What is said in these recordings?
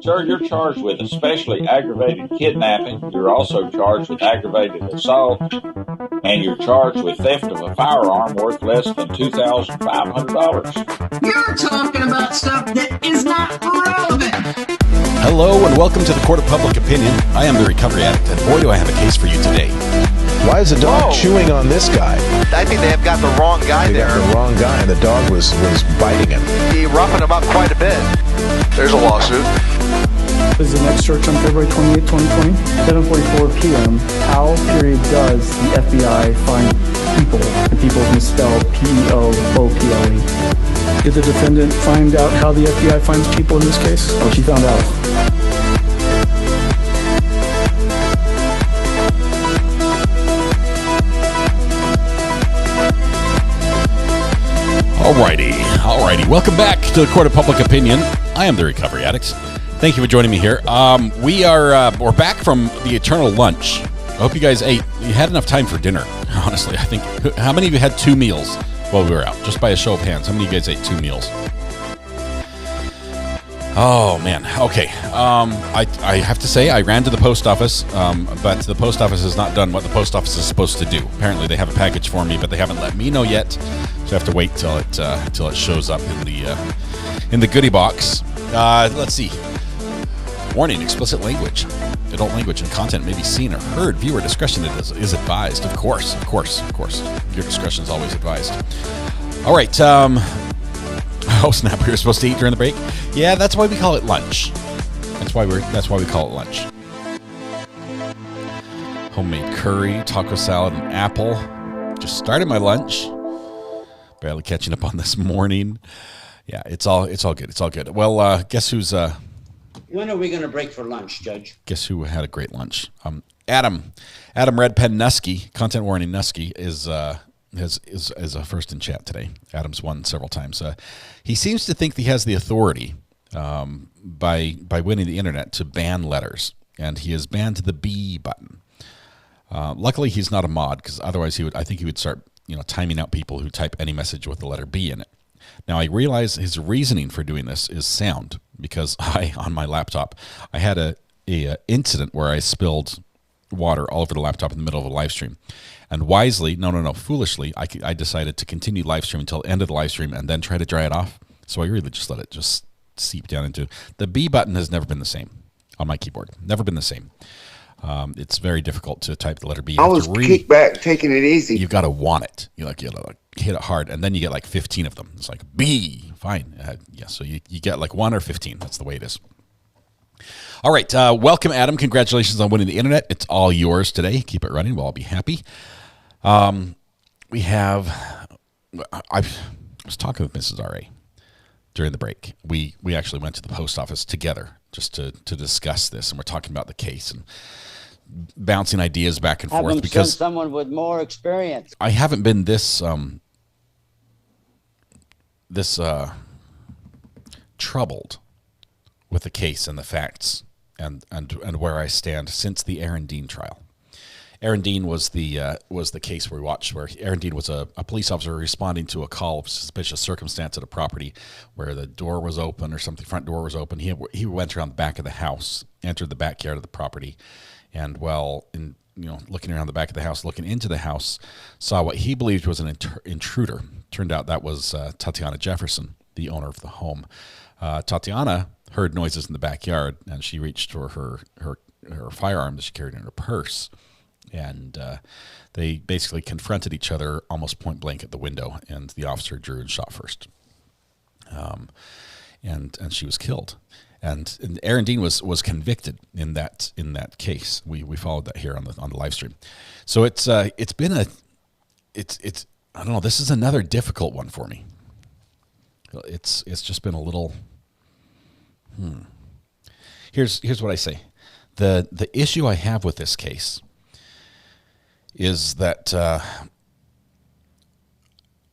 Sir, you're charged with especially aggravated kidnapping. You're also charged with aggravated assault, and you're charged with theft of a firearm worth less than $2,500. You're talking about stuff that is not relevant. Hello and welcome to the Court of Public Opinion. I am the Recovery Addict, and boy do I have a case for you today. Why is the dog chewing on this guy? I think they have got the wrong guy there. Got the wrong guy, and the dog was biting him. He roughened him up quite a bit. There's a lawsuit. This is the next search on February 28, 2020, 7:44 p.m. How does the FBI find people? And people is misspelled P-E-O-O-P-L-E. Did the defendant find out how the FBI finds people in this case? Or she found out? Alrighty. Welcome back to the Court of Public Opinion. I am the Recovery Addict. Thank you for joining me here. We're back from the eternal lunch. I hope you guys ate. You had enough time for dinner. Honestly, I think. How many of you had 2 meals while we were out? Just by a show of hands, how many of you guys ate 2 meals? Oh man. Okay. I have to say I ran to the post office, but the post office has not done what the post office is supposed to do. Apparently, they have a package for me, but they haven't let me know yet. So I have to wait till it shows up in the goodie box. Let's see. Warning: explicit language, adult language, and content may be seen or heard. Viewer discretion is advised. Of course. Your discretion is always advised. All right. Oh snap! We were supposed to eat during the break. Yeah, that's why we call it lunch. That's why we call it lunch. Homemade curry, taco salad, and apple. Just started my lunch. Barely catching up on this morning. Yeah, it's all good. It's all good. Well, guess who's When are we going to break for lunch, Judge? Guess who had a great lunch? Adam Red Pen Nusky, content warning Nusky is a first in chat today. Adam's won several times. He seems to think he has the authority by winning the internet to ban letters, and he has banned the B button. Luckily, he's not a mod, because otherwise I think he would start timing out people who type any message with the letter B in it. Now, I realize his reasoning for doing this is sound, because on my laptop, I had a incident where I spilled water all over the laptop in the middle of a live stream. And wisely, foolishly, I decided to continue live stream until the end of the live stream and then try to dry it off. So I really just let it just seep down into... The B button has never been the same on my keyboard. Never been the same. It's very difficult to type the letter B. I was kick back, taking it easy. You've got to want it. You gotta hit it hard, and then you get like 15 of them. It's like B, fine. So you get like 1 or 15. That's the way it is. All right, welcome, Adam. Congratulations on winning the internet. It's all yours today. Keep it running. We'll all be happy. I was talking with Mrs. R.A. during the break. We actually went to the post office together just to discuss this, and we're talking about the case and bouncing ideas back and forth, because someone with more experience. I haven't been this troubled with the case and the facts and where I stand since the Aaron Dean trial. Aaron Dean was the case we watched, where Aaron Dean was a police officer responding to a call of suspicious circumstance at a property where the door was open or something, front door was open. He went around the back of the house, entered the backyard of the property, and looking around the back of the house, looking into the house, saw what he believed was an intruder. Turned out that was Tatiana Jefferson, the owner of the home. Tatiana heard noises in the backyard, and she reached for her firearm that she carried in her purse. And they basically confronted each other almost point blank at the window, and the officer drew and shot first. And she was killed. And Aaron Dean was convicted in that case. We followed that here on the live stream. So it's been I don't know. This is another difficult one for me. It's just been a little. Here's what I say. The issue I have with this case is that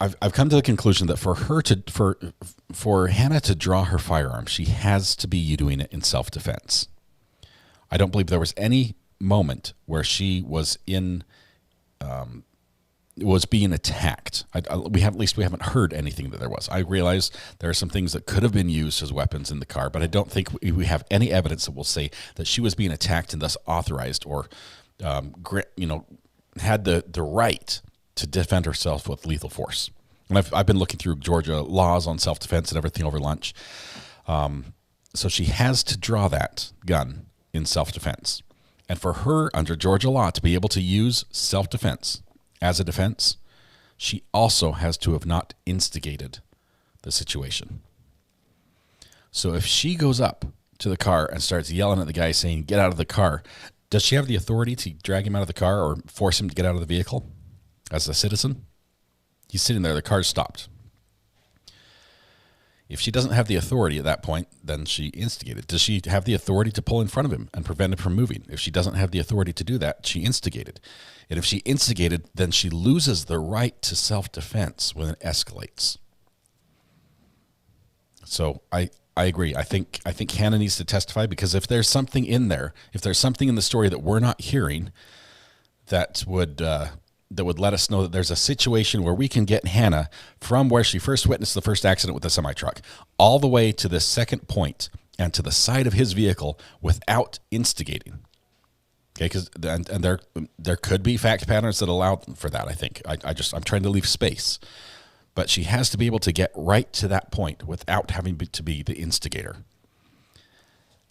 I've come to the conclusion that for Hannah to draw her firearm, she has to be doing it in self-defense. I don't believe there was any moment where she was in was being attacked. We haven't heard anything that there was. I realize there are some things that could have been used as weapons in the car, but I don't think we have any evidence that will say that she was being attacked and thus authorized or, had the right to defend herself with lethal force. And I've been looking through Georgia laws on self-defense and everything over lunch. So she has to draw that gun in self-defense. And for her, under Georgia law, to be able to use self-defense as a defense, she also has to have not instigated the situation. So if she goes up to the car and starts yelling at the guy saying, get out of the car, does she have the authority to drag him out of the car or force him to get out of the vehicle as a citizen? He's sitting there, the car's stopped. If she doesn't have the authority at that point, then she instigated. Does she have the authority to pull in front of him and prevent him from moving? If she doesn't have the authority to do that, she instigated. And if she instigated, then she loses the right to self-defense when it escalates. So I agree. I think Hannah needs to testify, because if there's something in there, if there's something in the story that we're not hearing that would let us know that there's a situation where we can get Hannah from where she first witnessed the first accident with the semi-truck all the way to the second point and to the side of his vehicle without instigating. Okay, because there could be fact patterns that allow for that. I think I'm trying to leave space, but she has to be able to get right to that point without having to be the instigator.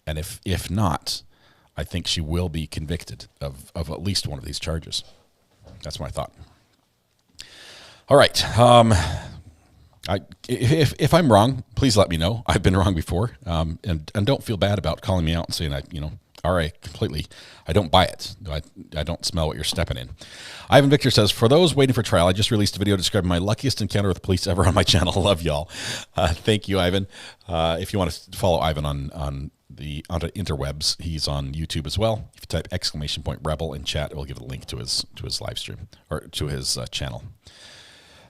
And if not, I think she will be convicted of at least one of these charges. That's my thought. All right. If I'm wrong, please let me know. I've been wrong before, and don't feel bad about calling me out and saying I don't buy it. I don't smell what you're stepping in. Ivan Victor says, for those waiting for trial, I just released a video describing my luckiest encounter with police ever on my channel. Love y'all. Thank you, Ivan. If you want to follow Ivan on the interwebs, he's on YouTube as well. If you type !Rebel in chat, it will give a link to his live stream or to his channel.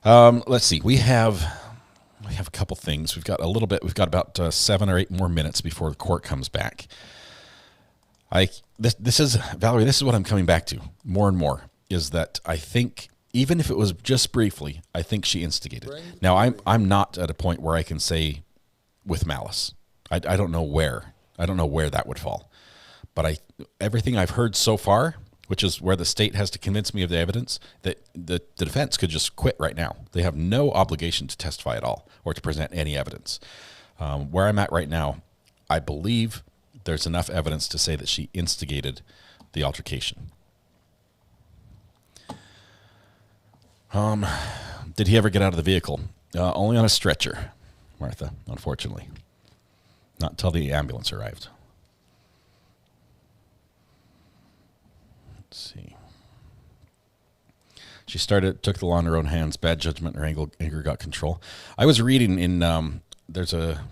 Let's see. We have a couple things. We've got a little bit. We've got about 7 or 8 more minutes before the court comes back. This is Valerie. This is what I'm coming back to more and more, is that I think even if it was just briefly, I think she instigated. Now I'm not at a point where I can say with malice. I don't know where. I don't know where that would fall. But everything I've heard so far, which is where the state has to convince me of the evidence, that the defense could just quit right now. They have no obligation to testify at all or to present any evidence. Where I'm at right now, I believe there's enough evidence to say that she instigated the altercation. Did he ever get out of the vehicle? Only on a stretcher, Martha, unfortunately. Not until the ambulance arrived. Let's see. She took the law in her own hands. Bad judgment or anger got control. I was reading in, there's a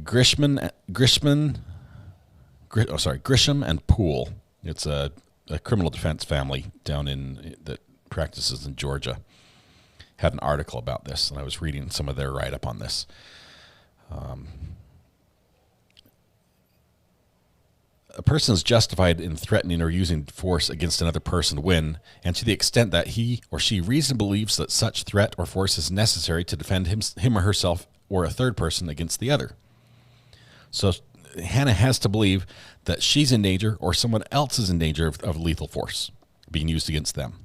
Grisham and Poole. It's a criminal defense family down that practices in Georgia. Had an article about this, and I was reading some of their write-up on this. A person is justified in threatening or using force against another person when, and to the extent that he or she reasonably believes that such threat or force is necessary to defend him or herself or a third person against the other. So Hannah has to believe that she's in danger or someone else is in danger of lethal force being used against them.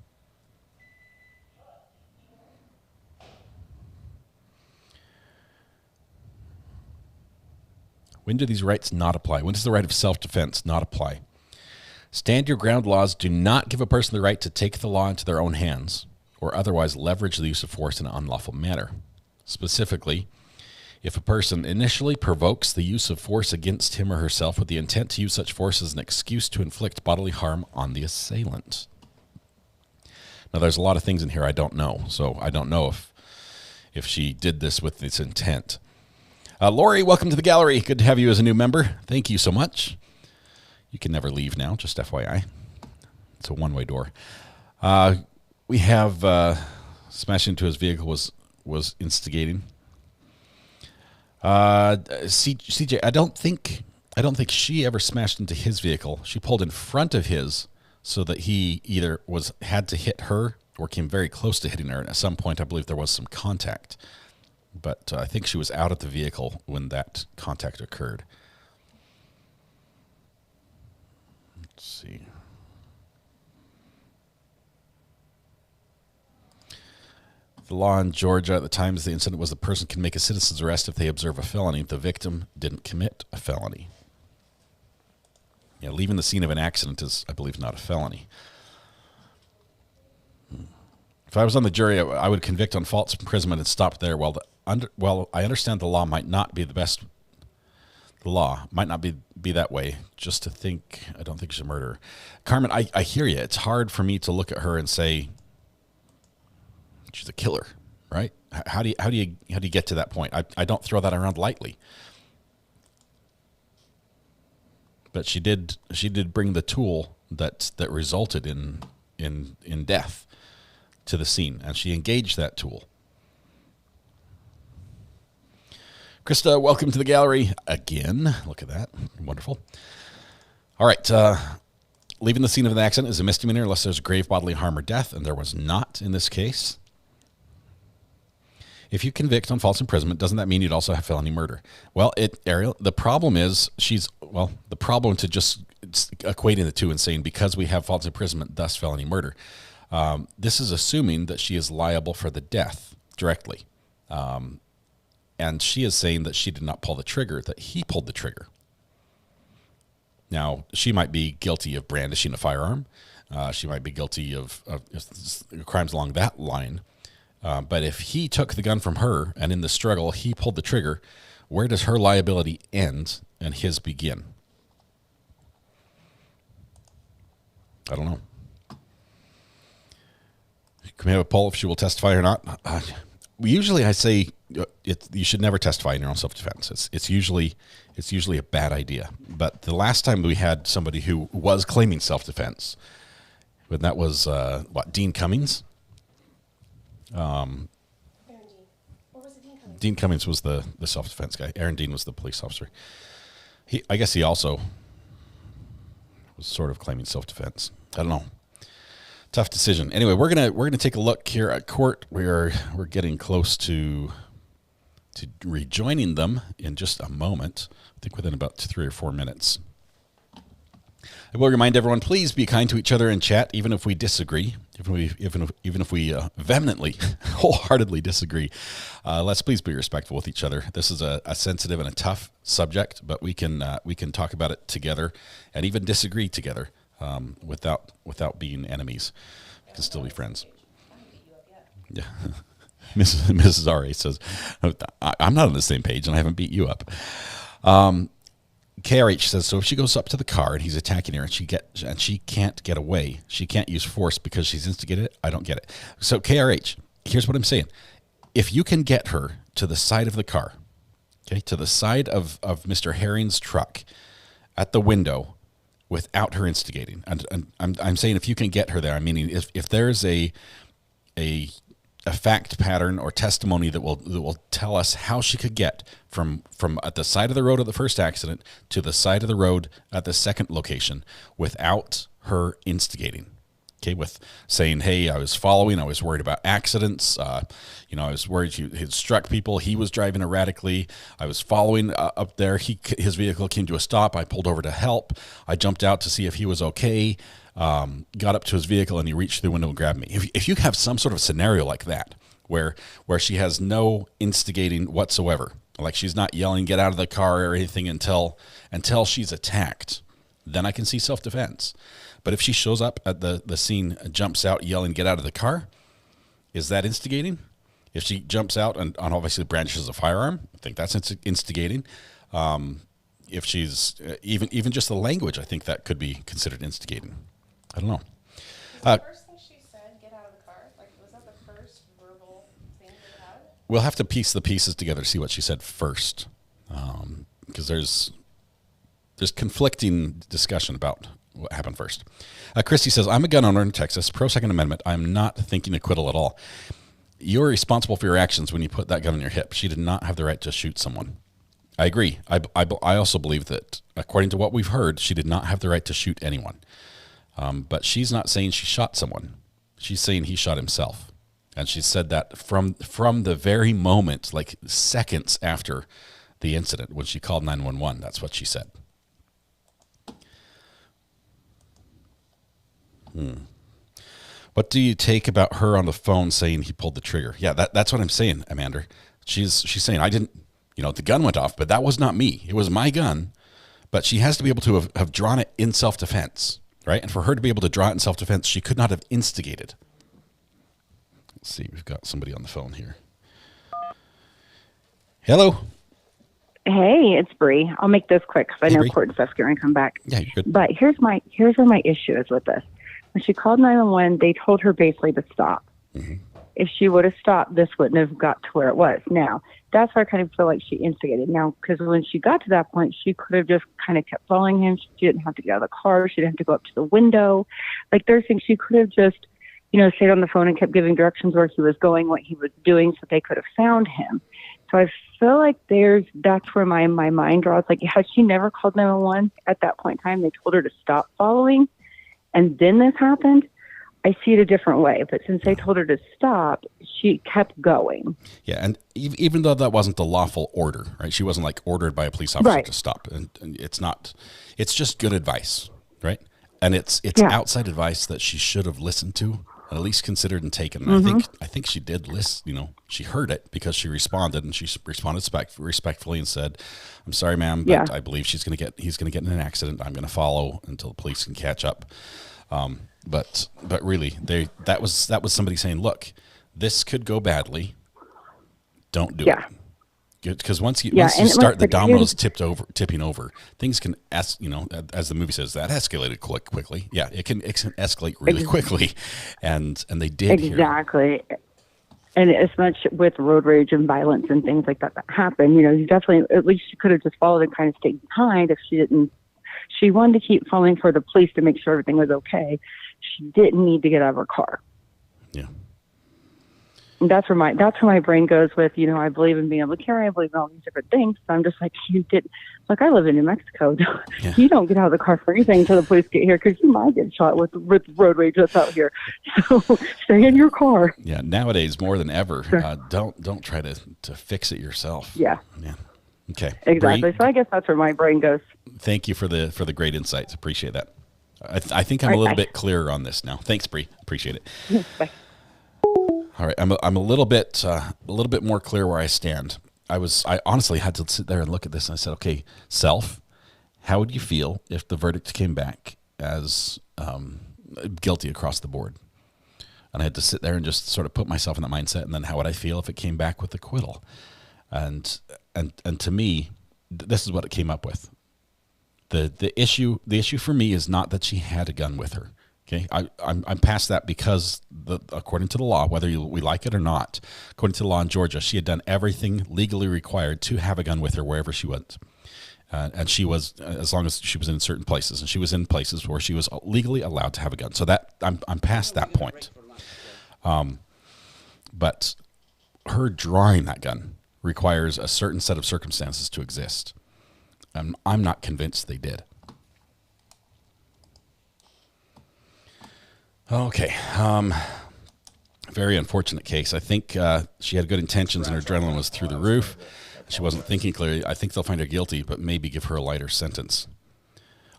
When do these rights not apply? When does the right of self-defense not apply? Stand your ground laws do not give a person the right to take the law into their own hands or otherwise leverage the use of force in an unlawful manner. Specifically, if a person initially provokes the use of force against him or herself with the intent to use such force as an excuse to inflict bodily harm on the assailant. Now, there's a lot of things in here I don't know, so I don't know if she did this with this intent. Lori, welcome to the gallery. Good to have you as a new member. Thank you so much. You can never leave now, just FYI. It's a one-way door. We have smashing into his vehicle was instigating. CJ, I don't think she ever smashed into his vehicle. She pulled in front of his so that he either had to hit her or came very close to hitting her. And at some point, I believe there was some contact. But I think she was out of the vehicle when that contact occurred. Let's see. The law in Georgia at the time of the incident was the person can make a citizen's arrest if they observe a felony. The victim didn't commit a felony. Yeah, leaving the scene of an accident is, I believe, not a felony. If I was on the jury, I would convict on false imprisonment and stop there. While I understand the law might not be the best. The law might not be that way. Just to think, I don't think she's a murderer. Carmen, I hear you. It's hard for me to look at her and say she's a killer, right? How do you get to that point? I don't throw that around lightly. But she did bring the tool that resulted in death to the scene, and she engaged that tool. Krista, welcome to the gallery again. Look at that. Wonderful. All right. Leaving the scene of an accident is a misdemeanor unless there's grave bodily harm or death, and there was not in this case. If you convict on false imprisonment, doesn't that mean you'd also have felony murder? Well, Ariel, the problem is the problem to just equating the two and saying because we have false imprisonment, thus felony murder. This is assuming that she is liable for the death directly. And she is saying that she did not pull the trigger, that he pulled the trigger. Now, she might be guilty of brandishing a firearm. She might be guilty of crimes along that line. But if he took the gun from her and in the struggle he pulled the trigger, where does her liability end and his begin? I don't know. Can we have a poll if she will testify or not? Usually I say you should never testify in your own self-defense. It's usually a bad idea. But the last time we had somebody who was claiming self-defense, when that was, Dean Cummings? Dean Cummings was the self-defense guy. Aaron Dean was the police officer. I guess he also was sort of claiming self-defense. I don't know. Tough decision. Anyway, we're gonna take a look here at court. We're getting close to rejoining them in just a moment. I think within about 3 or 4 minutes. I will remind everyone, please be kind to each other in chat, even if we disagree, even if we vehemently, wholeheartedly disagree. Let's please be respectful with each other. This is a sensitive and a tough subject, but we can talk about it together and even disagree together without being enemies. We can still be friends. Yeah. Mrs. R.A. says, I'm not on the same page and I haven't beat you up. KRH says, so if she goes up to the car and he's attacking her and she can't get away, she can't use force because she's instigated it, I don't get it. So KRH, here's what I'm saying. If you can get her to the side of the car, okay, to the side of Mr. Herring's truck at the window without her instigating, and I'm saying if you can get her there, I'm meaning if there's a fact pattern or testimony that will tell us how she could get from at the side of the road at the first accident to the side of the road at the second location without her instigating. Okay, with saying, hey, I was following, I was worried about accidents, I was worried he had struck people, he was driving erratically, I was following up there, his vehicle came to a stop, I pulled over to help, I jumped out to see if he was okay, got up to his vehicle and he reached through the window and grabbed me. If you have some sort of scenario like that, where she has no instigating whatsoever, like she's not yelling, get out of the car or anything until she's attacked, then I can see self-defense. But if she shows up at the scene, jumps out yelling, get out of the car, is that instigating? If she jumps out and obviously brandishes a firearm, I think that's instigating. If she's even just the language, I think that could be considered instigating. I don't know. The first thing she said, get out of the car, was that the first verbal thing you had? We'll have to piece the pieces together to see what she said first, because there's conflicting discussion about what happened first. Christy says, I'm a gun owner in Texas, pro-Second Amendment. I'm not thinking acquittal at all. You're responsible for your actions when you put that gun on your hip. She did not have the right to shoot someone. I agree. I also believe that, according to what we've heard, she did not have the right to shoot anyone. But she's not saying she shot someone. She's saying he shot himself. And she said that from the very moment, like seconds after the incident, when she called 911, that's what she said. What do you take about her on the phone saying he pulled the trigger? Yeah, that's what I'm saying, Amanda. She's saying, I didn't, the gun went off, but that was not me. It was my gun. But she has to be able to have drawn it in self-defense, right? And for her to be able to draw it in self-defense, she could not have instigated. Let's see, we've got somebody on the phone here. Hello. Hey, it's Bree. I'll make this quick because I know Bree. court stuff's going to come back. Yeah, you're good. But here's where my issue is with this. When she called 911, they told her basically to stop. Mm-hmm. If she would have stopped, this wouldn't have got to where it was. Now, that's where I kind of feel like she instigated. Now, because when she got to that point, she could have just kind of kept following him. She didn't have to get out of the car. She didn't have to go up to the window. Like, there's things she could have just, stayed on the phone and kept giving directions where he was going, what he was doing, so they could have found him. So I feel like that's where my mind draws. Like, had she never called 911 at that point in time, they told her to stop following, and then this happened, I see it a different way. But since they told her to stop, she kept going. Yeah, and even though that wasn't the lawful order, right? She wasn't like ordered by a police officer Right. to stop. And it's not, it's just good advice, right? And it's outside advice that she should have listened to, and at least considered and taken. And I think she did listen, she heard it because she responded, and she responded respectfully and said, "I'm sorry, ma'am, but I believe he's going to get in an accident. I'm going to follow until the police can catch up." But really, that was somebody saying, "Look, this could go badly. Don't do it." Because once you start the dominoes tipping over, things can as the movie says, that escalated quickly. Yeah, it can escalate really quickly, and they did exactly. Here. And as much with road rage and violence and things like that happen, you definitely, at least she could have just followed and kind of stayed behind if she didn't. She wanted to keep following for the police to make sure everything was okay. She didn't need to get out of her car. Yeah. And that's where my brain goes with, I believe in being able to carry, I believe in all these different things. So I'm just like, I live in New Mexico. Yeah. You don't get out of the car for anything until the police get here, because you might get shot with road rage that's out here. So stay in your car. Yeah. Nowadays, more than ever, don't try to fix it yourself. Yeah. Yeah. Okay. Exactly. Bree, So I guess that's where my brain goes. Thank you for the great insights. Appreciate that. I think I'm a little bit clearer on this now. Thanks, Bree. Appreciate it. Bye. All right, I'm a little bit more clear where I stand. I honestly had to sit there and look at this, and I said, okay, self, how would you feel if the verdict came back as guilty across the board? And I had to sit there and just sort of put myself in that mindset, and then how would I feel if it came back with acquittal? And to me, this is what it came up with. The issue for me is not that she had a gun with her. Okay, I'm past that, because according to the law, whether we like it or not, according to the law in Georgia, she had done everything legally required to have a gun with her wherever she went, and she was, as long as she was in certain places, and she was in places where she was legally allowed to have a gun. So that I'm past that point. But her drawing that gun requires a certain set of circumstances to exist, and I'm not convinced they did. Okay. Very unfortunate case. I think she had good intentions and her adrenaline was through the roof. She wasn't thinking clearly. I think they'll find her guilty, but maybe give her a lighter sentence.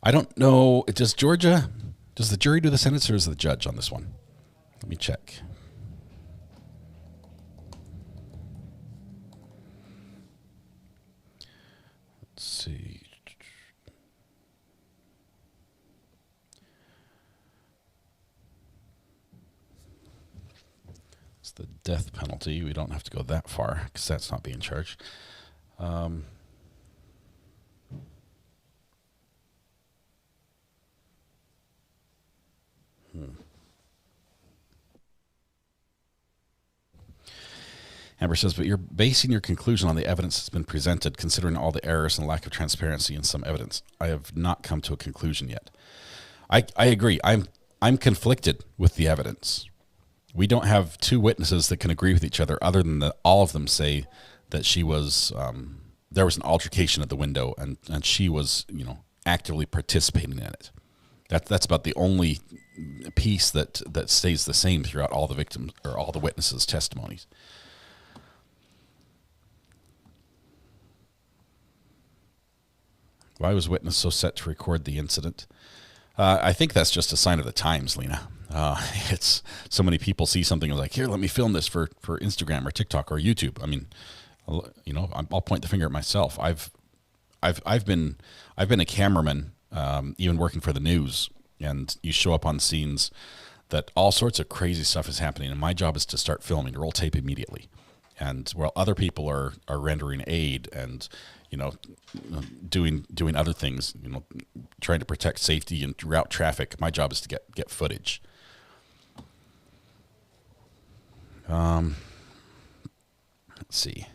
I don't know. Does the jury do the sentence, or is the judge on this one? Let me check. Let's see. The death penalty. We don't have to go that far because that's not being charged. Amber says, but you're basing your conclusion on the evidence that's been presented, considering all the errors and lack of transparency in some evidence. I have not come to a conclusion yet. I agree. I'm conflicted with the evidence. We don't have two witnesses that can agree with each other, other than that all of them say that she was, there was an altercation at the window, and she was, actively participating in it. That's about the only piece that stays the same throughout all the victims or all the witnesses' testimonies. Why was witness so set to record the incident? I think that's just a sign of the times, Lena. It's so many people see something and like, here, let me film this for Instagram or TikTok or YouTube. I mean, you know, I'll point the finger at myself. I've been a cameraman, even working for the news, and you show up on scenes that all sorts of crazy stuff is happening, and my job is to start filming, to roll tape immediately. And while other people are rendering aid and, you know, doing other things, you know, trying to protect safety and route traffic, my job is to get footage. Let's see.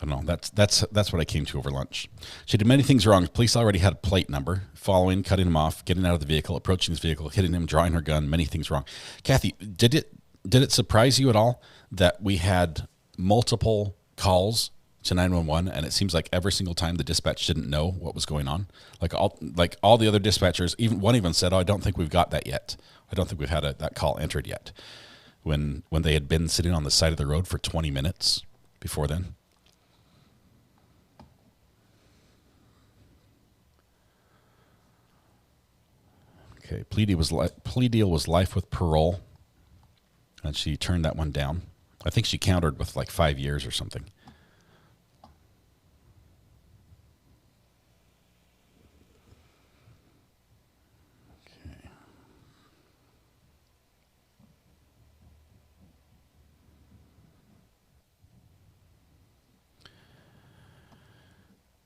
I don't know. That's what I came to over lunch. She did many things wrong. Police already had a plate number. Following, cutting him off, getting out of the vehicle, approaching his vehicle, hitting him, drawing her gun. Many things wrong. Kathy, did it surprise you at all that we had multiple calls to 911, and it seems like every single time the dispatch didn't know what was going on? Like all the other dispatchers, even one even said, "Oh, I don't think we've got that yet. I don't think we've had that call entered yet." When they had been sitting on the side of the road for 20 minutes before then. Okay, plea deal was life with parole, and she turned that one down. I think she countered with like 5 years or something. Okay.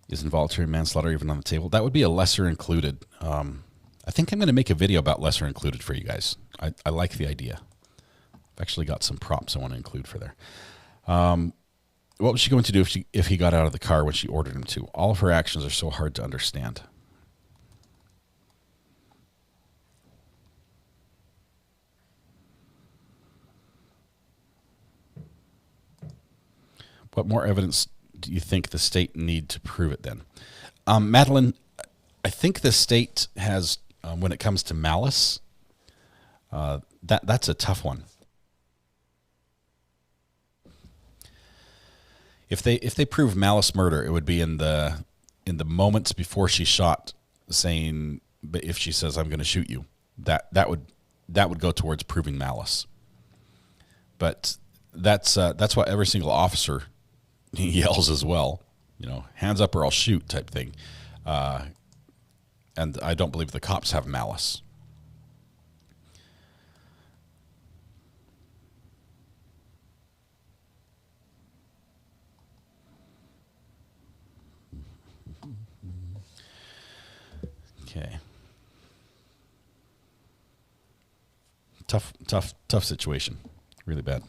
Is involuntary manslaughter even on the table? That would be a lesser included. I think I'm going to make a video about lesser included for you guys. I like the idea. I've actually got some props I want to include for there. What was she going to do if he got out of the car when she ordered him to? All of her actions are so hard to understand. What more evidence do you think the state need to prove it then? Madeline, I think the state has, when it comes to malice, that's a tough one. If they prove malice murder, it would be in the moments before she shot, saying, but if she says I'm going to shoot you, that would go towards proving malice. But that's what every single officer yells as well, you know, hands up or I'll shoot type thing. And I don't believe the cops have malice. Okay. Tough situation. Really bad.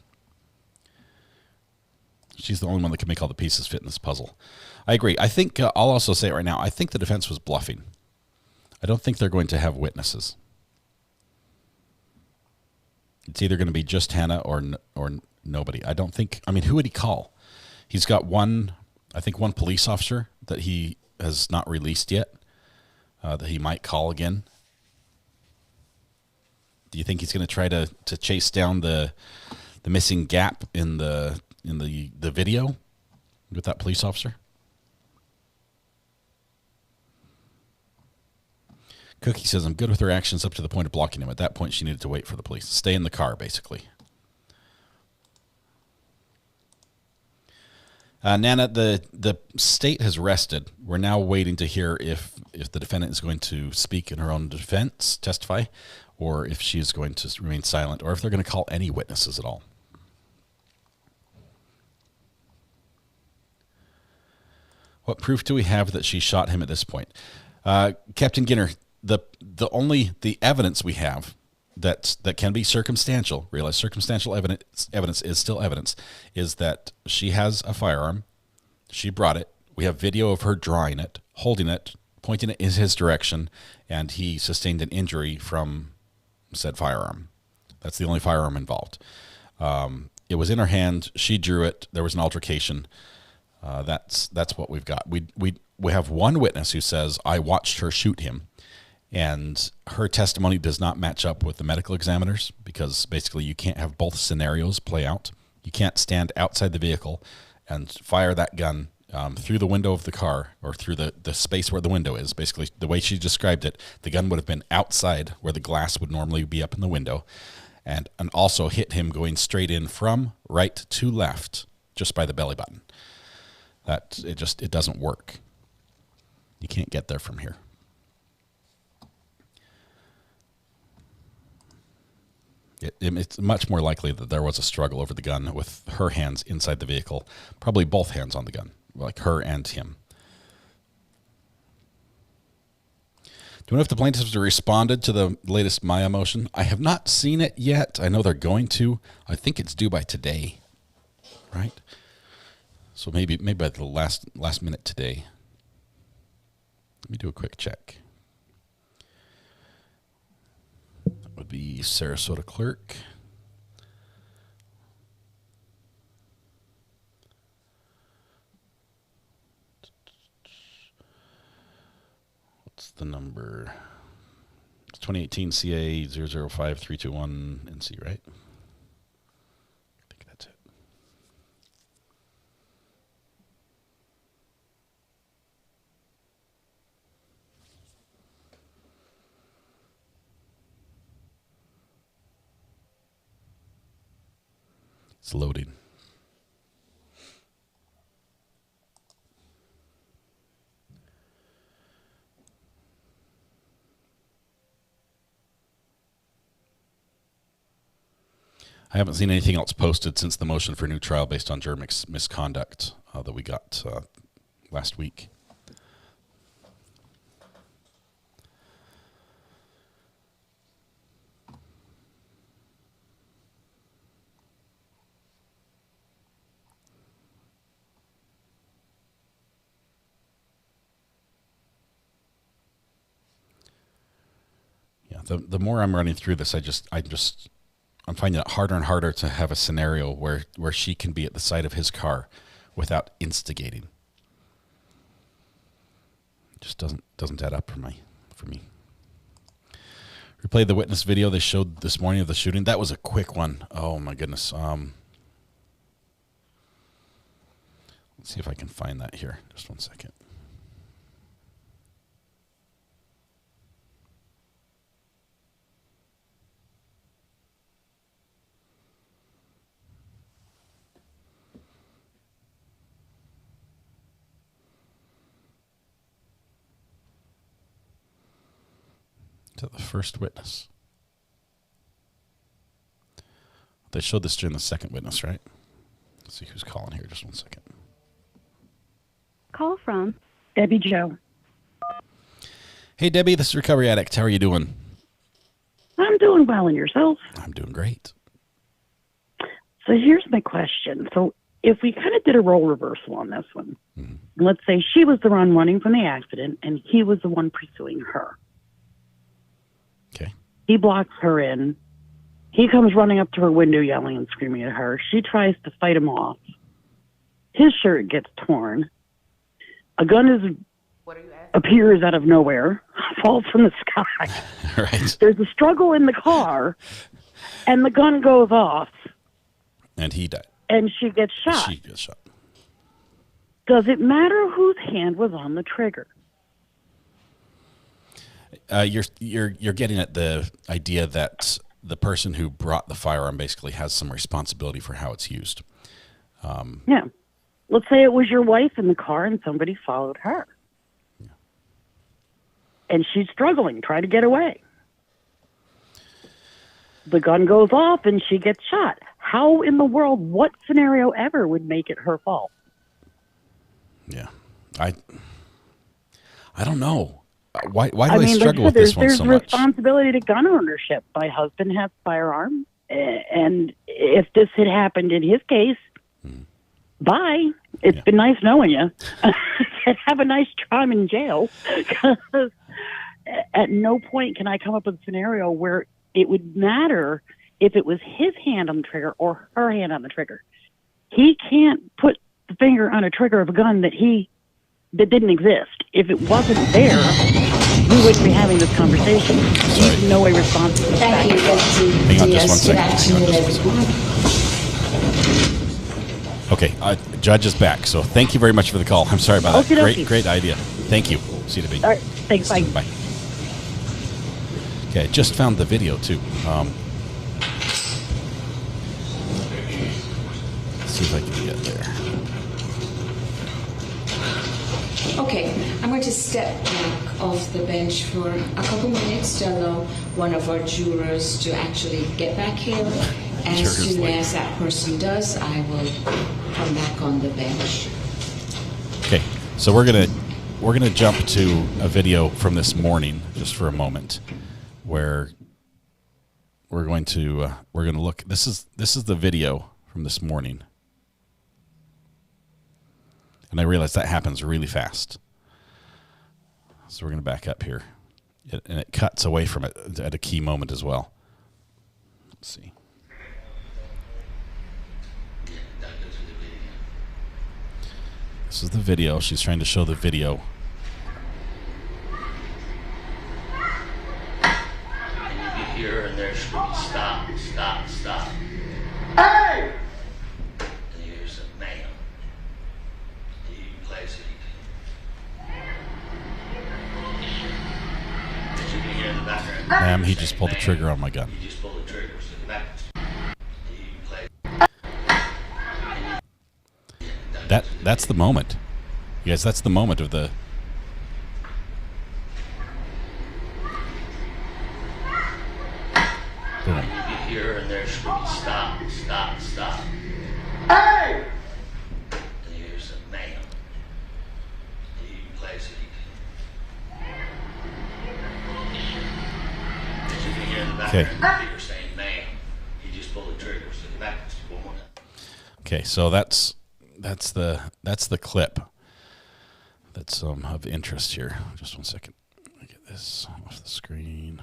She's the only one that can make all the pieces fit in this puzzle. I agree. I think I'll also say it right now. I think the defense was bluffing. I don't think they're going to have witnesses. It's either going to be just Hannah or nobody. I don't think. I mean, who would he call? He's got one police officer that he has not released yet. That he might call again. Do you think he's going to try to chase down the missing gap in the video with that police officer? Cookie says, I'm good with her actions up to the point of blocking him. At that point, she needed to wait for the police. Stay in the car, basically. Nana, the state has rested. We're now waiting to hear if the defendant is going to speak in her own defense, testify, or if she is going to remain silent, or if they're going to call any witnesses at all. What proof do we have that she shot him at this point? Captain Ginner, the evidence we have that can be circumstantial, realize circumstantial evidence is still evidence, is that she has a firearm. She brought it. We have video of her drawing it, holding it, pointing it in his direction, and he sustained an injury from said firearm. That's the only firearm involved. It was in her hand. She drew it. There was an altercation. That's what we've got. We have one witness who says, I watched her shoot him, and her testimony does not match up with the medical examiners, because basically you can't have both scenarios play out. You can't stand outside the vehicle and fire that gun through the window of the car, or through the space where the window is. Basically, the way she described it, the gun would have been outside where the glass would normally be up in the window, and also hit him going straight in from right to left, just by the belly button. That it doesn't work. You can't get there from here. It's much more likely that there was a struggle over the gun with her hands inside the vehicle, probably both hands on the gun, like her and him. Do you know if the plaintiffs have responded to the latest Maya motion? I have not seen it yet. I know they're going to. I think it's due by today, right? So maybe by the last minute today. Let me do a quick check. That would be Sarasota clerk. What's the number? It's 2018 CA 005321 NC, right? I think that's it. It's loading. I haven't seen anything else posted since the motion for new trial based on juror misconduct that we got last week. Yeah, the more I'm running through this, I'm finding it harder and harder to have a scenario where she can be at the side of his car without instigating. It just doesn't add up for me. Replay the witness video they showed this morning of the shooting. That was a quick one. Oh my goodness. Let's see if I can find that here. Just one second. To the first witness. They showed this during the second witness, right? Let's see who's calling here. Just one second. Call from Debbie Joe. Hey, Debbie, this is Recovery Addict. How are you doing? I'm doing well, and yourself? I'm doing great. So here's my question. So if we kind of did a role reversal on this one, let's say she was the one running from the accident and he was the one pursuing her. Okay. He blocks her in. He comes running up to her window yelling and screaming at her. She tries to fight him off. His shirt gets torn. A gun appears out of nowhere, falls from the sky. Right. There's a struggle in the car, and the gun goes off. And he died. And she gets shot. She gets shot. Does it matter whose hand was on the trigger? You're getting at the idea that the person who brought the firearm basically has some responsibility for how it's used. Yeah. Let's say it was your wife in the car and somebody followed her. Yeah. And she's struggling, trying to get away. The gun goes off and she gets shot. How in the world, what scenario ever would make it her fault? Yeah. I don't know. Why do I struggle with this one so much? There's responsibility to gun ownership. My husband has a firearm, and if this had happened in his case, bye. It's been nice knowing you. Have a nice time in jail. Because at no point can I come up with a scenario where it would matter if it was his hand on the trigger or her hand on the trigger. He can't put the finger on a trigger of a gun that didn't exist. If it wasn't there, we wouldn't be having this conversation. He's in no way responsible. Thank you, Hang on just one second. Okay, Judge is back. So thank you very much for the call. I'm sorry about that. Great idea. Thank you. See you in a bit. All right, thanks. Bye. Bye. Okay, I just found the video too. Let's see if I can get there. Okay, I'm going to step back off the bench for a couple minutes to allow one of our jurors to actually get back here. As soon as that person does, I will come back on the bench. Okay, so we're gonna jump to a video from this morning just for a moment, where we're gonna look. This is the video from this morning. And I realize that happens really fast. So we're going to back up here. And it cuts away from it at a key moment as well. Let's see. This is the video. She's trying to show the video. And you can hear her and they're screaming, stop, stop, stop. Hey! Ma'am, he just pulled the trigger on my gun. You just pulled the trigger. That's the moment. You guys, that's the moment of the... Boom. You can hear her and they're screaming, stop, stop, stop. Hey! And here's a man. You place it. Okay. You're saying, "Man, he just pulled the trigger." So the back one more time. Okay, so that's the clip that's of interest here. Just one second. Let me get this off the screen.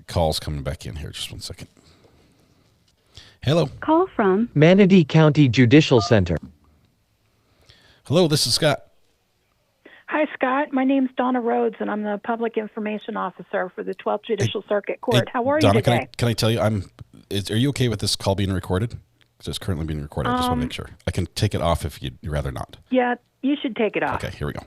Calls coming back in here. Just one second. Hello. Call from Manatee County Judicial Center. Hello, this is Scott. Hi, Scott. My name's Donna Rhodes, and I'm the Public Information Officer for the 12th Judicial Circuit Court. How are Donna, you today? Can I tell you, are you okay with this call being recorded? Because it's currently being recorded. I just want to make sure. I can take it off if you'd rather not. Yeah, you should take it off. Okay, here we go.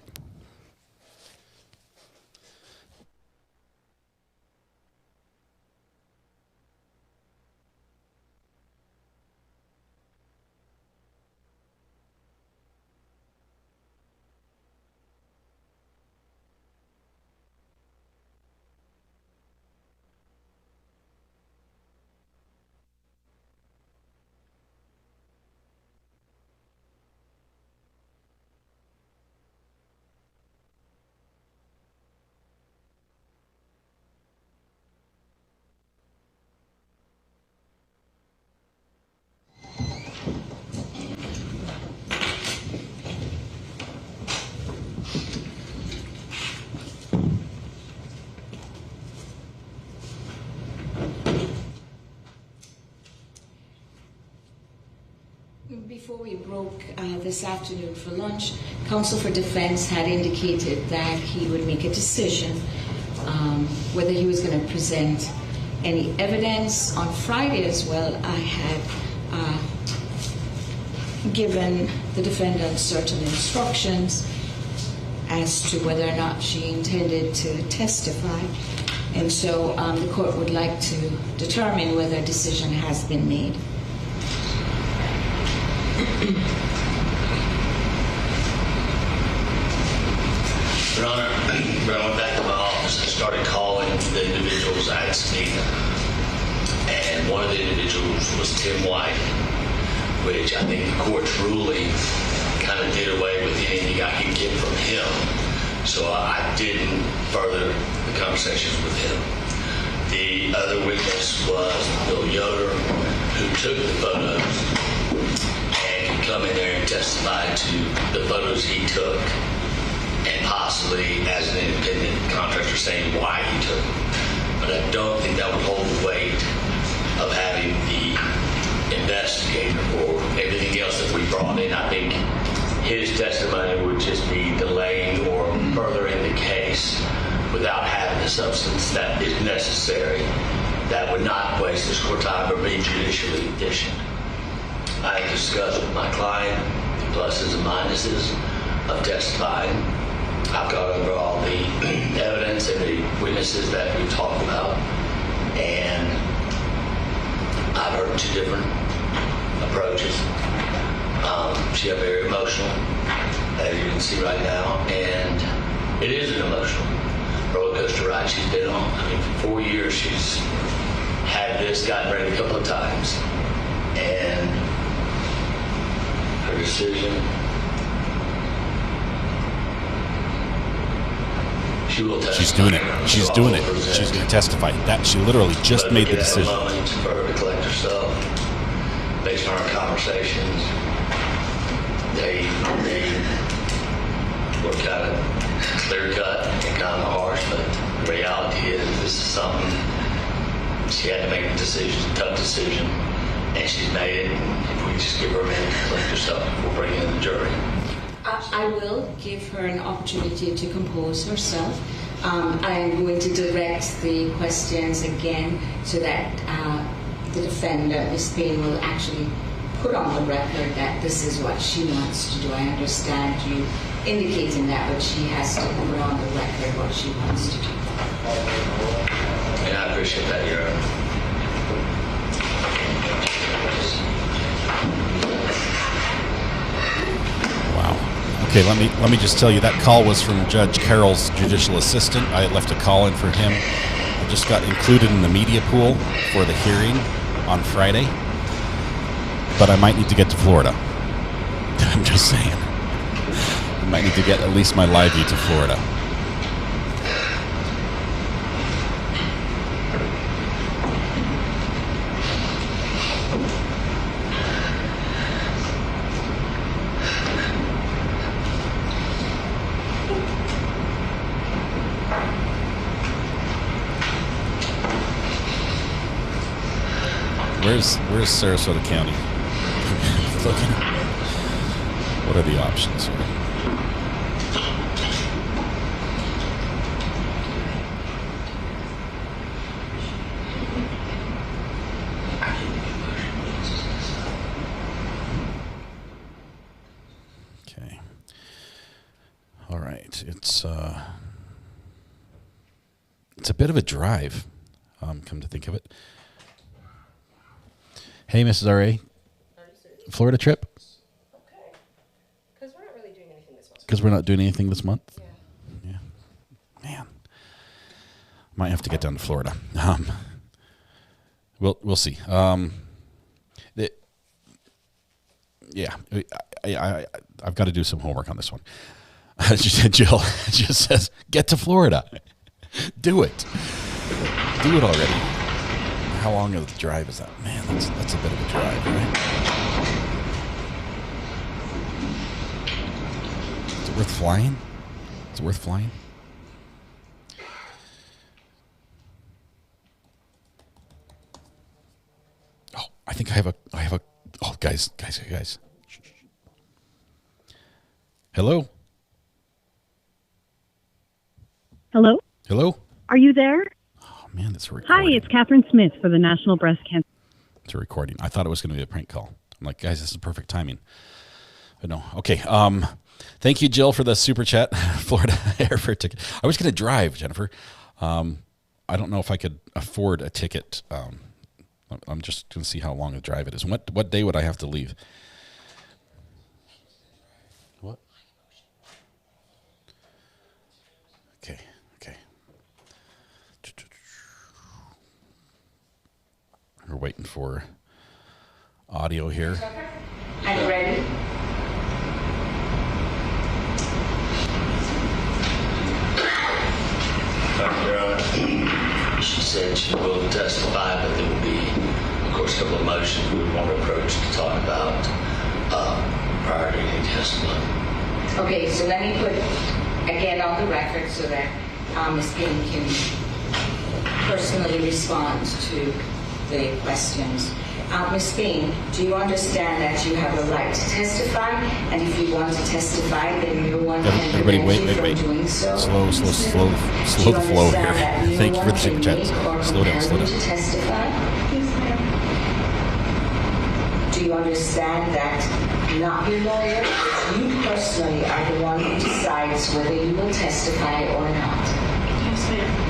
Before we broke this afternoon for lunch, Counsel for Defense had indicated that he would make a decision whether he was going to present any evidence. On Friday as well, I had given the defendant certain instructions as to whether or not she intended to testify. And so the court would like to determine whether a decision has been made. Your Honor, when I went back to my office, I started calling the individuals I had seen. And one of the individuals was Tim White, which I think the court's ruling kind of did away with anything I could get from him. So I didn't further the conversations with him. The other witness was Bill Yoder, who took the photos and come in there and testify to the photos he took, and possibly as an independent contractor saying why he took them. But I don't think that would hold the weight of having the investigating or everything else that we brought in. I think his testimony would just be delaying or furthering the case without having the substance that is necessary. That would not waste this court time or be judicially efficient. I have discussed with my client the pluses and minuses of testifying. I've gone over all the evidence and the witnesses that we talked about, and I've heard two different approaches. She got very emotional, as you can see right now, and it is an emotional roller coaster ride she's been on. I mean, for 4 years she's had this, gotten ready a couple of times, and her decision, she will testify. She's doing it. She's doing it. She's going to testify. That she literally just made the decision. For her to collect herself, based on our conversations, they were kind of clear cut and kind of harsh, but the reality is this is something she had to make a decision, a tough decision, and she's made it. And if we just give her a minute to collect herself before bringing in the jury. I will give her an opportunity to compose herself. I'm going to direct the questions again so that the defendant, Ms. Payne, will actually put on the record that this is what she wants to do. I understand you indicating that, but she has to put on the record what she wants to do. And I appreciate that, Your Honor. Wow. Okay, let me just tell you, that call was from Judge Carroll's judicial assistant. I left a call in for him. I just got included in the media pool for the hearing on Friday, but I might need to get to Florida. I'm just saying. I might need to get at least my live view to Florida. Where's Sarasota County? What are the options here? Okay. All right. It's a bit of a drive, come to think of it. Hey, Mrs. R.A. Florida trip? Okay. Because we're not really doing anything this month. Because we're not doing anything this month? Yeah. Man. Might have to get down to Florida. We'll see. I've got to do some homework on this one. Jill just says, get to Florida. Do it. Do it already. How long of the drive is that? Man, that's a bit of a drive, right? Is it worth flying? Is it worth flying? Oh, I think I have a oh, guys. Hello? Hello? Hello? Are you there? Oh, man, it's a recording. Hi, it's Catherine Smith for the National Breast Cancer. It's a recording. I thought it was going to be a prank call. I'm like, guys, this is perfect timing. But no. Okay. Thank you, Jill, for the super chat. Florida airfare ticket. I was going to drive, Jennifer. I don't know if I could afford a ticket. I'm just going to see how long a drive it is. What day would I have to leave? What? Okay. We're waiting for audio here. Are you ready? She said she will testify, but there will be, of course, a couple of motions we want to approach to talk about prior to any testimony. Okay, so let me put again on the record so that Ms. Payne can personally respond to the questions. Ms. Payne, do you understand that you have a right to testify? And if you want to testify, then no one can Everybody, prevent wait. you from doing so. Slow the flow here. Thank you for the super chats. Slow down. To testify? Yes, ma'am. Do you understand that not your lawyer, you personally are the one who decides whether you will testify or not? Yes, ma'am.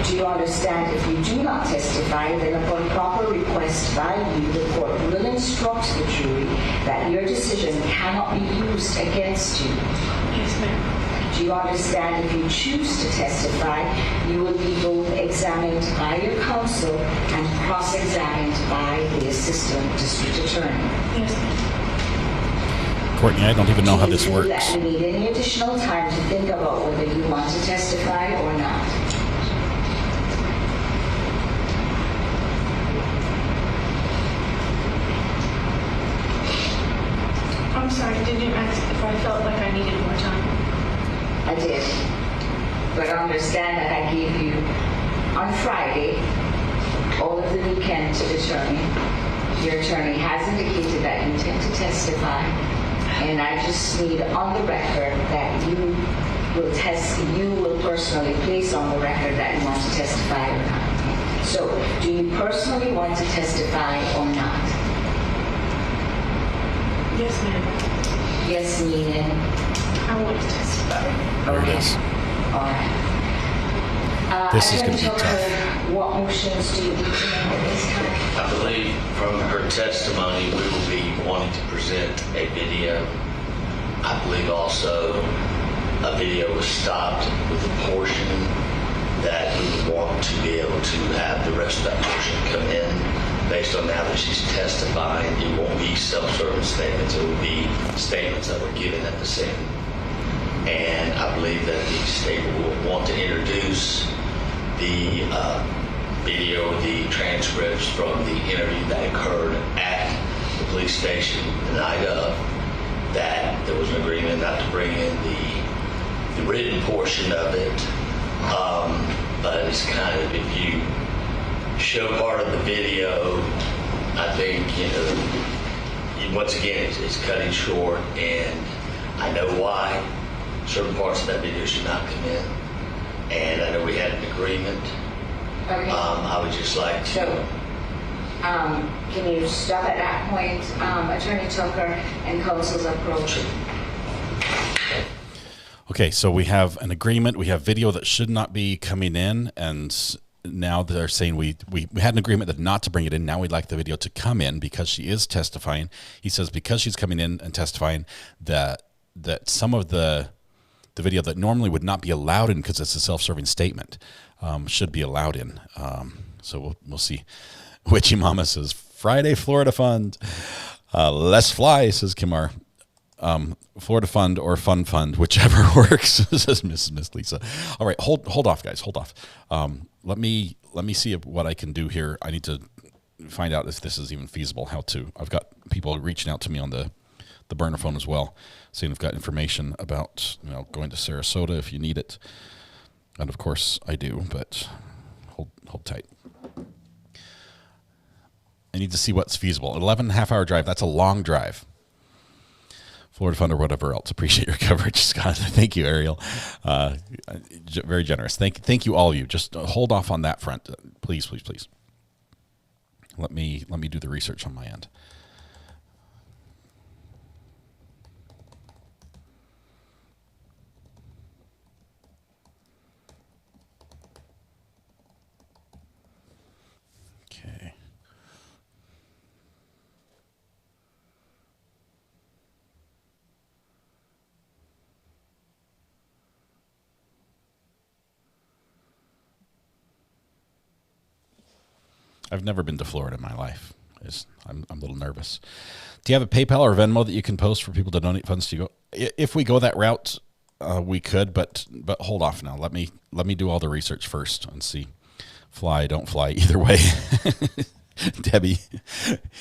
Do you understand if you do not testify, then upon proper request by you, the court will instruct the jury that your decision cannot be used against you? Yes, ma'am. Do you understand if you choose to testify, you will be both examined by your counsel and cross-examined by the assistant district attorney? Yes, ma'am. Courtney, I don't even know how this Do you feel works. that you need any additional time to think about whether you want to testify or not? I'm sorry, did you ask if I felt like I needed more time? I did. But understand that I gave you on Friday all of the weekend to determine. Your attorney has indicated that you intend to testify, and I just need on the record that you will personally place on the record that you want to testify or not. So, do you personally want to testify or not? Yes, ma'am. Yes, meaning? I want to testify. There it is. All right. This is going to be Attorney tough. Tucker, what motions do you need to make at this time? I believe from her testimony, we will be wanting to present a video. I believe also a video was stopped with a portion that we would want to be able to have the rest of that portion come in. Based on now that she's testifying, it won't be self-serving statements. It will be statements that were given at the scene. And I believe that the state will want to introduce the video, the transcripts from the interview that occurred at the police station the night of, that there was an agreement not to bring in the written portion of it. But it's kind of, if you show part of the video, I think, once again, it's cutting short, and I know why certain parts of that video should not come in. And I know we had an agreement. Okay. I would just like to... So, can you stop at that point, Attorney Tucker and counsel's approach? Okay, so we have an agreement. We have video that should not be coming in, and now they're saying we had an agreement that not to bring it in. Now we'd like the video to come in because she is testifying. He says because she's coming in and testifying that some of the video that normally would not be allowed in because it's a self-serving statement should be allowed in. So we'll see. Witchy Mama says, Friday Florida Fund. Let's fly, says Kimar. Florida Fund or Fun Fund, whichever works, says Miss Lisa. All right, hold off, guys, hold off. Let me see what I can do here. I need to find out if this is even feasible. I've got people reaching out to me on the burner phone as well, saying I've got information about going to Sarasota if you need it, and of course I do. But hold tight. I need to see what's feasible. 11.5-hour drive. That's a long drive. Florida Fund or whatever else. Appreciate your coverage, Scott. Thank you, Ariel. Very generous. Thank you, all of you. Just hold off on that front, please, please, please. Let me do the research on my end. Okay. I've never been to Florida in my life. I'm a little nervous. Do you have a PayPal or Venmo that you can post for people to donate funds to go? If we go that route, we could, but hold off now. Let me do all the research first and see. Fly, don't fly, either way. Debbie,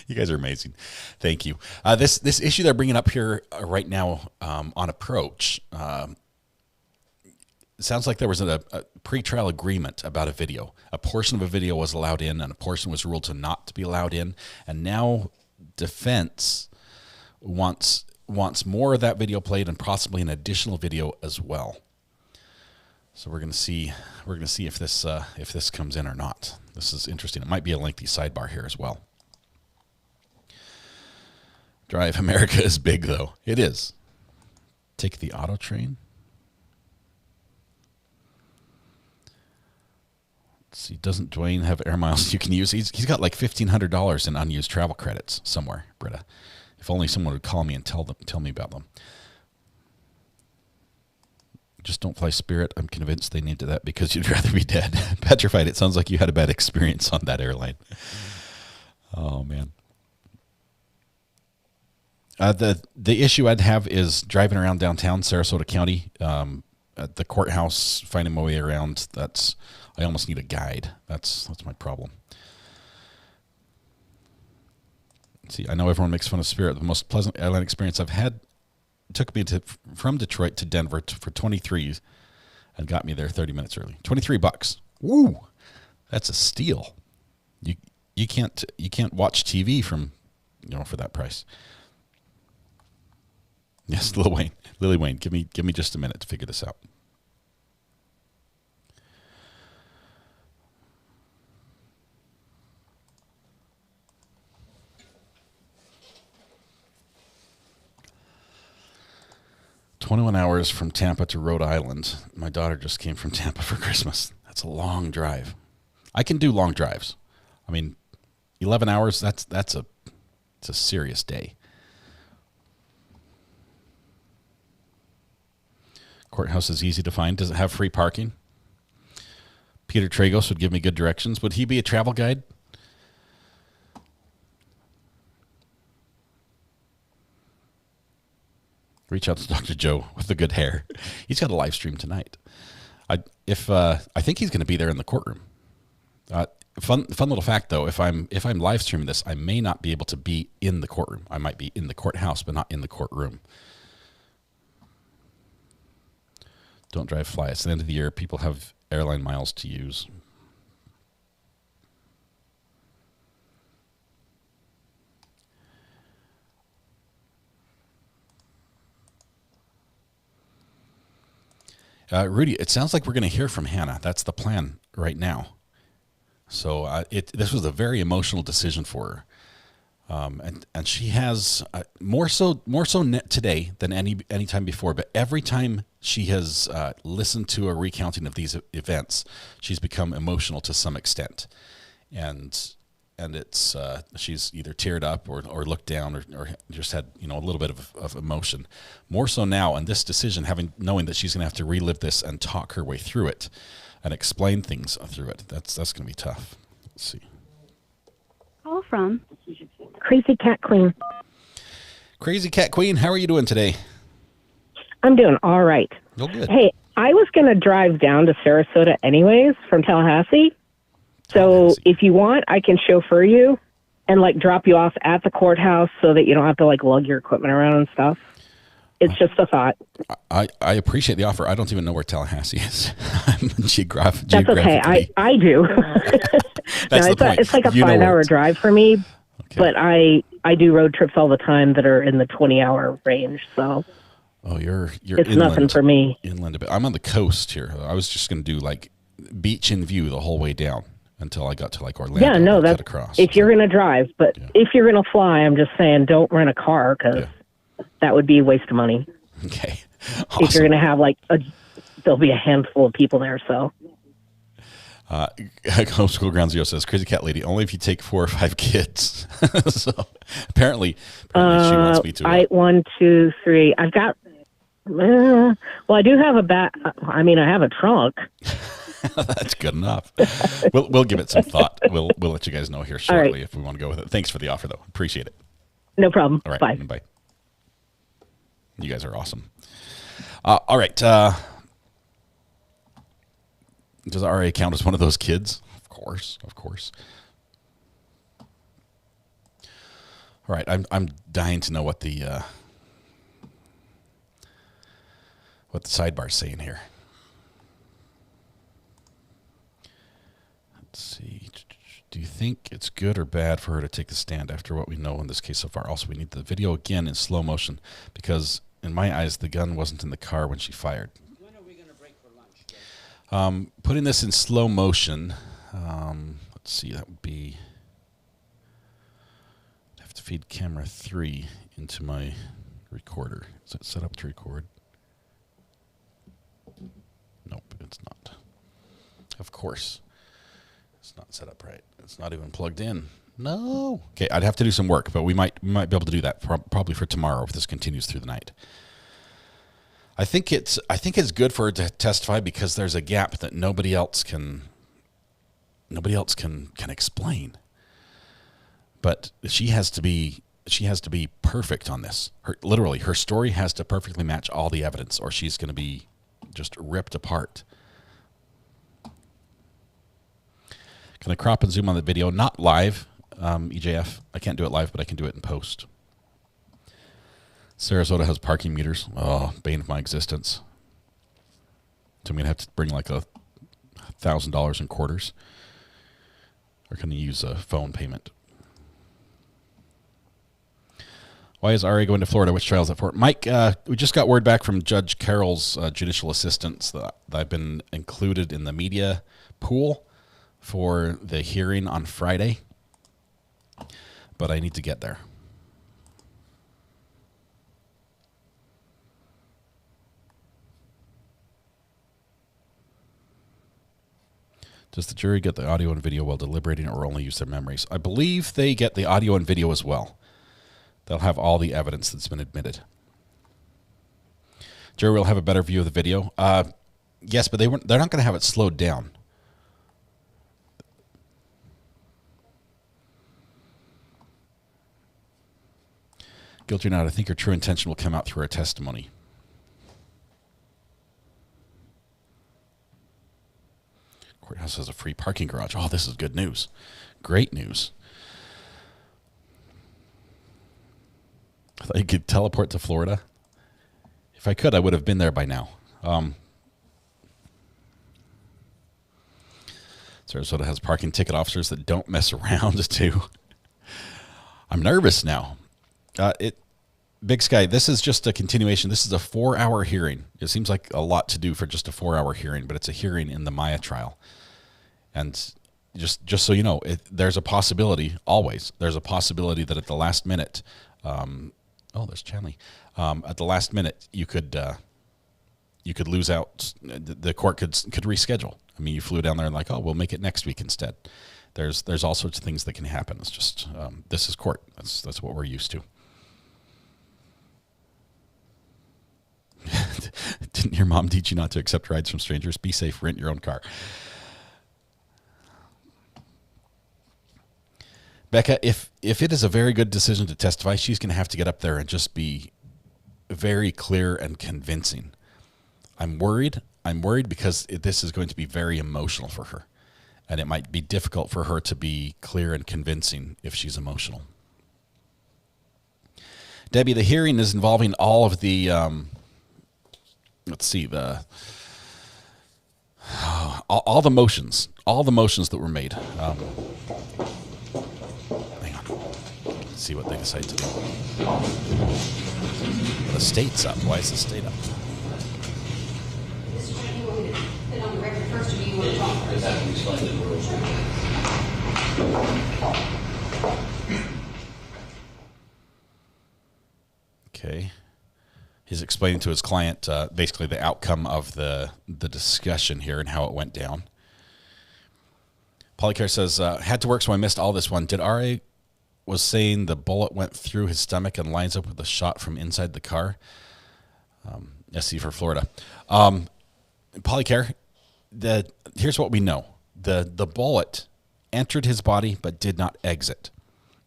you guys are amazing. Thank you. This issue they're bringing up here right now on approach sounds like there was a pre-trial agreement about a video. A portion of a video was allowed in, and a portion was ruled to not to be allowed in. And now defense wants more of that video played, and possibly an additional video as well. So we're gonna see if this comes in or not. This is interesting. It might be a lengthy sidebar here as well. Drive America is big, though. It is. Take the auto train. Let's see, doesn't Dwayne have air miles you can use? He's got like $1,500 in unused travel credits somewhere, Britta. If only someone would call me and tell me about them. Just don't fly Spirit. I'm convinced they named it that because you'd rather be dead. Petrified. It sounds like you had a bad experience on that airline. Oh, man. The issue I'd have is driving around downtown Sarasota County, at the courthouse, finding my way around. I almost need a guide. That's my problem. See, I know everyone makes fun of Spirit. The most pleasant airline experience I've had took me from Detroit to Denver for 23 and got me there 30 minutes early. $23. Woo! That's a steal. You can't watch TV for that price. Yes, Lily Wayne, give me just a minute to figure this out. "21 hours from Tampa to Rhode Island. My daughter just came from Tampa for Christmas." That's a long drive. I can do long drives. I mean, 11 hours, it's a serious day. Courthouse is easy to find. Does it have free parking? Peter Tragos would give me good directions. Would he be a travel guide? Reach out to Dr. Joe with the good hair. He's got a live stream tonight. I think he's going to be there in the courtroom. Fun little fact though, if I'm live streaming this, I may not be able to be in the courtroom. I might be in the courthouse, but not in the courtroom. Don't drive, fly. It's the end of the year. People have airline miles to use. Rudy, it sounds like we're going to hear from Hannah. That's the plan right now. So this was a very emotional decision for her, and she has more so today than any time before. But every time she has listened to a recounting of these events, she's become emotional to some extent, and it's she's either teared up or looked down or just had a little bit of emotion. More so now, and this decision, knowing that she's going to have to relive this and talk her way through it and explain things through it. That's going to be tough. Let's see. Call from Crazy Cat Queen. Crazy Cat Queen, how are you doing today? I'm doing all right. Oh, good. Hey, I was going to drive down to Sarasota anyways from Tallahassee. So if you want, I can chauffeur you and drop you off at the courthouse so that you don't have to lug your equipment around and stuff. It's just a thought. I appreciate the offer. I don't even know where Tallahassee is. I'm That's okay. I do. That's the point. It's like a 5-hour drive for me, but I do road trips all the time that are in the 20-hour range. So you're it's inland, nothing for me. Inland a bit. I'm on the coast here. I was just going to do beach in view the whole way down until I got to Orlando. Yeah, no, that's across. If you're going to drive, but if you're going to fly, I'm just saying don't rent a car because that would be a waste of money. Okay. Awesome. If you're going to have there'll be a handful of people there. So. Homeschool Ground Zero says, "Crazy Cat Lady, only if you take 4 or 5 kids." So apparently she wants me to. 1, 2, 3. I've got. Well, I do have I have a trunk. That's good enough. We'll give it some thought. We'll let you guys know here shortly if we want to go with it. Thanks for the offer, though. Appreciate it. No problem. All right. Bye. Bye. You guys are awesome. All right. Does RA count as one of those kids? Of course. All right. I'm dying to know what the sidebar's saying here. Let's see. Do you think it's good or bad for her to take the stand after what we know in this case so far? Also, we need the video again in slow motion because, in my eyes, the gun wasn't in the car when she fired. When are we going to break for lunch, Judge? Putting this in slow motion, let's see, that would be... I have to feed camera 3 into my recorder. Is it set up to record? Nope, it's not. Of course. It's not set up right. It's not even plugged in. No. Okay, I'd have to do some work, but we might be able to do that probably for tomorrow if this continues through the night. I think it's good for her to testify because there's a gap that nobody else can explain. But she has to be perfect on this. Her story has to perfectly match all the evidence, or she's going to be just ripped apart. Can I crop and zoom on the video? Not live, EJF. I can't do it live, but I can do it in post. Sarasota has parking meters. Oh, bane of my existence. So I'm going to have to bring like $1,000 in quarters. Or can I use a phone payment? Why is RA going to Florida? Which trial is that for? Mike, we just got word back from Judge Carroll's judicial assistants that I've been included in the media pool for the hearing on Friday, but I need to get there. Does the jury get the audio and video while deliberating or only use their memories? I believe they get the audio and video as well. They'll have all the evidence that's been admitted. Jury will have a better view of the video. Yes, but they're not going to have it slowed down. Guilty or not, I think your true intention will come out through our testimony. Courthouse has a free parking garage. Oh, this is good news. Great news. I thought you could teleport to Florida. If I could, I would have been there by now. Sarasota has parking ticket officers that don't mess around too. I'm nervous now. Big Sky, this is just a continuation. This is a 4-hour hearing. It seems like a lot to do for just a 4-hour hearing, but it's a hearing in the Maya trial. And just so you know, there's a possibility, always, there's a possibility that at the last minute, there's Chanley. At the last minute, you could lose out. The court could reschedule. I mean, you flew down there and like, we'll make it next week instead. There's all sorts of things that can happen. It's just this is court. That's what we're used to. Didn't your mom teach you not to accept rides from strangers? Be safe, rent your own car. Becca, if it is a very good decision to testify, she's going to have to get up there and just be very clear and convincing. I'm worried because this is going to be very emotional for her. And it might be difficult for her to be clear and convincing if she's emotional. Debbie, the hearing is involving all of the... all the motions that were made. Hang on. Let's see what they decide to do. The state's up. Why is the state up? Okay. He's explaining to his client basically the outcome of the discussion here and how it went down. Polycare says, had to work, so I missed all this one. Did R.A. was saying the bullet went through his stomach and lines up with a shot from inside the car? SC for Florida. Polycare, here's what we know. The bullet entered his body but did not exit.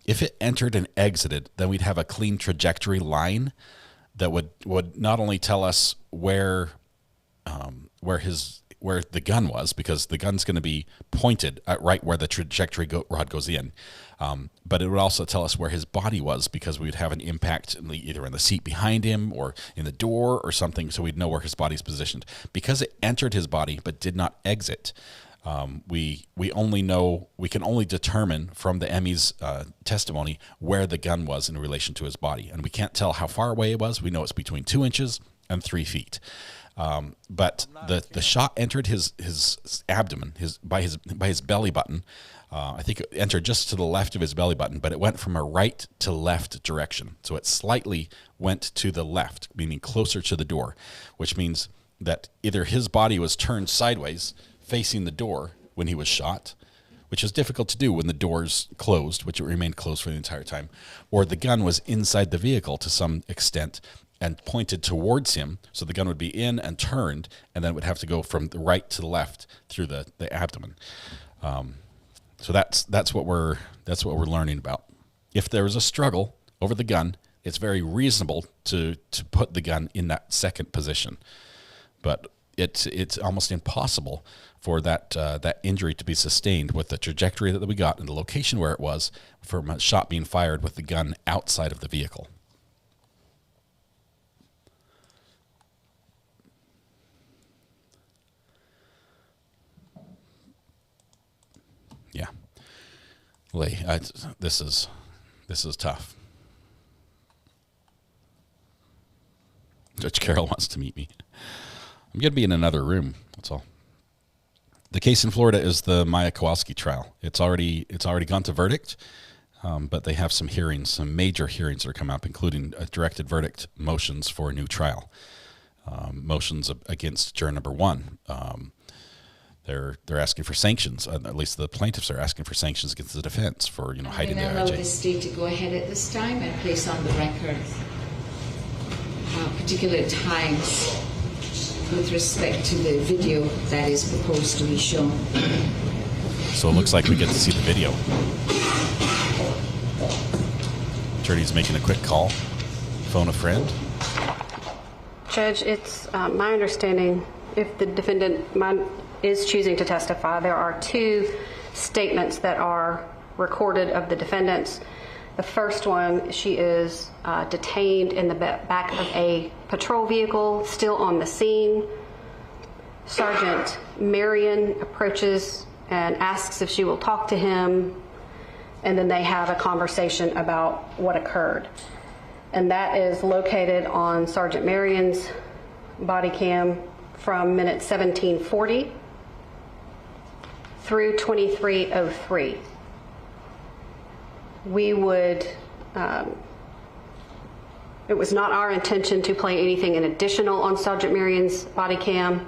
If it entered and exited, then we'd have a clean trajectory line that would not only tell us where the gun was, because the gun's going to be pointed at right where the trajectory rod goes in, but it would also tell us where his body was, because we'd have an impact either in the seat behind him or in the door or something, so we'd know where his body's positioned. Because it entered his body but did not exit, We can only determine from the ME's testimony where the gun was in relation to his body, and we can't tell how far away it was. We know it's between 2 inches and 3 feet. But the shot entered his abdomen, by his belly button. I think it entered just to the left of his belly button, but it went from a right to left direction. So it slightly went to the left, meaning closer to the door, which means that either his body was turned sideways facing the door when he was shot, which is difficult to do when the door's closed, which it remained closed for the entire time, or the gun was inside the vehicle to some extent and pointed towards him, so the gun would be in and turned, and then it would have to go from the right to the left through the abdomen. So that's what we're learning about. If there was a struggle over the gun, it's very reasonable to put the gun in that second position, but it's almost impossible for that injury to be sustained with the trajectory that we got and the location where it was from a shot being fired with the gun outside of the vehicle. Yeah, Lee, this is tough. Judge Carroll wants to meet me. I'm going to be in another room. That's all. The case in Florida is the Maya Kowalski trial. It's already gone to verdict, but they have some hearings, some major hearings that are coming up, including directed verdict motions for a new trial, motions against juror number 1. They're asking for sanctions. At least the plaintiffs are asking for sanctions against the defense for hiding the I allow IJ. the state to go ahead at this time and place on the record particular times with respect to the video that is proposed to be shown. So it looks like we get to see the video. Attorney's making a quick call. Phone a friend. Judge, it's my understanding if the defendant is choosing to testify, there are 2 statements that are recorded of the defendants. The first one, she is detained in the back of a patrol vehicle, still on the scene. Sergeant Marion approaches and asks if she will talk to him, and then they have a conversation about what occurred. And that is located on Sergeant Marion's body cam from minute 1740 through 2303. We would, it was not our intention to play anything in additional on Sergeant Marion's body cam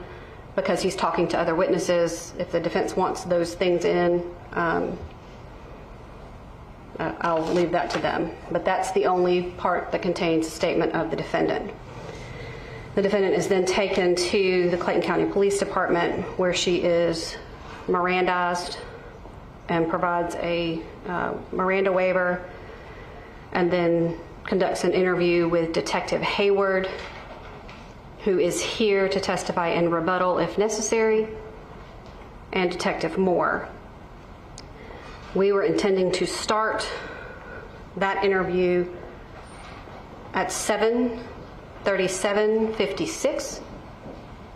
because he's talking to other witnesses. If the defense wants those things in, I'll leave that to them. But that's the only part that contains a statement of the defendant. The defendant is then taken to the Clayton County Police Department where she is Mirandized and provides a Miranda waiver, and then conducts an interview with Detective Hayward, who is here to testify in rebuttal if necessary, and Detective Moore. We were intending to start that interview at 7:37:56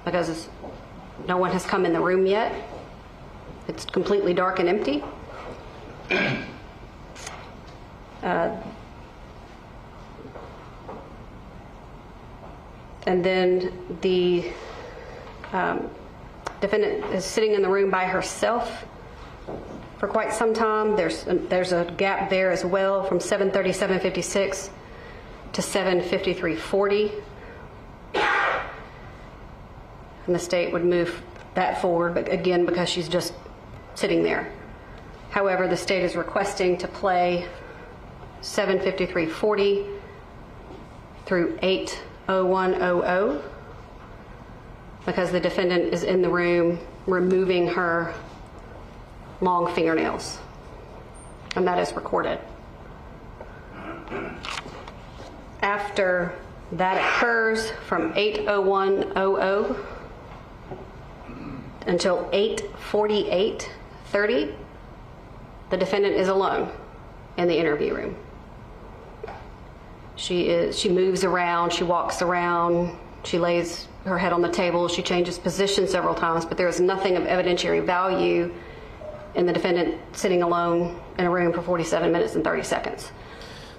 because no one has come in the room yet. It's completely dark and empty. And then the defendant is sitting in the room by herself for quite some time. There's a gap there as well from 7:37:56 to 7:53:40. And the state would move that forward, but again, because she's just sitting there. However, the state is requesting to play 7:53:40 through 8:01:00 because the defendant is in the room removing her long fingernails, and that is recorded. After that occurs, from 8:01:00 until 8:48:30, the defendant is alone in the interview room. She moves around, she walks around, she lays her head on the table. She changes position several times, but there is nothing of evidentiary value in the defendant sitting alone in a room for 47 minutes and 30 seconds.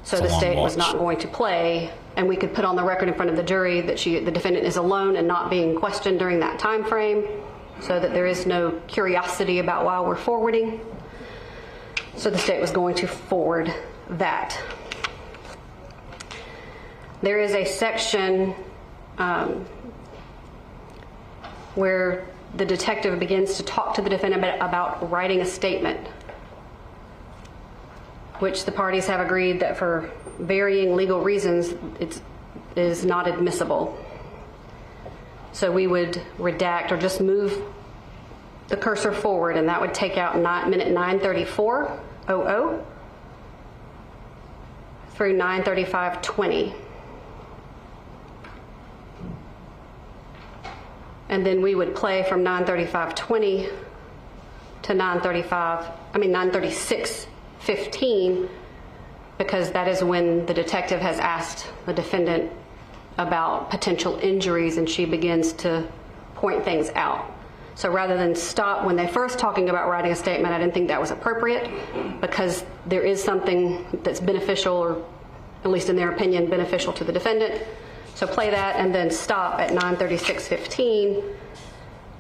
So the state was not going to play, and we could put on the record in front of the jury that the defendant is alone and not being questioned during that time frame, so that there is no curiosity about why we're forwarding. So the state was going to forward that. There is a section where the detective begins to talk to the defendant about writing a statement, which the parties have agreed that for varying legal reasons it is not admissible. So we would redact or just move the cursor forward, and that would take out minute 9:34:00 through 9:35:20. And then we would play from 9:35:20 to 9:36:15, because that is when the detective has asked the defendant about potential injuries and she begins to point things out. So rather than stop when they first talking about writing a statement, I didn't think that was appropriate, because there is something that's beneficial, or at least in their opinion, beneficial to the defendant. So play that and then stop at 9:36:15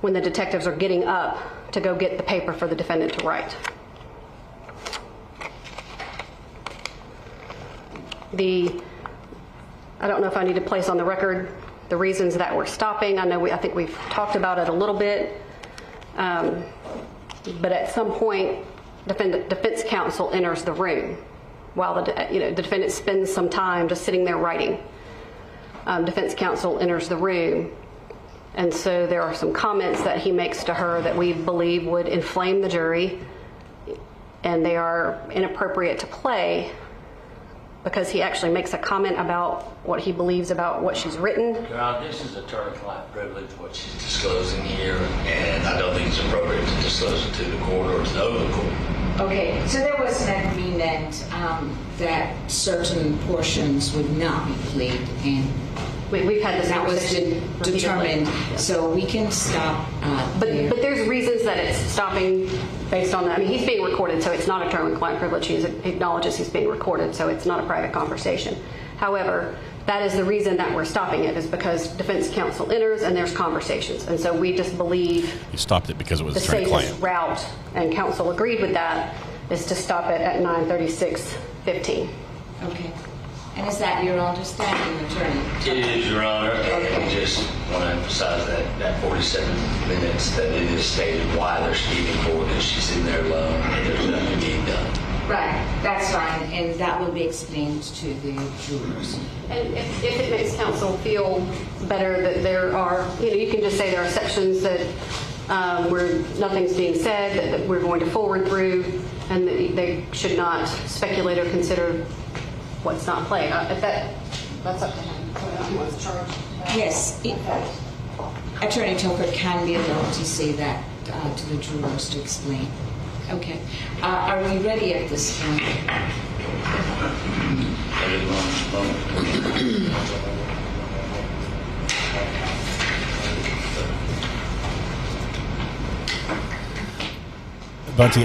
when the detectives are getting up to go get the paper for the defendant to write. I don't know if I need to place on the record the reasons that we're stopping. I think we've talked about it a little bit. But at some point, defense counsel enters the room while the defendant spends some time just sitting there writing. Defense counsel enters the room, and so there are some comments that he makes to her that we believe would inflame the jury, and they are inappropriate to play, because he actually makes a comment about what he believes about what she's written. Your this is attorney-client privilege, what she's disclosing here, and I don't think it's appropriate to disclose it to the court or to the other court. Okay, so there was an agreement that certain portions would not be played, and we've had this conversation determined, so we can stop. But there's reasons that it's stopping based on that. I mean, he's being recorded, so it's not attorney-client privilege. He acknowledges he's being recorded, so it's not a private conversation. However, that is the reason that we're stopping it, is because defense counsel enters and there's conversations, and so we just believe You stopped it because it was the attorney-client. safest route, and counsel agreed with that, is to stop it at 9:36:15. Okay. And is that your understanding, attorney? It is, Your Honor, and we just want to emphasize that 47 minutes that it is stated why they're speaking for, because she's in there alone and there's nothing being done. Right, that's fine, and that will be explained to the jurors. And if it makes counsel feel better that there are, you can just say there are sections that where nothing's being said, that we're going to forward through, and that they should not speculate or consider what's not played. That's up to him. What's charged? Yes, Attorney Tucker can be allowed to say that to the jurors to explain. Okay. Are we ready at this point? Bunty,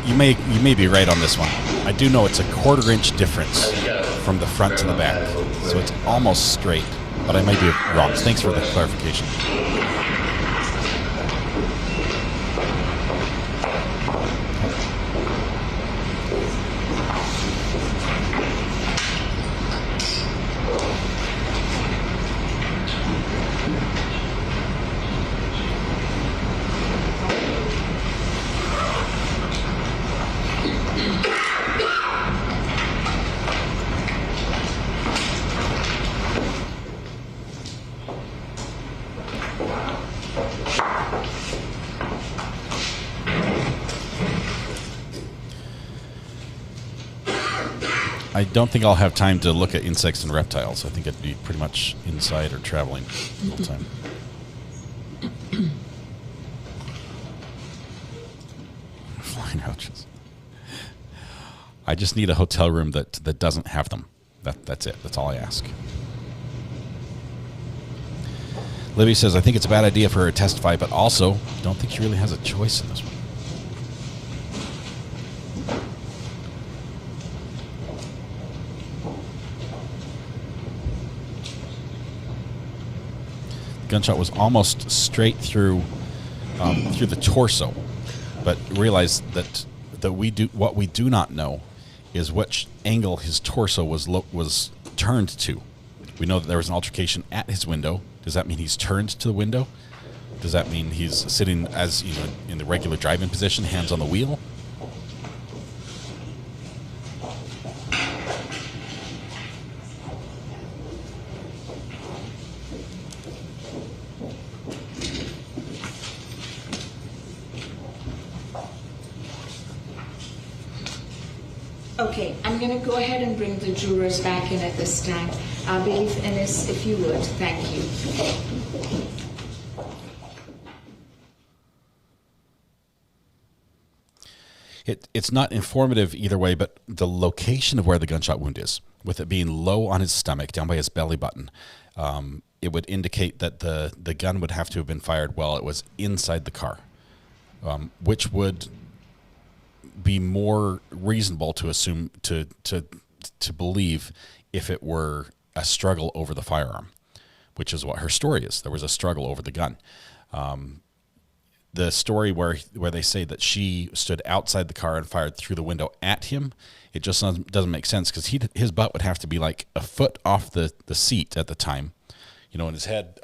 you may be right on this one. I do know it's a 1/4 inch difference from the front to the back, so it's almost straight, but I might be wrong. Thanks for the clarification. I don't think I'll have time to look at insects and reptiles. I think I'd be pretty much inside or traveling the whole time. Flying roaches. I just need a hotel room that doesn't have them. That's it. That's all I ask. Libby says, I think it's a bad idea for her to testify, but also don't think she really has a choice in this one. The gunshot was almost straight through the torso, but realize that what we do not know is which angle his torso was turned to. We know that there was an altercation at his window. Does that mean he's turned to the window? Does that mean he's sitting as in the regular driving position, hands on the wheel? Okay, I'm going to go ahead and bring the jurors back in at this time. I believe, Ennis, if you would. Thank you. It's not informative either way, but the location of where the gunshot wound is, with it being low on his stomach, down by his belly button, it would indicate that the gun would have to have been fired while it was inside the car, which would be more reasonable to assume to believe if it were a struggle over the firearm, which is what her story is. There was a struggle over the gun. The story where they say that she stood outside the car and fired through the window at him, it just doesn't make sense, because his butt would have to be like a foot off the seat at the time. And his head,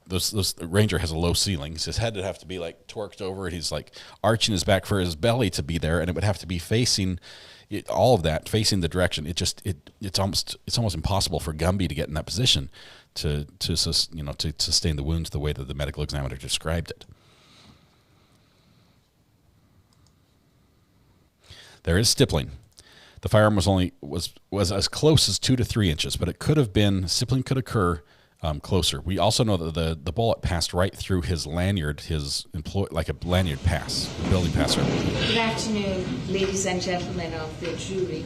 those Ranger has a low ceiling. So his head would have to be like torqued over, and he's like arching his back for his belly to be there, and it would have to be facing all of that, facing the direction. It's almost impossible for Gumby to get in that position to sustain the wounds the way that the medical examiner described it. There is stippling. The firearm was as close as 2 to 3 inches, but it could have been, stippling could occur closer. We also know that the bullet passed right through his lanyard, like a lanyard pass, a building passer. Good afternoon, ladies and gentlemen of the jury.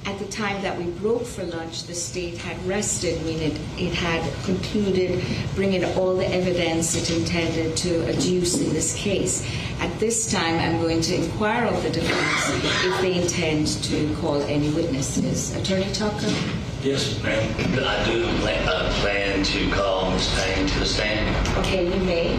At the time that we broke for lunch, the state had rested, meaning it had concluded bringing all the evidence it intended to adduce in this case. At this time, I'm going to inquire of the defense if they intend to call any witnesses. Attorney Tucker? Yes, ma'am. I do plan to call Ms. Payne to the stand. Okay, you may.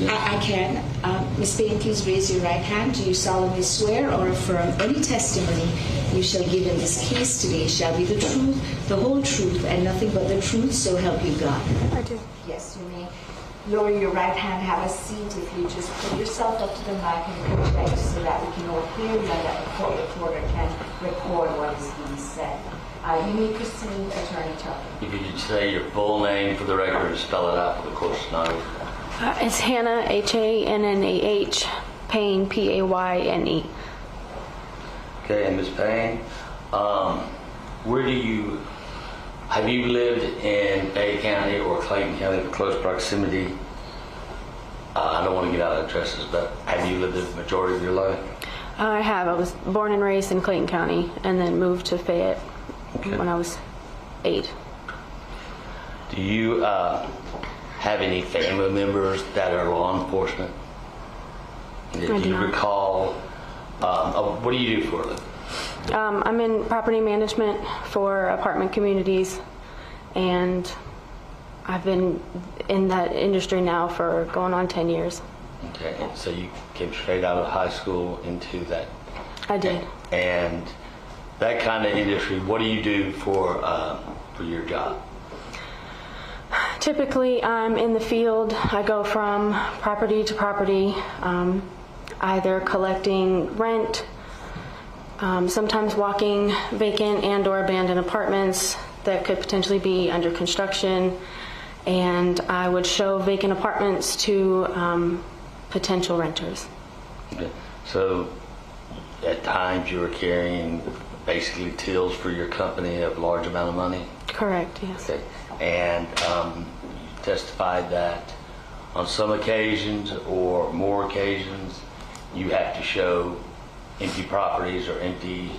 I can. Ms. Payne, please raise your right hand. Do you solemnly swear or affirm any testimony you shall give in this case today shall be the truth, the whole truth, and nothing but the truth, so help you God? I do. Yes, you may. Lower your right hand, have a seat if you just put yourself up to the mic and project so that we can all hear you and that the court reporter can record what is being said. You may proceed, Attorney Tucker. If you could say your full name for the record and spell it out for the court's knowledge. It's Hannah, Hannah, Payne, Payne. Okay, and Ms. Payne, have you lived in Dade County or Clayton County in close proximity? I don't want to get out of addresses, but have you lived there the majority of your life? I have. I was born and raised in Clayton County and then moved to Fayette when I was 8. Do you have any family members that are law enforcement? And if you recall, what do you do for a living? I'm in property management for apartment communities, and I've been in that industry now for going on 10 years. Okay, so you came straight out of high school into that? I did. And that kind of industry, what do you do for your job? Typically, I'm in the field. I go from property to property, either collecting rent, sometimes walking vacant and or abandoned apartments that could potentially be under construction, and I would show vacant apartments to potential renters. Okay. So at times you were carrying basically tills for your company of large amount of money? Correct, yes. Okay. And you testified that on some occasions or more occasions, you have to show empty properties or empty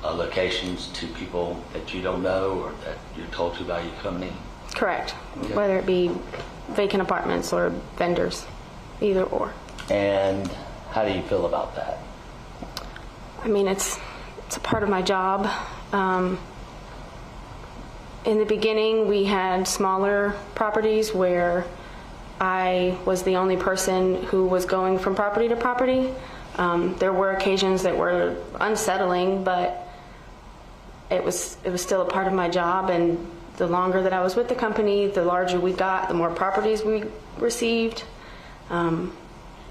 locations to people that you don't know or that you're told to by your company? Correct. Okay. Whether it be vacant apartments or vendors, either or. And how do you feel about that? I mean, it's a part of my job. In the beginning, we had smaller properties where I was the only person who was going from property to property. There were occasions that were unsettling, but it was still a part of my job, and the longer that I was with the company, the larger we got, the more properties we received, and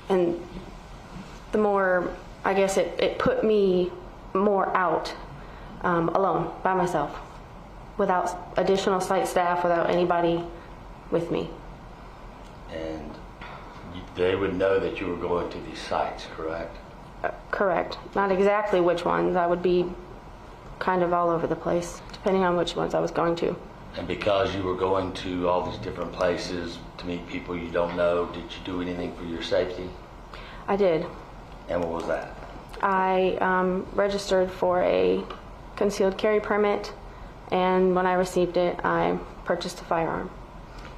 the more, I guess, it put me more out alone, by myself, without additional site staff, without anybody with me. And they would know that you were going to these sites, correct? Correct. Not exactly which ones. I would be kind of all over the place, depending on which ones I was going to. And because you were going to all these different places to meet people you don't know, did you do anything for your safety? I did. And what was that? I registered for a concealed carry permit, and when I received it, I purchased a firearm.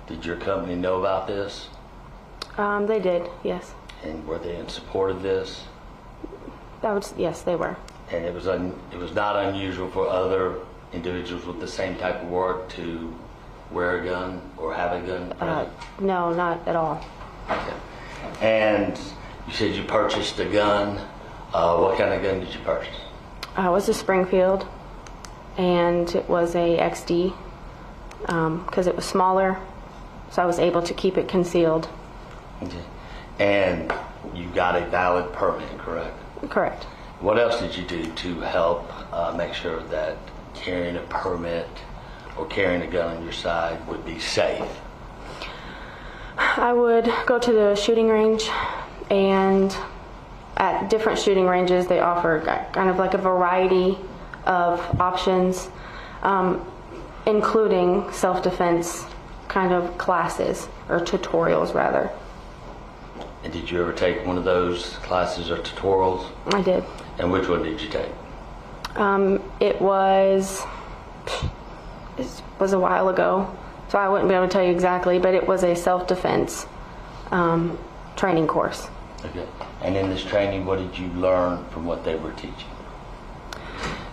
Did your company know about this? They did, yes. And were they in support of this? Yes, they were. And it was not unusual for other individuals with the same type of work to wear a gun or have a gun? No, not at all. Okay. And you said you purchased a gun. What kind of gun did you purchase? It was a Springfield, and it was a XD because it was smaller, so I was able to keep it concealed. Okay. And you got a valid permit, correct? Correct. What else did you do to help make sure that carrying a permit or carrying a gun on your side would be safe? I would go to the shooting range, and at different shooting ranges they offer kind of like a variety of options, including self-defense kind of classes, or tutorials rather. And did you ever take one of those classes or tutorials? I did. And which one did you take? It was a while ago, so I wouldn't be able to tell you exactly, but it was a self-defense training course. Okay. And in this training, what did you learn from what they were teaching?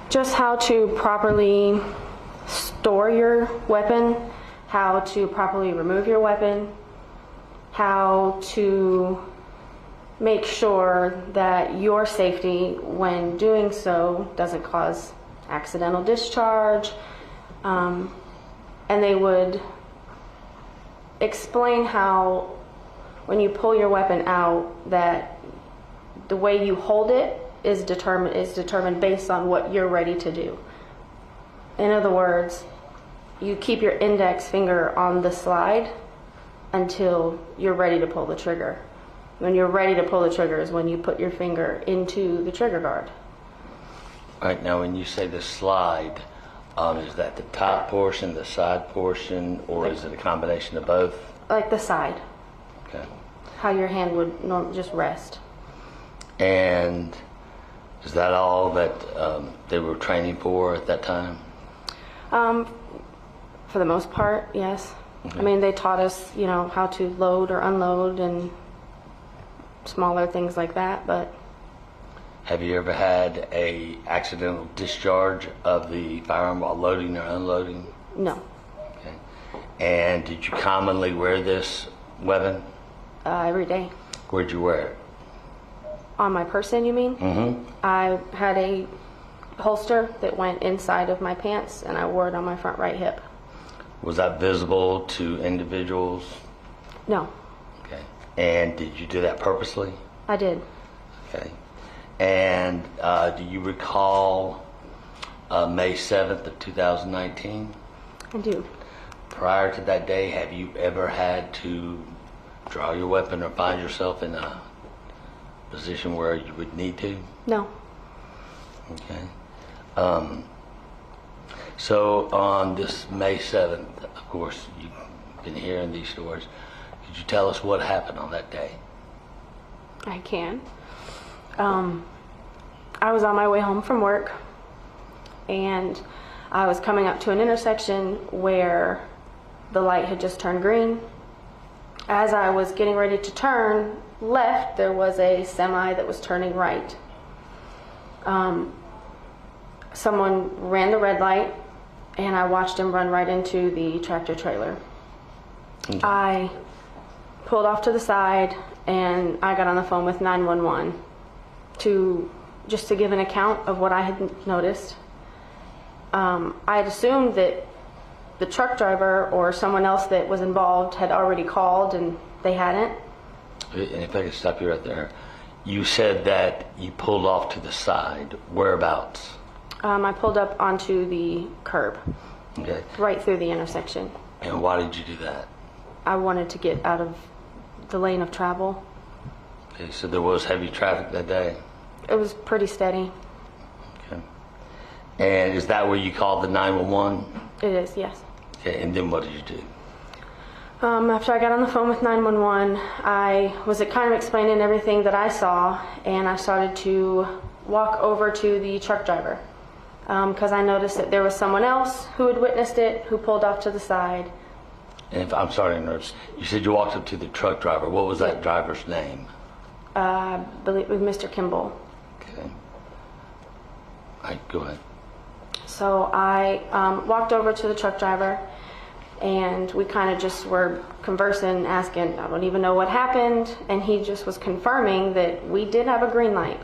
Just how to properly store your weapon, how to properly remove your weapon, how to make sure that your safety when doing so doesn't cause accidental discharge. And they would explain how when you pull your weapon out, that the way you hold it is determined based on what you're ready to do. In other words, you keep your index finger on the slide until you're ready to pull the trigger. When you're ready to pull the trigger is when you put your finger into the trigger guard. Right, now when you say the slide, is that the top portion, the side portion, or is it a combination of both? Like the side. Okay. How your hand would just rest. And is that all that they were training for at that time? For the most part, yes. Okay. I mean, they taught us, how to load or unload and smaller things like that, but... Have you ever had a accidental discharge of the firearm while loading or unloading? No. Okay. And did you commonly wear this weapon? Every day. Where'd you wear it? On my person, you mean? Mm-hmm. I had a holster that went inside of my pants, and I wore it on my front right hip. Was that visible to individuals? No. Okay. And did you do that purposely? I did. Okay. And do you recall May 7th of 2019? I do. Prior to that day, have you ever had to draw your weapon or find yourself in a position where you would need to? No. Okay. So on this May 7th, of course, you've been hearing these stories. Could you tell us what happened on that day? I can. I was on my way home from work, and I was coming up to an intersection where the light had just turned green. As I was getting ready to turn left, there was a semi that was turning right. Someone ran the red light, and I watched him run right into the tractor trailer. Okay. I pulled off to the side, and I got on the phone with 911 just to give an account of what I had noticed. I had assumed that the truck driver or someone else that was involved had already called, and they hadn't. And if I could stop you right there. You said that you pulled off to the side. Whereabouts? I pulled up onto the curb, Okay. right through the intersection. And why did you do that? I wanted to get out of the lane of travel. Okay, so there was heavy traffic that day? It was pretty steady. Okay. And is that where you called the 911? It is, yes. Okay, and then what did you do? After I got on the phone with 911, I was kind of explaining everything that I saw, and I started to walk over to the truck driver because I noticed that there was someone else who had witnessed it, who pulled off to the side. And if I'm sorry to interrupt, you said you walked up to the truck driver. What was that driver's name? I believe it was Mr. Kimball. Okay. All right, go ahead. So I walked over to the truck driver, and we kind of just were conversing, asking, I don't even know what happened, and he just was confirming that we did have a green light.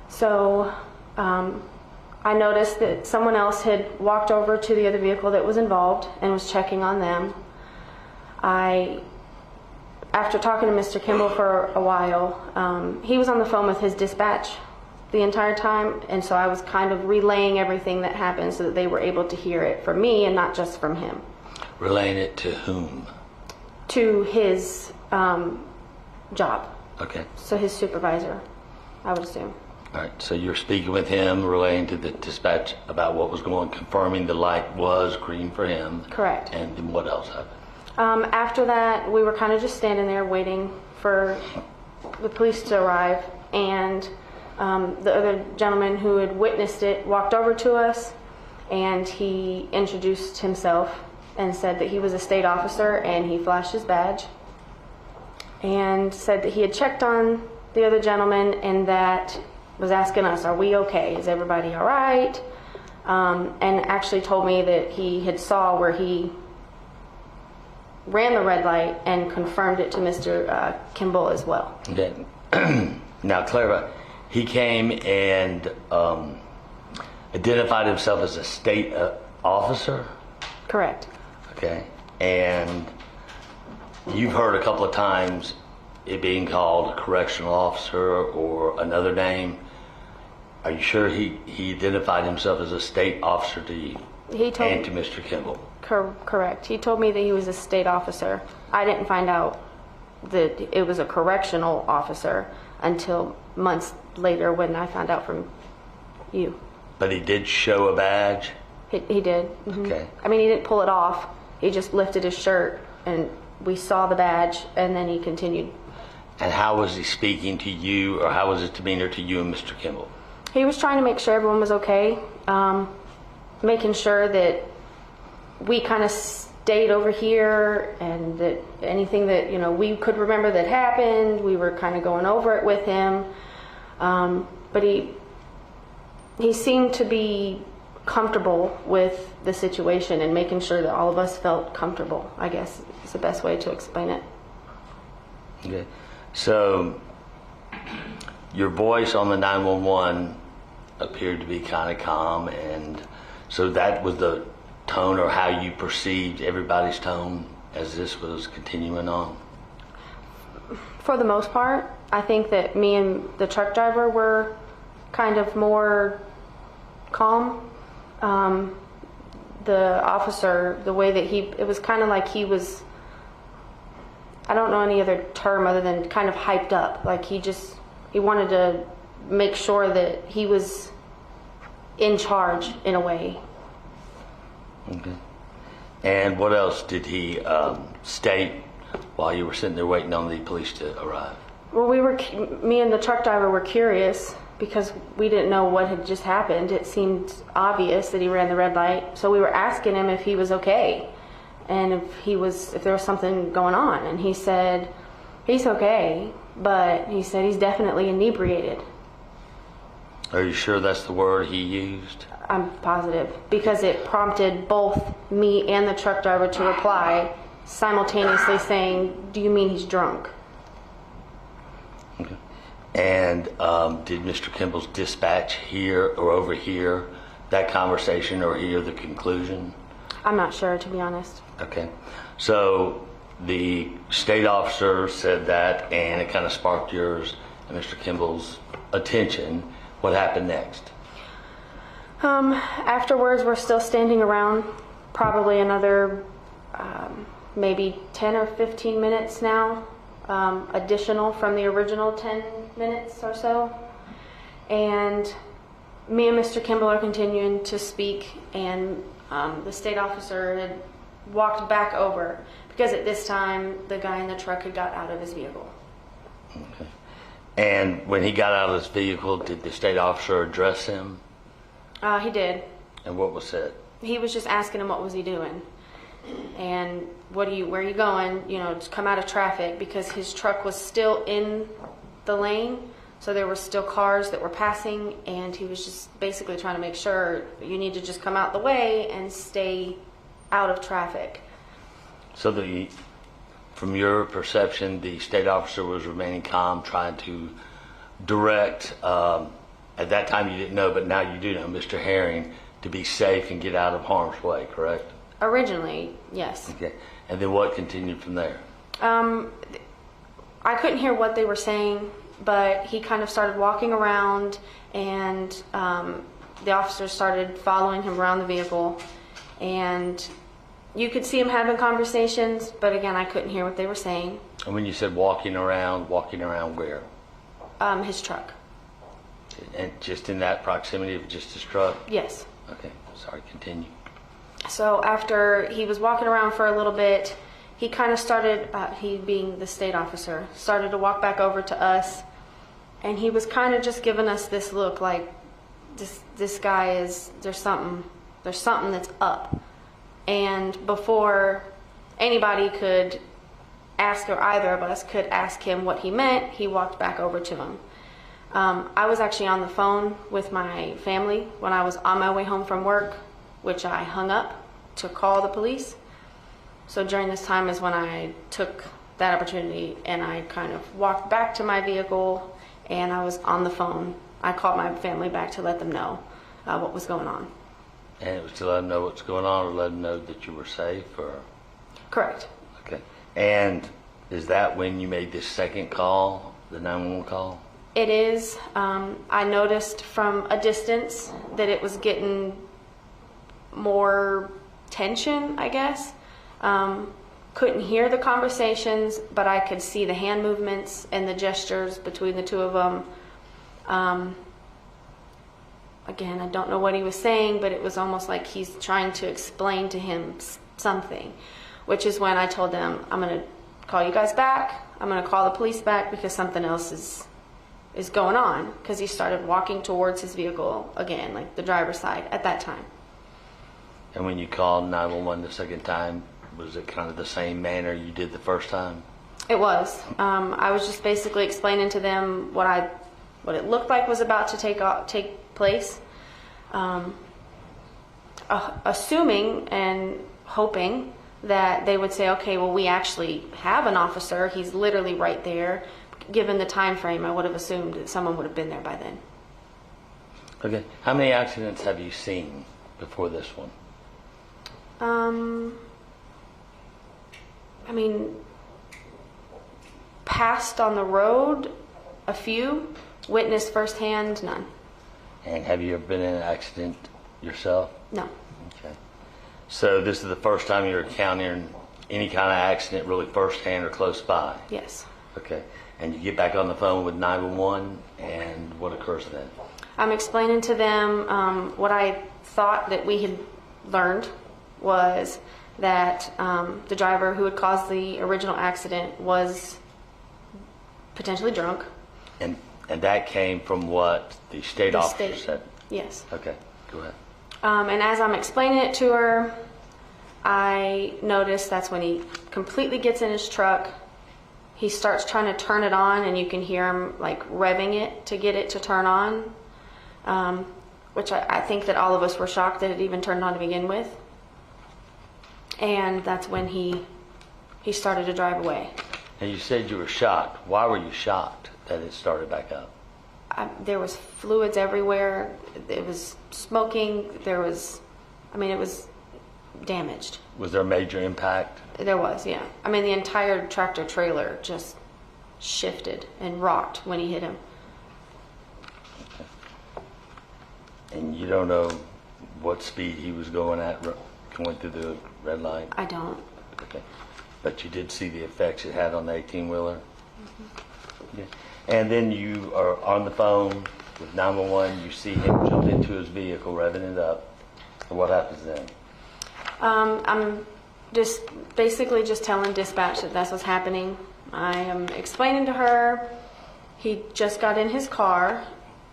So I noticed that someone else had walked over to the other vehicle that was involved and was checking on them. After talking to Mr. Kimball for a while, he was on the phone with his dispatch the entire time, and so I was kind of relaying everything that happened so that they were able to hear it from me and not just from him. Relaying it to whom? To his job. Okay. So his supervisor, I would assume. All right, so you're speaking with him, relaying to the dispatch about what was going on, confirming the light was green for him. Correct. And then what else happened? After that, we were kind of just standing there waiting for the police to arrive, and the other gentleman who had witnessed it walked over to us, and he introduced himself and said that he was a state officer, and he flashed his badge and said that he had checked on the other gentleman and that was asking us, are we okay? Is everybody all right? And actually told me that he had saw where he ran the red light and confirmed it to Mr. Kimball as well. Okay. Now, Clara, he came and identified himself as a state officer? Correct. Okay. And you've heard a couple of times it being called a correctional officer or another name. Are you sure he identified himself as a state officer to you and to Mr. Kimball? Correct. He told me that he was a state officer. I didn't find out that it was a correctional officer until months later when I found out from you. But he did show a badge? He did. Mm-hmm. Okay. I mean, he didn't pull it off. He just lifted his shirt, and we saw the badge, and then he continued. And how was he speaking to you, or how was his demeanor to you and Mr. Kimball? He was trying to make sure everyone was okay, making sure that we kind of stayed over here and that anything that, we could remember that happened, we were kind of going over it with him. But he seemed to be comfortable with the situation and making sure that all of us felt comfortable, I guess is the best way to explain it. Okay. So your voice on the 911 appeared to be kind of calm, and so that was the tone or how you perceived everybody's tone as this was continuing on? For the most part, I think that me and the truck driver were kind of more calm. The officer, the way that it was kind of like he was, I don't know any other term other than kind of hyped up. Like he wanted to make sure that he was in charge in a way. Okay. And what else did he state while you were sitting there waiting on the police to arrive? Well, me and the truck driver were curious because we didn't know what had just happened. It seemed obvious that he ran the red light. So we were asking him if he was okay and if there was something going on. And he said he's okay, but he said he's definitely inebriated. Are you sure that's the word he used? I'm positive because it prompted both me and the truck driver to reply simultaneously saying, "Do you mean he's drunk?" Okay. And did Mr. Kimball's dispatch hear or overhear that conversation or hear the conclusion? I'm not sure, to be honest. Okay. So the state officer said that, and it kind of sparked yours and Mr. Kimball's attention. What happened next? Afterwards, we're still standing around, probably another maybe 10 or 15 minutes now, additional from the original 10 minutes or so. And me and Mr. Kimball are continuing to speak, and the state officer had walked back over because at this time the guy in the truck had got out of his vehicle. Okay. And when he got out of his vehicle, did the state officer address him? He did. And what was said? He was just asking him what was he doing, and where are you going? To come out of traffic, because his truck was still in the lane, so there were still cars that were passing, and he was just basically trying to make sure you need to just come out the way and stay out of traffic. So from your perception, the state officer was remaining calm, trying to direct. At that time you didn't know, but now you do know, Mr. Herring, to be safe and get out of harm's way, correct? Originally, yes. Okay. And then what continued from there? I couldn't hear what they were saying, but he kind of started walking around, and the officers started following him around the vehicle, and you could see him having conversations, but again, I couldn't hear what they were saying. And when you said walking around where? His truck. And just in that proximity of just his truck? Yes. Okay, sorry, continue. So after he was walking around for a little bit, he kind of started, he being the state officer, started to walk back over to us, and he was kind of just giving us this look like this guy is, there's something that's up. And before anybody could ask, or either of us could ask him what he meant, he walked back over to him. I was actually on the phone with my family when I was on my way home from work, which I hung up to call the police. So during this time is when I took that opportunity and I kind of walked back to my vehicle, and I was on the phone. I called my family back to let them know what was going on. And it was to let them know what's going on, or let them know that you were safe, or? Correct. Okay. And is that when you made this second call, the 911 call? It is. I noticed from a distance that it was getting more tension, I guess. Couldn't hear the conversations, but I could see the hand movements and the gestures between the two of them. Again, I don't know what he was saying, but it was almost like he's trying to explain to him something, which is when I told them, I'm going to call you guys back. I'm going to call the police back because something else is going on, because he started walking towards his vehicle again, like the driver's side at that time. And when you called 911 the second time, was it kind of the same manner you did the first time? It was. I was just basically explaining to them what it looked like was about to take place, assuming and hoping that they would say, okay, well, we actually have an officer. He's literally right there. Given the time frame, I would have assumed that someone would have been there by then. Okay. How many accidents have you seen before this one? I mean, passed on the road, a few. Witnessed firsthand, none. And have you ever been in an accident yourself? No. Okay. So this is the first time you're encountering any kind of accident really firsthand or close by? Yes. Okay. And you get back on the phone with 911, and what occurs then? I'm explaining to them what I thought that we had learned was that the driver who had caused the original accident was potentially drunk. And that came from what the state officer said? Yes. Okay, go ahead. And as I'm explaining it to her, I noticed that's when he completely gets in his truck. He starts trying to turn it on, and you can hear him like revving it to get it to turn on, which I think that all of us were shocked that it even turned on to begin with. And that's when he started to drive away. And you said you were shocked. Why were you shocked that it started back up? There was fluids everywhere. It was smoking. It was damaged. Was there a major impact? There was, yeah. I mean, the entire tractor trailer just shifted and rocked when he hit him. And you don't know what speed he was going through the red light? I don't. Okay. But you did see the effects it had on the 18-wheeler? Mm-hmm. Okay. And then you are on the phone with 911. You see him jump into his vehicle, revving it up. And what happens then? I'm just basically just telling dispatch that that's what's happening. I am explaining to her he just got in his car,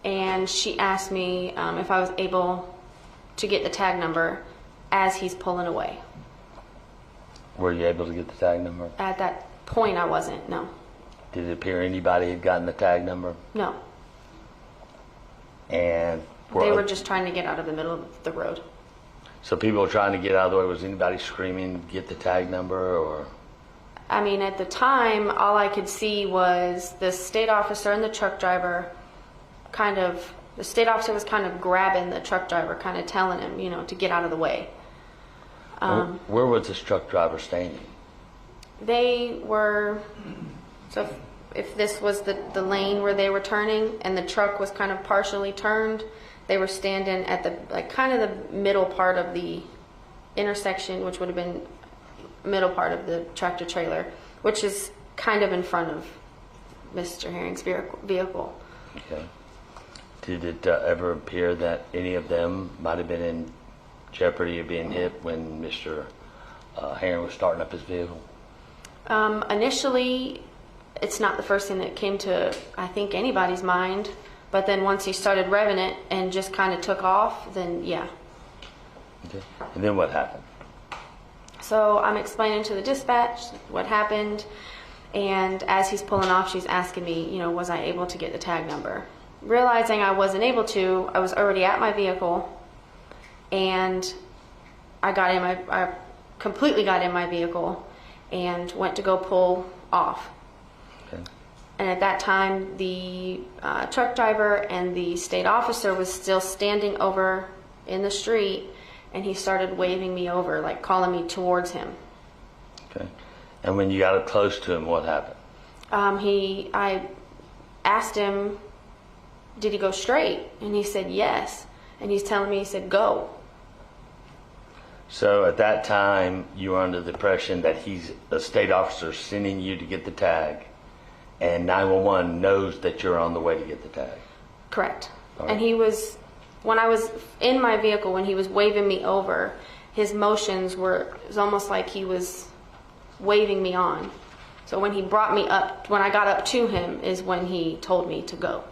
and she asked me if I was able to get the tag number as he's pulling away. Were you able to get the tag number? At that point, I wasn't, no. Did it appear anybody had gotten the tag number? No. And they were just trying to get out of the middle of the road. So people were trying to get out of the way. Was anybody screaming, get the tag number, or? I mean, at the time, all I could see was the state officer and the truck driver the state officer was kind of grabbing the truck driver, kind of telling him, to get out of the way. Where was this truck driver standing? They were, so if this was the lane where they were turning and the truck was kind of partially turned, they were standing at the middle part of the intersection, which would have been middle part of the tractor trailer, which is kind of in front of Mr. Herring's vehicle. Okay. Did it ever appear that any of them might have been in jeopardy of being hit when Mr. Herring was starting up his vehicle? Initially, it's not the first thing that came to, I think, anybody's mind. But then once he started revving it and just kind of took off, then yeah. Okay. And then what happened? So I'm explaining to the dispatch what happened. And as he's pulling off, she's asking me, was I able to get the tag number? Realizing I wasn't able to, I was already at my vehicle. And I completely got in my vehicle and went to go pull off. Okay. And at that time, the truck driver and the state officer was still standing over in the street, and he started waving me over, like calling me towards him. Okay. And when you got up close to him, what happened? I asked him, did he go straight? And he said yes. And he's telling me, he said, go. So at that time, you were under the impression that he's a state officer sending you to get the tag, and 911 knows that you're on the way to get the tag. Correct. Right. And when I was in my vehicle, when he was waving me over, his motions it was almost like he was waving me on. So when he brought me up, when I got up to him, is when he told me to go.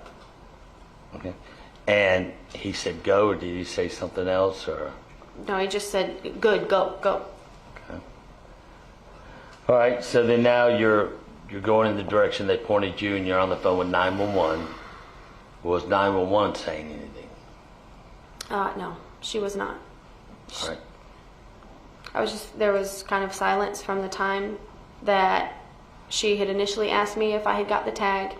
Okay. And he said go, or did he say something else, or? No, he just said, good, go. Okay. All right, so then now you're going in the direction they pointed you, and you're on the phone with 911. Was 911 saying anything? No, she was not. All right. There was kind of silence from the time that she had initially asked me if I had got the tag.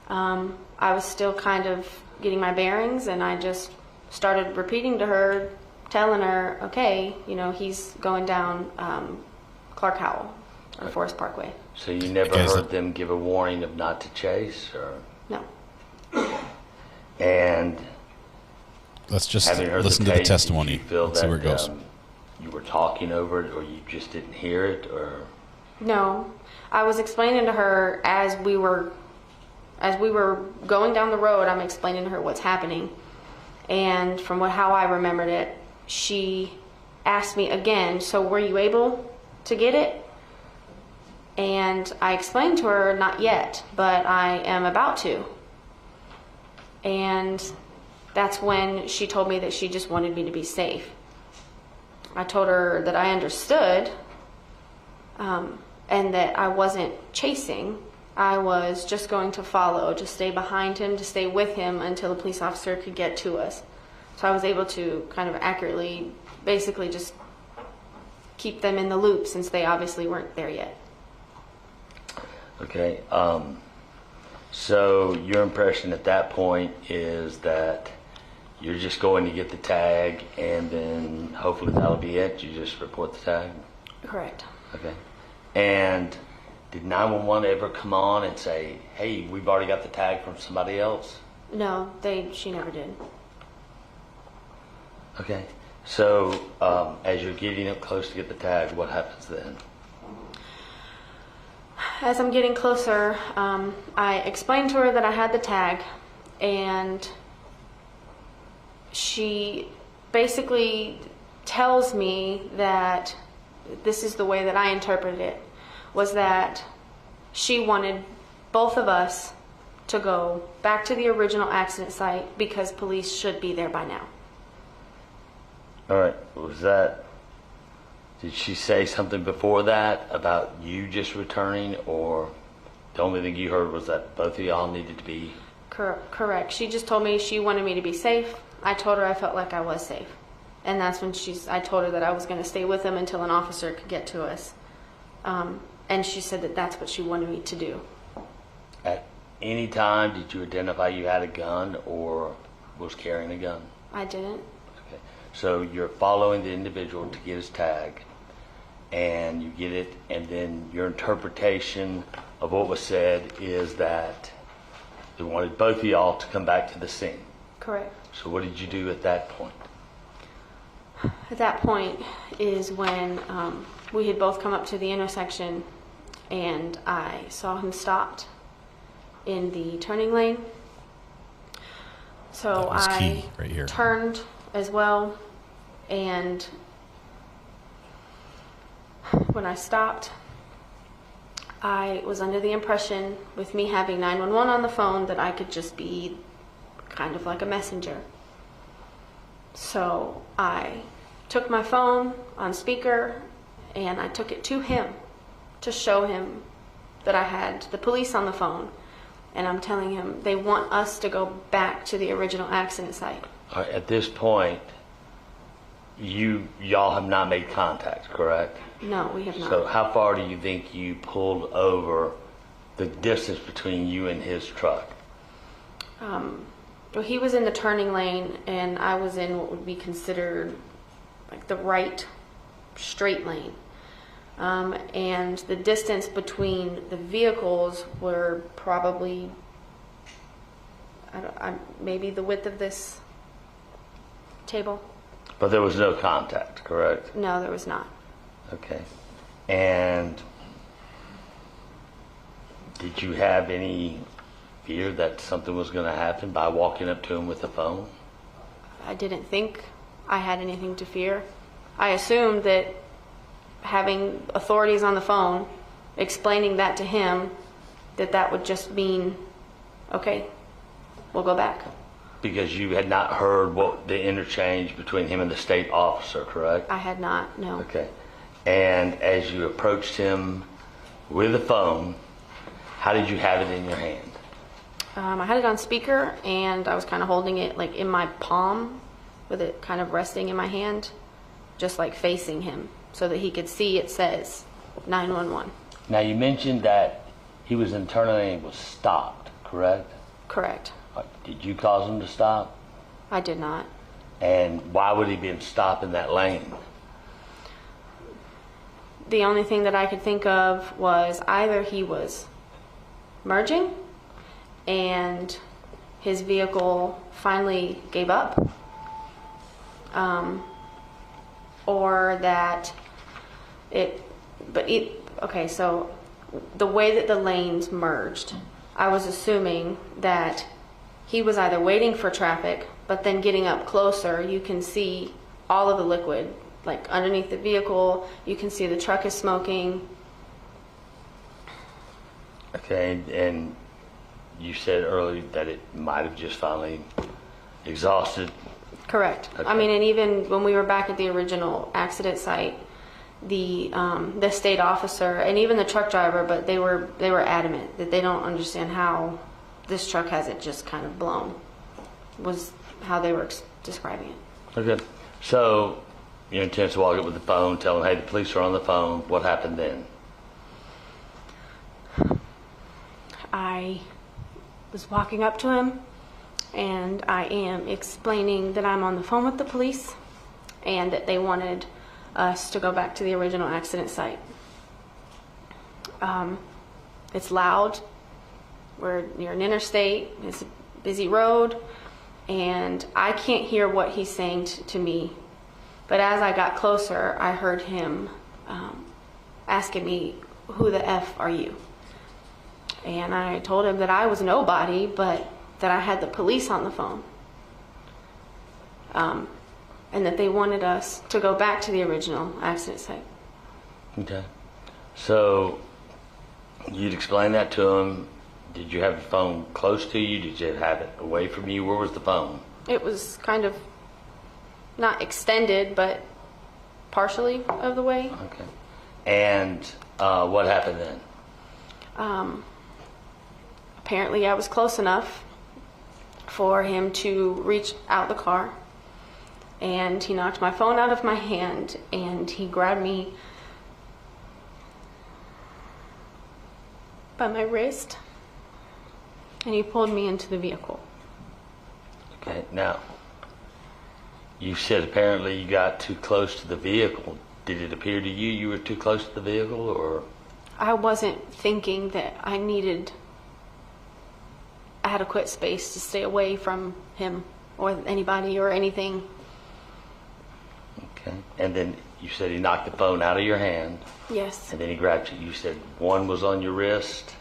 I was still kind of getting my bearings, and I just started repeating to her, telling her, okay, he's going down Clark Howell or Forest Parkway. So you never heard them give a warning of not to chase, or? No. And let's just listen to the testimony. Let's see where it goes. You were talking over it, or you just didn't hear it, or? No, I was explaining to her as we were going down the road. I'm explaining to her what's happening, and from how I remembered it, she asked me again, so were you able to get it? And I explained to her, not yet, but I am about to. And that's when she told me that she just wanted me to be safe. I told her that I understood, and that I wasn't chasing. I was just going to follow, to stay behind him, to stay with him until the police officer could get to us. So I was able to kind of accurately, basically just keep them in the loop since they obviously weren't there yet. Okay. So your impression at that point is that you're just going to get the tag and then hopefully that'll be it? You just report the tag? Correct. Okay. And did 911 ever come on and say, hey, we've already got the tag from somebody else? No, she never did. Okay. So as you're getting up close to get the tag, what happens then? As I'm getting closer, I explained to her that I had the tag, and she basically tells me that this is the way that I interpreted it, was that she wanted both of us to go back to the original accident site because police should be there by now. All right. Did she say something before that about you just returning, or the only thing you heard was that both of y'all needed to be? Correct. She just told me she wanted me to be safe. I told her I felt like I was safe. And that's when I told her that I was going to stay with them until an officer could get to us. And she said that that's what she wanted me to do. At any time, did you identify you had a gun or was carrying a gun? I didn't. Okay. So you're following the individual to get his tag, and you get it, and then your interpretation of what was said is that they wanted both of y'all to come back to the scene. Correct. So what did you do at that point? At that point is when we had both come up to the intersection, and I saw him stopped in the turning lane. So I right here. Turned as well, and when I stopped, I was under the impression, with me having 911 on the phone, that I could just be kind of like a messenger. So I took my phone on speaker and I took it to him to show him that I had the police on the phone, and I'm telling him they want us to go back to the original accident site. All right, at this point, y'all have not made contact, correct? No, we have not. So how far do you think you pulled over the distance between you and his truck? Well, he was in the turning lane and I was in what would be considered like the right straight lane. And the distance between the vehicles were probably, maybe the width of this table. But there was no contact, correct? No, there was not. Okay. And did you have any fear that something was going to happen by walking up to him with the phone? I didn't think I had anything to fear. I assumed that having authorities on the phone, explaining that to him, that would just mean, okay, we'll go back. Because you had not heard what the interchange between him and the state officer, correct? I had not, no. Okay. And as you approached him with the phone, how did you have it in your hand? I had it on speaker, and I was kind of holding it like in my palm, with it kind of resting in my hand, just like facing him, so that he could see it says 911. Now you mentioned that he was in turn lane and was stopped, correct? Correct. Did you cause him to stop? I did not. And why would he be stopped in that lane? The only thing that I could think of was either he was merging and his vehicle finally gave up, or that okay, so the way that the lanes merged, I was assuming that he was either waiting for traffic, but then getting up closer, you can see all of the liquid like underneath the vehicle. You can see the truck is smoking. Okay, and you said earlier that it might have just finally exhausted. Correct. Okay. I mean, and even when we were back at the original accident site, the state officer and even the truck driver, but they were adamant that they don't understand how this truck has it just kind of blown, was how they were describing it. Okay. So your intent to walk up with the phone, tell them, hey, the police are on the phone. What happened then? I was walking up to him, and I am explaining that I'm on the phone with the police and that they wanted us to go back to the original accident site. It's loud. We're near an interstate. It's a busy road, and I can't hear what he's saying to me. But as I got closer, I heard him asking me, "Who the F are you?" And I told him that I was nobody, but that I had the police on the phone. And that they wanted us to go back to the original accident site. Okay. So you'd explain that to him. Did you have the phone close to you? Did you have it away from you? Where was the phone? It was kind of not extended, but partially of the way. Okay. And what happened then? Apparently I was close enough for him to reach out the car, and he knocked my phone out of my hand, and he grabbed me by my wrist, and he pulled me into the vehicle. Okay. Now, you said apparently you got too close to the vehicle. Did it appear to you you were too close to the vehicle, or? I wasn't thinking that I needed adequate space to stay away from him or anybody or anything. Okay. And then you said he knocked the phone out of your hand. Yes. And then he grabbed you. You said one was on your wrist,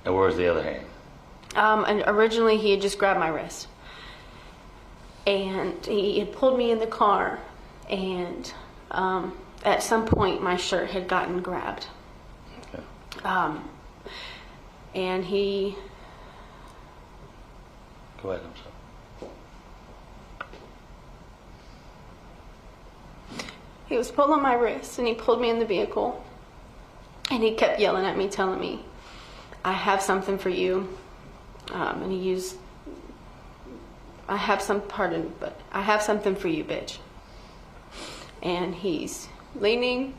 and where was the other hand? And originally he had just grabbed my wrist, and he had pulled me in the car, and at some point my shirt had gotten grabbed. Okay. And he... Go ahead, I'm sorry. He was pulling my wrist, and he pulled me in the vehicle, and he kept yelling at me, telling me, "I have something for you." And he used, "I have something for you, bitch." And he's leaning,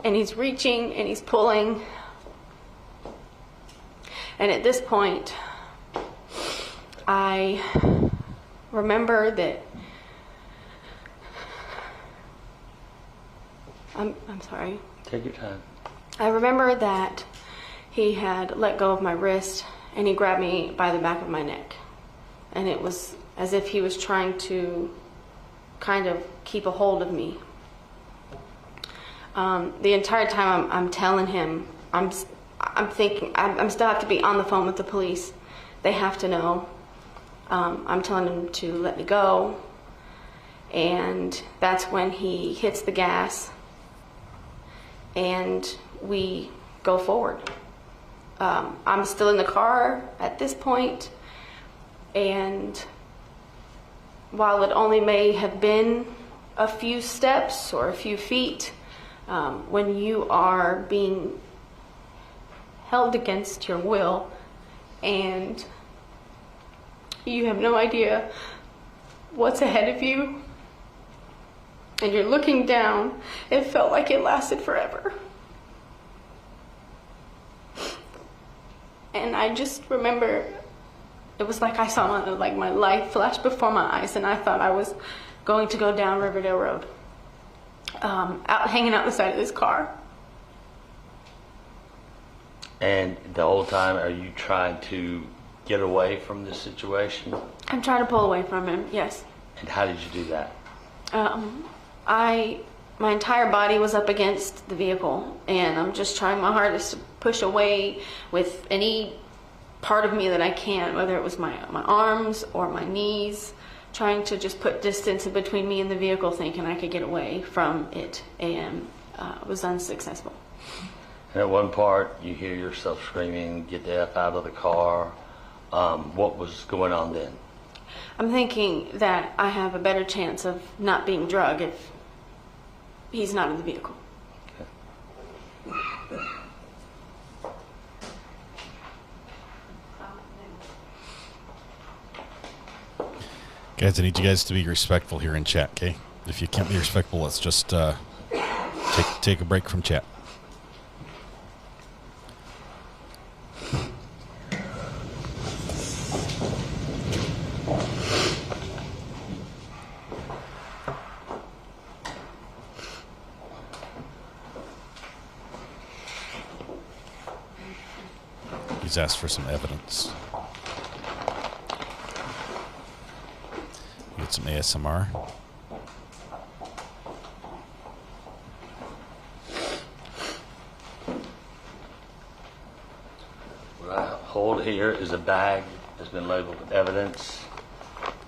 and he's reaching, and he's pulling. And at this point, I remember that I'm sorry. Take your time. I remember that he had let go of my wrist, and he grabbed me by the back of my neck. And it was as if he was trying to kind of keep a hold of me. The entire time I'm telling him, I'm thinking, I'm still have to be on the phone with the police. They have to know. I'm telling him to let me go. And that's when he hits the gas, and we go forward. I'm still in the car at this point, and while it only may have been a few steps or a few feet, when you are being held against your will and you have no idea what's ahead of you, and you're looking down, it felt like it lasted forever. And I just remember, it was like I saw my life flash before my eyes, and I thought I was going to go down Riverdale Road, hanging out the side of this car. And the whole time, are you trying to get away from this situation? I'm trying to pull away from him, yes. And how did you do that? My entire body was up against the vehicle, and I'm just trying my hardest to push away with any part of me that I can, whether it was my arms or my knees, trying to just put distance in between me and the vehicle, thinking I could get away from it, and was unsuccessful. And at one part, you hear yourself screaming, "Get the F out of the car." What was going on then? I'm thinking that I have a better chance of not being drugged if he's not in the vehicle. Guys, I need you guys to be respectful here in chat, okay? If you can't be respectful, let's just take a break from chat. He's asked for some evidence. Get some ASMR. What I hold here is a bag that's been labeled with evidence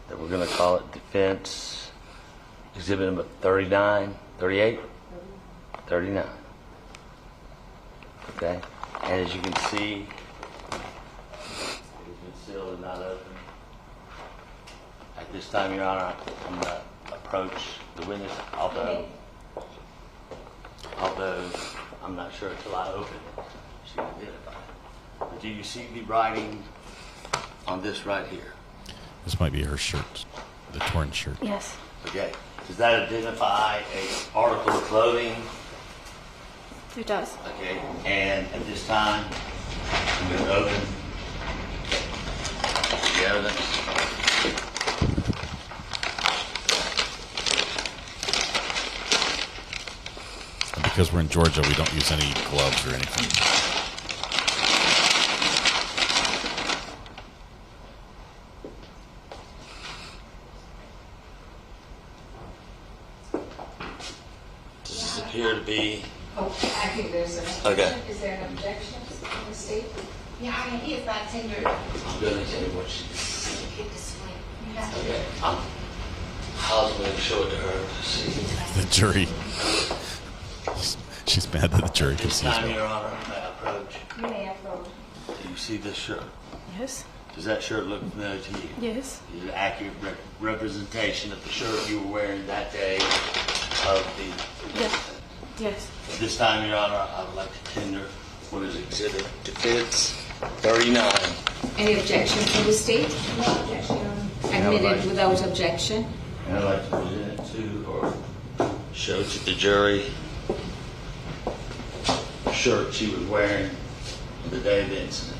that we're going to call it defense exhibit number 39, 38, 39. Okay, and as you can see, it's been sealed and not open. At this time, Your Honor, I'm going to approach the witness, although I'm not sure until I open it, she can identify it. But do you see the writing on this right here? This might be her shirt, the torn shirt. Yes. Okay. Does that identify a article of clothing? It does. Okay. And at this time, I'm going to open the evidence. Because we're in Georgia, we don't use any gloves or anything. Does this appear to be? Oh, I think there's an objection. Okay. Is there an objection from the state? Yeah, I mean, he is not tendered. I'm going to tell you what she did. Get this way. Okay. I was going to show it to her to see. The jury. She's mad that the jury can see. This time, Your Honor, may I approach? You may approach. Do you see this shirt? Yes. Does that shirt look familiar to you? Yes. Is it an accurate representation of the shirt you were wearing that day of the... Yes. Yes. At this time, Your Honor, I would like to tender what is exhibit defense 39. Any objection from the state? No objection. Admitted without objection. And I'd like to present it to or show to the jury the shirt she was wearing on the day of the incident.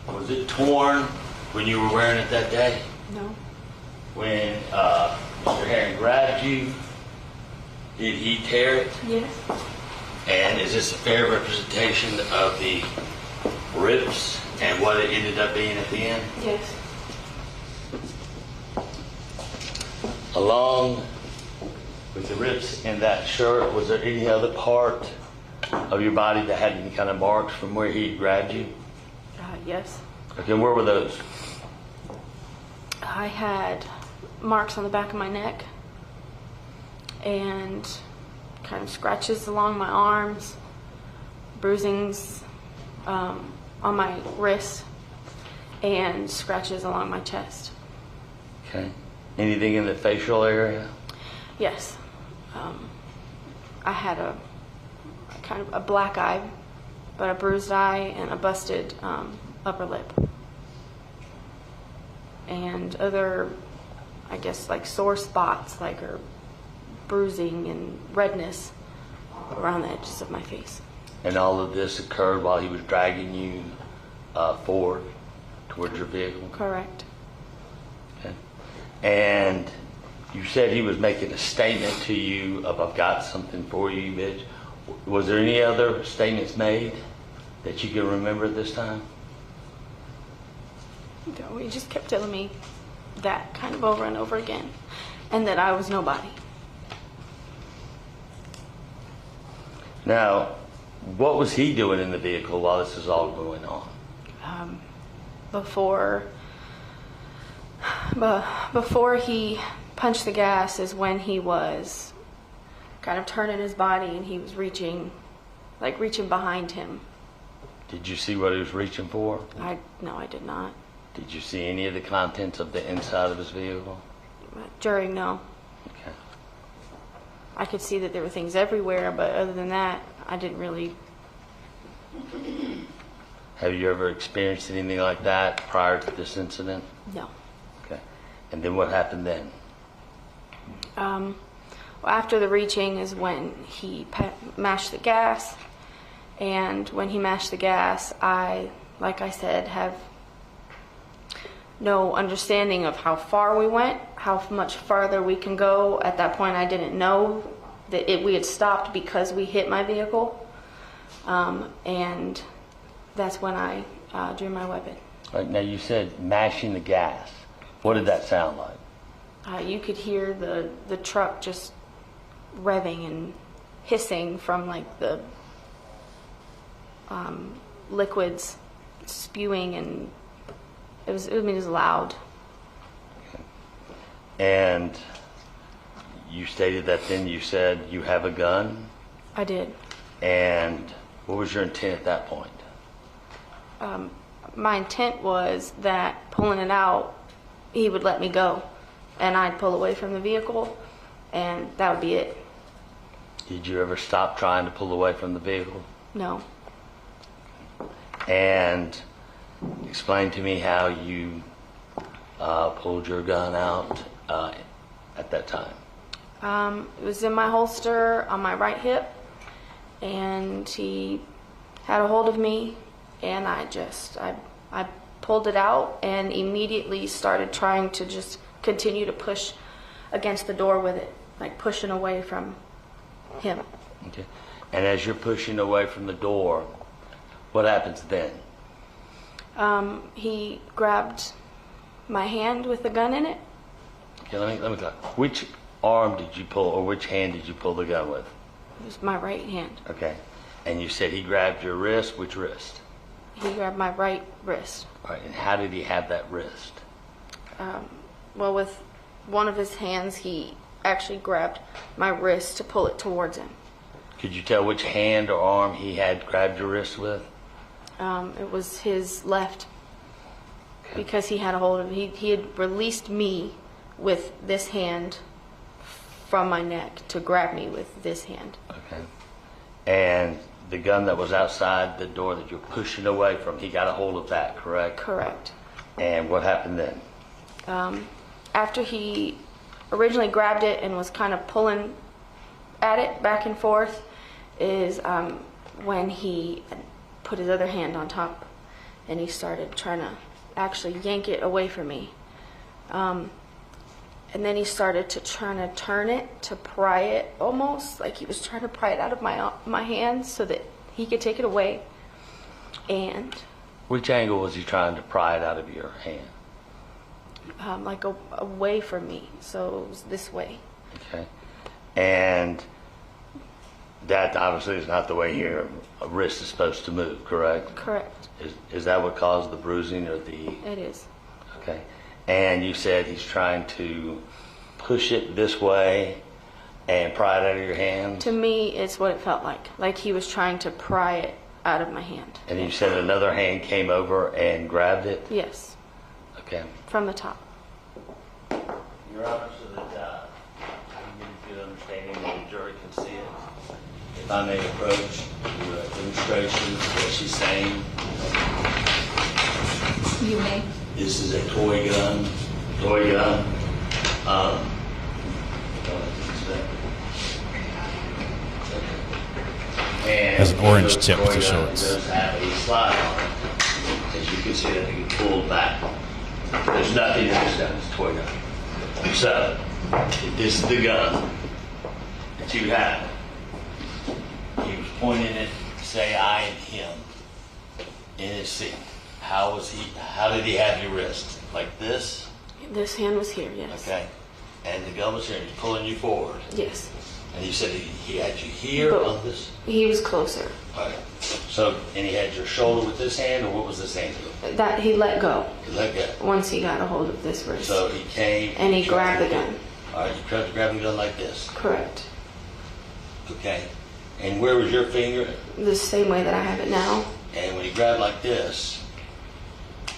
Was it torn when you were wearing it that day? No. When Mr. Herring grabbed you, did he tear it? Yes. And is this a fair representation of the rips and what it ended up being at the end? Yes. Along with the rips in that shirt, was there any other part of your body that had any kind of marks from where he grabbed you? Yes. Okay, where were those? I had marks on the back of my neck and kind of scratches along my arms, bruisings on my wrist, and scratches along my chest. Okay. Anything in the facial area? Yes. I had a kind of a black eye, but a bruised eye and a busted upper lip. And other, I guess, like sore spots, like or bruising and redness around the edges of my face. And all of this occurred while he was dragging you forward towards your vehicle? Correct. Okay. And you said he was making a statement to you of, "I've got something for you, bitch." Was there any other statements made that you can remember this time? No, he just kept telling me that kind of over and over again, and that I was nobody. Now, what was he doing in the vehicle while this was all going on? Before before he punched the gas is when he was kind of turning his body and he was reaching behind him. Did you see what he was reaching for? No, I did not. Did you see any of the contents of the inside of his vehicle? During, no. Okay. I could see that there were things everywhere, but other than that, I didn't really. Have you ever experienced anything like that prior to this incident? No. Okay. And then what happened then? Well, after the reaching is when he mashed the gas, and when he mashed the gas, I, like I said, have no understanding of how far we went, how much farther we can go. At that point, I didn't know that we had stopped because we hit my vehicle, and that's when I drew my weapon. Right, now you said mashing the gas. What did that sound like? You could hear the truck just revving and hissing from like the liquids spewing, and it was loud. And you stated that then you said you have a gun? I did. And what was your intent at that point? My intent was that pulling it out, he would let me go, and I'd pull away from the vehicle, and that would be it. Did you ever stop trying to pull away from the vehicle? No. And explain to me how you pulled your gun out at that time. It was in my holster on my right hip, and he had a hold of me, and I pulled it out and immediately started trying to just continue to push against the door with it, like pushing away from him. Okay. And as you're pushing away from the door, what happens then? He grabbed my hand with the gun in it. Okay, let me go. Which arm did you pull, or which hand did you pull the gun with? It was my right hand. Okay. And you said he grabbed your wrist. Which wrist? He grabbed my right wrist. All right. And how did he have that wrist? Well, with one of his hands, he actually grabbed my wrist to pull it towards him. Could you tell which hand or arm he had grabbed your wrist with? It was his left, because he had a hold of it. He had released me with this hand from my neck to grab me with this hand. Okay. And the gun that was outside the door that you're pushing away from, he got a hold of that, correct? Correct. And what happened then? After he originally grabbed it and was kind of pulling at it back and forth is when he put his other hand on top and he started trying to actually yank it away from me. And then he started to try to turn it, to pry it, almost like he was trying to pry it out of my hand so that he could take it away. And which angle was he trying to pry it out of your hand? Like away from me, so it was this way. Okay. And that obviously is not the way your wrist is supposed to move, correct? Correct. Is that what caused the bruising or the... It is. Okay. And you said he's trying to push it this way and pry it out of your hand? To me, it's what it felt like. Like he was trying to pry it out of my hand. And you said another hand came over and grabbed it? Yes. Okay. From the top. Your Honor, so that I can get a good understanding and the jury can see it. If I may approach the demonstration of what she's saying. You may. This is a toy gun. And has an orange tip to show it. Does have a slide on it. As you can see, that you can pull back. There's nothing in this gun. It's a toy gun. So, this is the gun that you have. He was pointing it to say I and him in his seat. How did he have your wrist? Like this? This hand was here, yes. Okay. And the gun was here. He's pulling you forward. Yes. And you said he had you here But on this? he was closer. Okay. So, and he had your shoulder with this hand, or what was this hand doing? That he let go He let go. once he got a hold of this wrist. So he came. And he grabbed the gun. All right, you tried to grab the gun like this. Correct. Okay. And where was your finger? The same way that I have it now. And when he grabbed like this,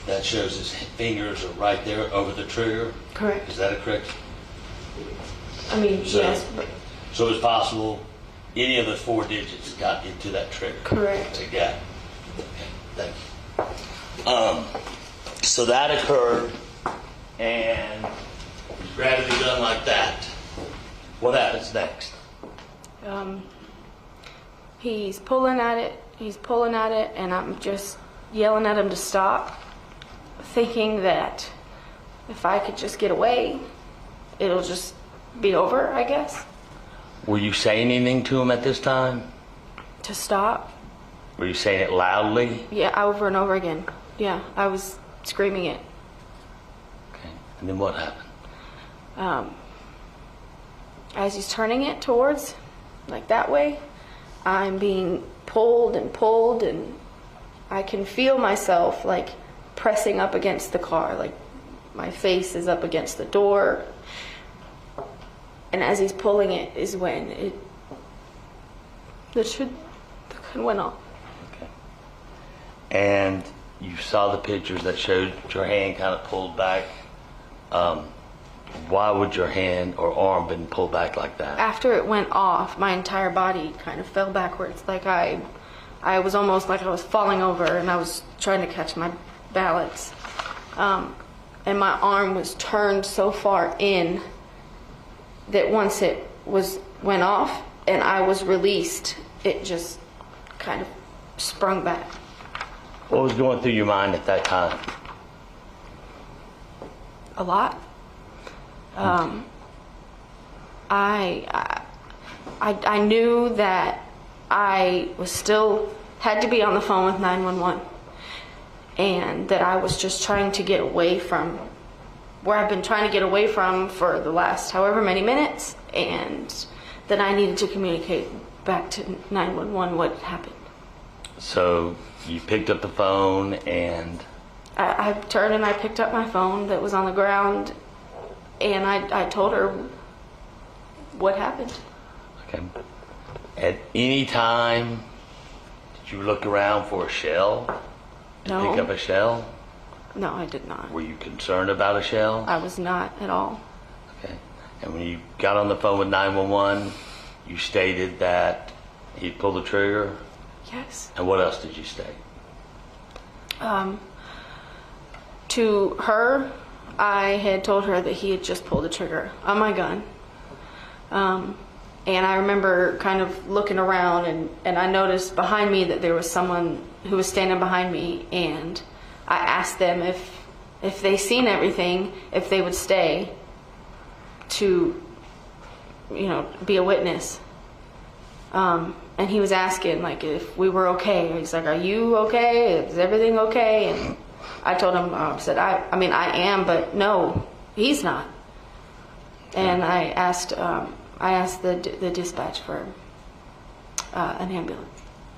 that shows his fingers are right there over the trigger? Correct. Is that a correct? I mean, So- yes, but So it's possible any of the 4 digits got into that trigger? correct. They got it. Okay, thank you. So that occurred, and he's grabbing the gun like that. What happens next? He's pulling at it, and I'm just yelling at him to stop, thinking that if I could just get away, it'll just be over, I guess. Were you saying anything to him at this time? To stop. Were you saying it loudly? Yeah, over and over again. Yeah, I was screaming it. Okay, and then what happened? As he's turning it towards, like that way, I'm being pulled, and I can feel myself like pressing up against the car, like my face is up against the door. And as he's pulling it is when the gun went off. Okay. And you saw the pictures that showed your hand kind of pulled back. Why would your hand or arm been pulled back like that? After it went off, my entire body kind of fell backwards. Like I was almost like I was falling over, and I was trying to catch my balance. And my arm was turned so far in that once it went off and I was released, it just kind of sprung back. What was going through your mind at that time? A lot. I knew that I was still had to be on the phone with 911, and that I was just trying to get away from where I've been trying to get away from for the last however many minutes, and that I needed to communicate back to 911 what happened. So you picked up the phone and... I turned and I picked up my phone that was on the ground, and I told her what happened. Okay. At any time, did you look around for a shell? No. Pick up a shell? No, I did not. Were you concerned about a shell? I was not at all. Okay. And when you got on the phone with 911, you stated that he pulled the trigger? Yes. And what else did you state? To her, I had told her that he had just pulled the trigger on my gun. And I remember kind of looking around, and I noticed behind me that there was someone who was standing behind me, and I asked them if they seen everything, if they would stay to, be a witness. And he was asking, like, if we were okay. He's like, are you okay? Is everything okay? And I told him, I said, I am, but no, he's not. And I asked the dispatch for an ambulance.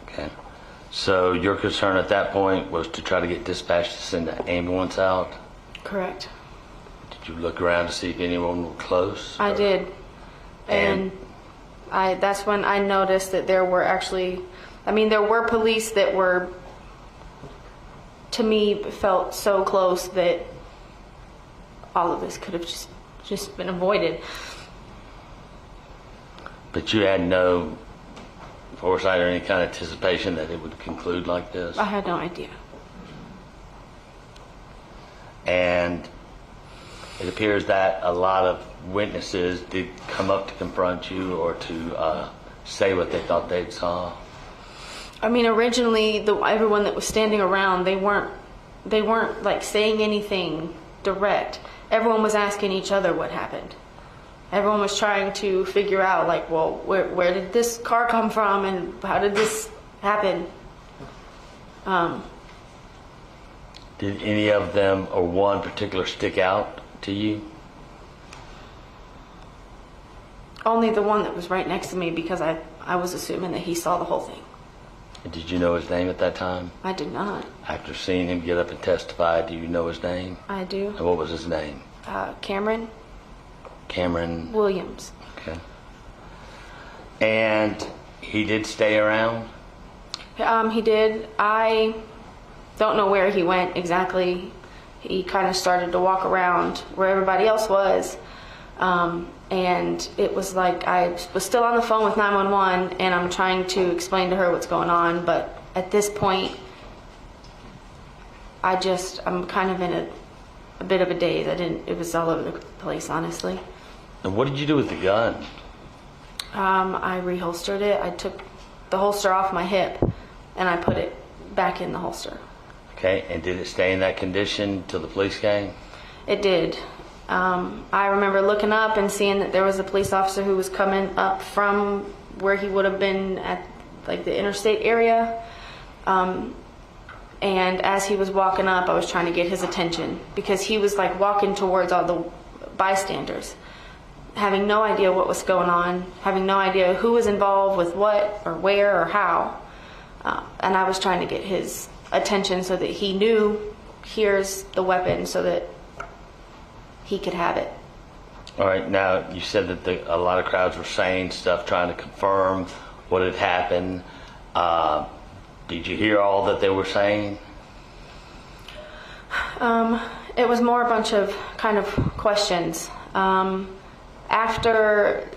Okay. So your concern at that point was to try to get dispatch to send an ambulance out? Correct. Did you look around to see if anyone were close? I did. And that's when I noticed that there were actually, there were police that were, to me, felt so close that all of this could have just been avoided. But you had no foresight or any kind of anticipation that it would conclude like this? I had no idea. And it appears that a lot of witnesses did come up to confront you or to say what they thought they saw. Originally, everyone that was standing around, they weren't like saying anything direct. Everyone was asking each other what happened. Everyone was trying to figure out, like, well, where did this car come from, and how did this happen? Did any of them or one particular stick out to you? Only the one that was right next to me, because I was assuming that he saw the whole thing. Did you know his name at that time? I did not. After seeing him get up and testify, do you know his name? I do. And what was his name? Cameron Williams. Okay. And he did stay around? He did. I don't know where he went exactly. He kind of started to walk around where everybody else was. And it was like I was still on the phone with 911, and I'm trying to explain to her what's going on. But at this point, I'm kind of in a bit of a daze. It was all over the place, honestly. And what did you do with the gun? I reholstered it. I took the holster off my hip, and I put it back in the holster. Okay, and did it stay in that condition till the police came? It did. I remember looking up and seeing that there was a police officer who was coming up from where he would have been at like the interstate area. And as he was walking up, I was trying to get his attention because he was like walking towards all the bystanders, having no idea what was going on, having no idea who was involved with what or where or how. And I was trying to get his attention so that he knew, here's the weapon, so that he could have it. All right, now you said that a lot of crowds were saying stuff, trying to confirm what had happened. Did you hear all that they were saying? It was more a bunch of kind of questions. After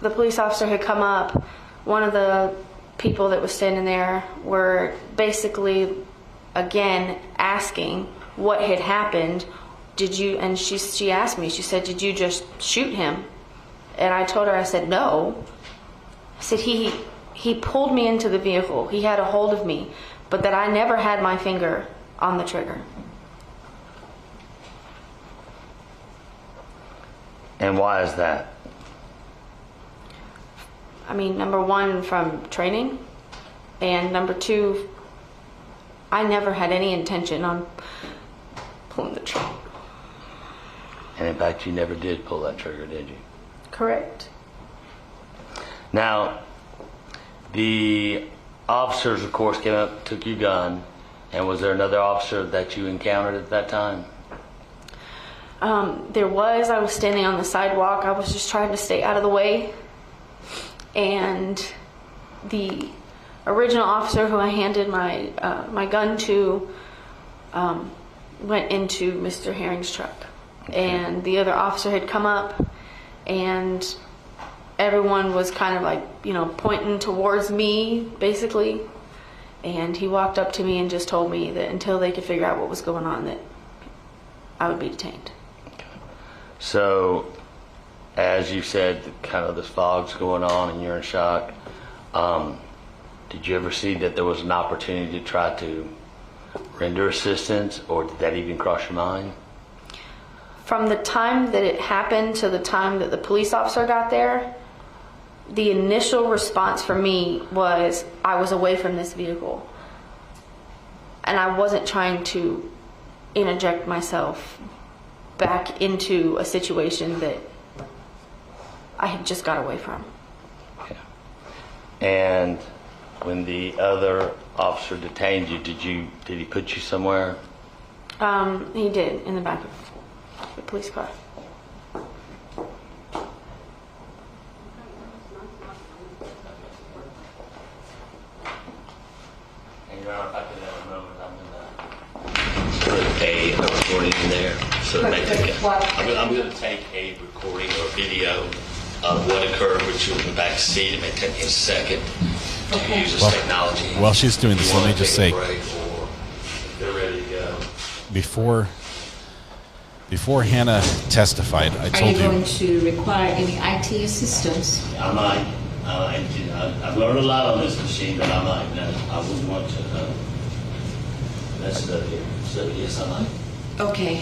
the police officer had come up, one of the people that was standing there were basically, again, asking what had happened. Did you, and she asked me, she said, did you just shoot him? And I told her, I said, no. I said, he pulled me into the vehicle. He had a hold of me, but that I never had my finger on the trigger. And why is that? I mean, number one, from training, and number two, I never had any intention on pulling the trigger. And in fact, you never did pull that trigger, did you? Correct. Now, the officers, of course, came up, took your gun, and was there another officer that you encountered at that time? There was. I was standing on the sidewalk. I was just trying to stay out of the way. And the original officer who I handed my gun to went into Mr. Herring's truck. Okay. And the other officer had come up, and everyone was kind of like, pointing towards me, basically. And he walked up to me and just told me that until they could figure out what was going on, that I would be detained. Okay. So, as you said, kind of this fog's going on and you're in shock. Did you ever see that there was an opportunity to try to render assistance, or did that even cross your mind? From the time that it happened to the time that the police officer got there, the initial response for me was I was away from this vehicle. And I wasn't trying to interject myself back into a situation that I had just got away from. Okay. And when the other officer detained you, did he put you somewhere? He did, in the back of the police car. And Your Honor, if I could have a moment, I'm put a recording in there. So it may take I'm going to take a recording or video of what occurred with you in the back seat. It may take me a second to use this technology. While she's doing this, let me just say, they're ready to go. Before Hannah testified, I told you. Are you going to require any IT assistance? I might. I've learned a lot on this machine, but I might. No, I wouldn't want to mess it up here. So yes, I might. Okay.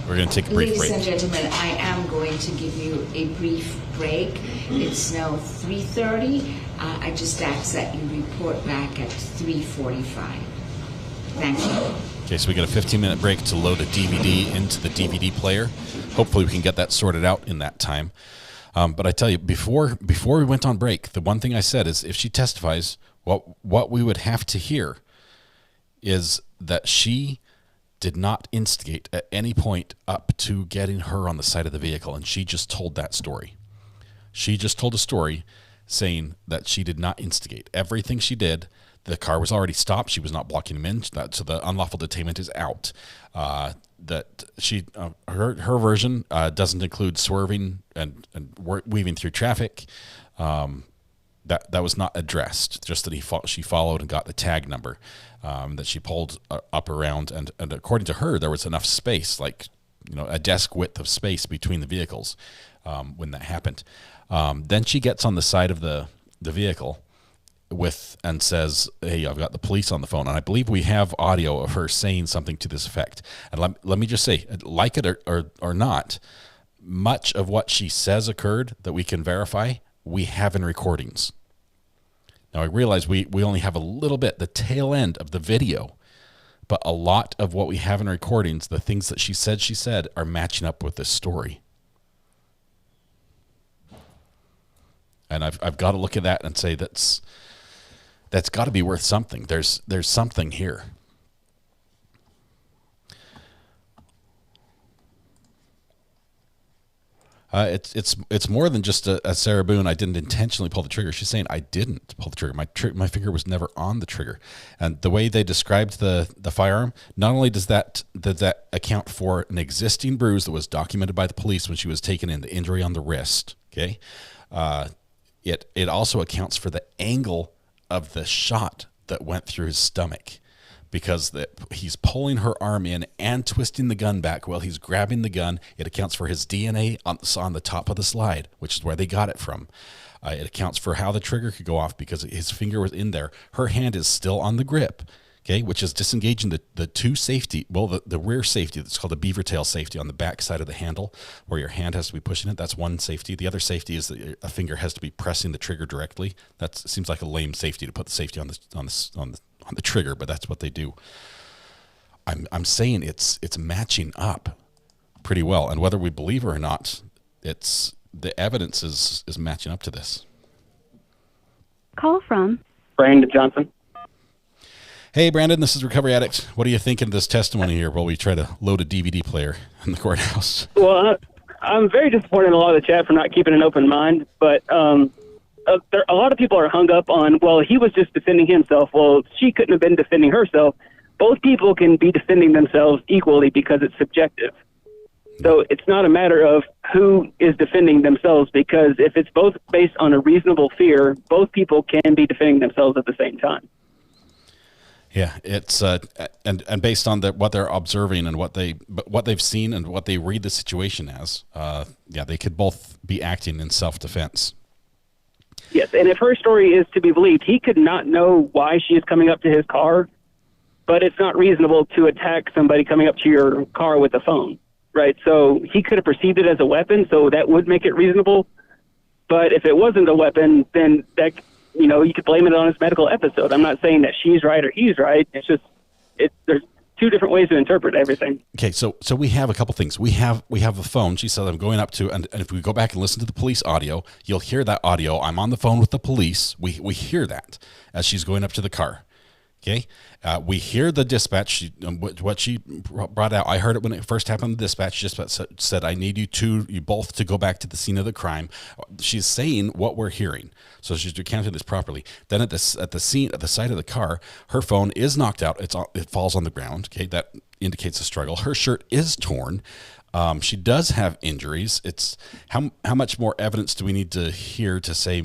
We're going to take a brief break. Ladies and gentlemen, I am going to give you a brief break. It's now 3:30. I just ask that you report back at 3:45. Thank you. Okay, so we got a 15-minute break to load a DVD into the DVD player. Hopefully we can get that sorted out in that time. But I tell you, before we went on break, the one thing I said is if she testifies, what we would have to hear is that she did not instigate at any point up to getting her on the side of the vehicle, and she just told that story. She just told a story saying that she did not instigate. Everything she did, the car was already stopped. She was not blocking him in, so the unlawful detainment is out. That she her version doesn't include swerving and weaving through traffic. That was not addressed. Just that she followed and got the tag number. That she pulled up around, and according to her, there was enough space, like a desk width of space between the vehicles when that happened. Then she gets on the side of the vehicle and says, "Hey, I've got the police on the phone," and I believe we have audio of her saying something to this effect. And let me just say, like it or not, much of what she says occurred that we can verify, we have in recordings. Now, I realize we only have a little bit, the tail end of the video, but a lot of what we have in recordings, the things that she said, are matching up with this story. And I've got to look at that and say that's got to be worth something. There's something here. It's more than just a Sarah Boone, I didn't intentionally pull the trigger. She's saying I didn't pull the trigger. My finger was never on the trigger. And the way they described the firearm, not only does that account for an existing bruise that was documented by the police when she was taken in, the injury on the wrist, okay? It also accounts for the angle of the shot that went through his stomach, because he's pulling her arm in and twisting the gun back while he's grabbing the gun. It accounts for his DNA on the top of the slide, which is where they got it from. It accounts for how the trigger could go off because his finger was in there. Her hand is still on the grip, okay, which is disengaging the two safety, the rear safety, that's called the beaver tail safety on the back side of the handle, where your hand has to be pushing it. That's one safety. The other safety is that a finger has to be pressing the trigger directly. That seems like a lame safety to put the safety on the trigger, but that's what they do. I'm saying it's matching up pretty well, and whether we believe her or not, the evidence is matching up to this. Call from Brandon Johnson. Hey, Brandon, this is Recovery Addict. What are you thinking of this testimony here while we try to load a DVD player in the courthouse? Well, I'm very disappointed in a lot of the chat for not keeping an open mind, but a lot of people are hung up on, well, he was just defending himself. Well, she couldn't have been defending herself. Both people can be defending themselves equally because it's subjective. So it's not a matter of who is defending themselves, because if it's both based on a reasonable fear, both people can be defending themselves at the same time. Yeah, it's and based on what they're observing and what they've seen and what they read the situation as, they could both be acting in self-defense. Yes, and if her story is to be believed, he could not know why she is coming up to his car, but it's not reasonable to attack somebody coming up to your car with a phone, right? So he could have perceived it as a weapon, so that would make it reasonable. But if it wasn't a weapon, then that, you could blame it on his medical episode. I'm not saying that she's right or he's right. It's just there's two different ways to interpret everything. Okay, so we have a couple things. We have a phone. She said, I'm going up to, and if we go back and listen to the police audio, you'll hear that audio. I'm on the phone with the police. We hear that as she's going up to the car. Okay, we hear the dispatch. What she brought out. I heard it when it first happened. The dispatch just said, "I need you both to go back to the scene of the crime." She's saying what we're hearing, so she's recounting this properly. Then at the side of the car, her phone is knocked out. It falls on the ground. Okay, that indicates a struggle. Her shirt is torn. She does have injuries. It's how much more evidence do we need to hear to say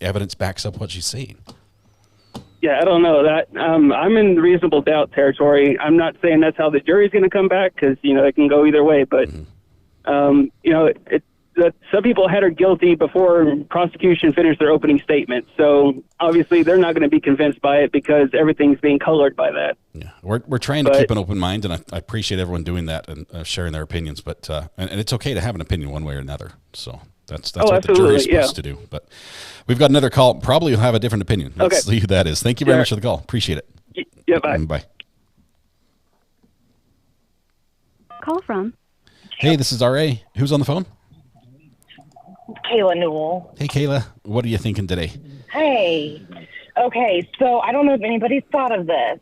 evidence backs up what she's saying? Yeah, I don't know that. I'm in reasonable doubt territory. I'm not saying that's how the jury's going to come back, because it can go either way. But some people had her guilty before prosecution finished their opening statement. So obviously they're not going to be convinced by it because everything's being colored by that. Yeah, we're trying to keep an open mind, and I appreciate everyone doing that and sharing their opinions. But and it's okay to have an opinion one way or another. So. That's what the jury's supposed to do. But we've got another call. Probably you'll have a different opinion. Let's see who that is. Thank you very much for the call. Appreciate it. Yeah, bye. Bye. Call from. Hey, this is RA. Who's on the phone? Kayla Newell. Hey, Kayla. What are you thinking today? Hey. Okay, so I don't know if anybody's thought of this,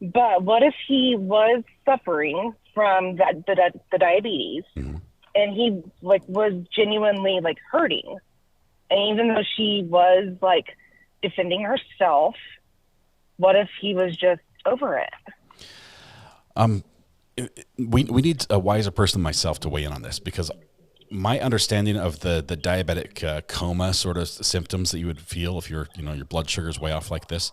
but what if he was suffering from the diabetes, and he was genuinely hurting, and even though she was defending herself, what if he was just over it? We need a wiser person than myself to weigh in on this, because my understanding of the diabetic coma sort of symptoms that you would feel if your blood sugar's way off like this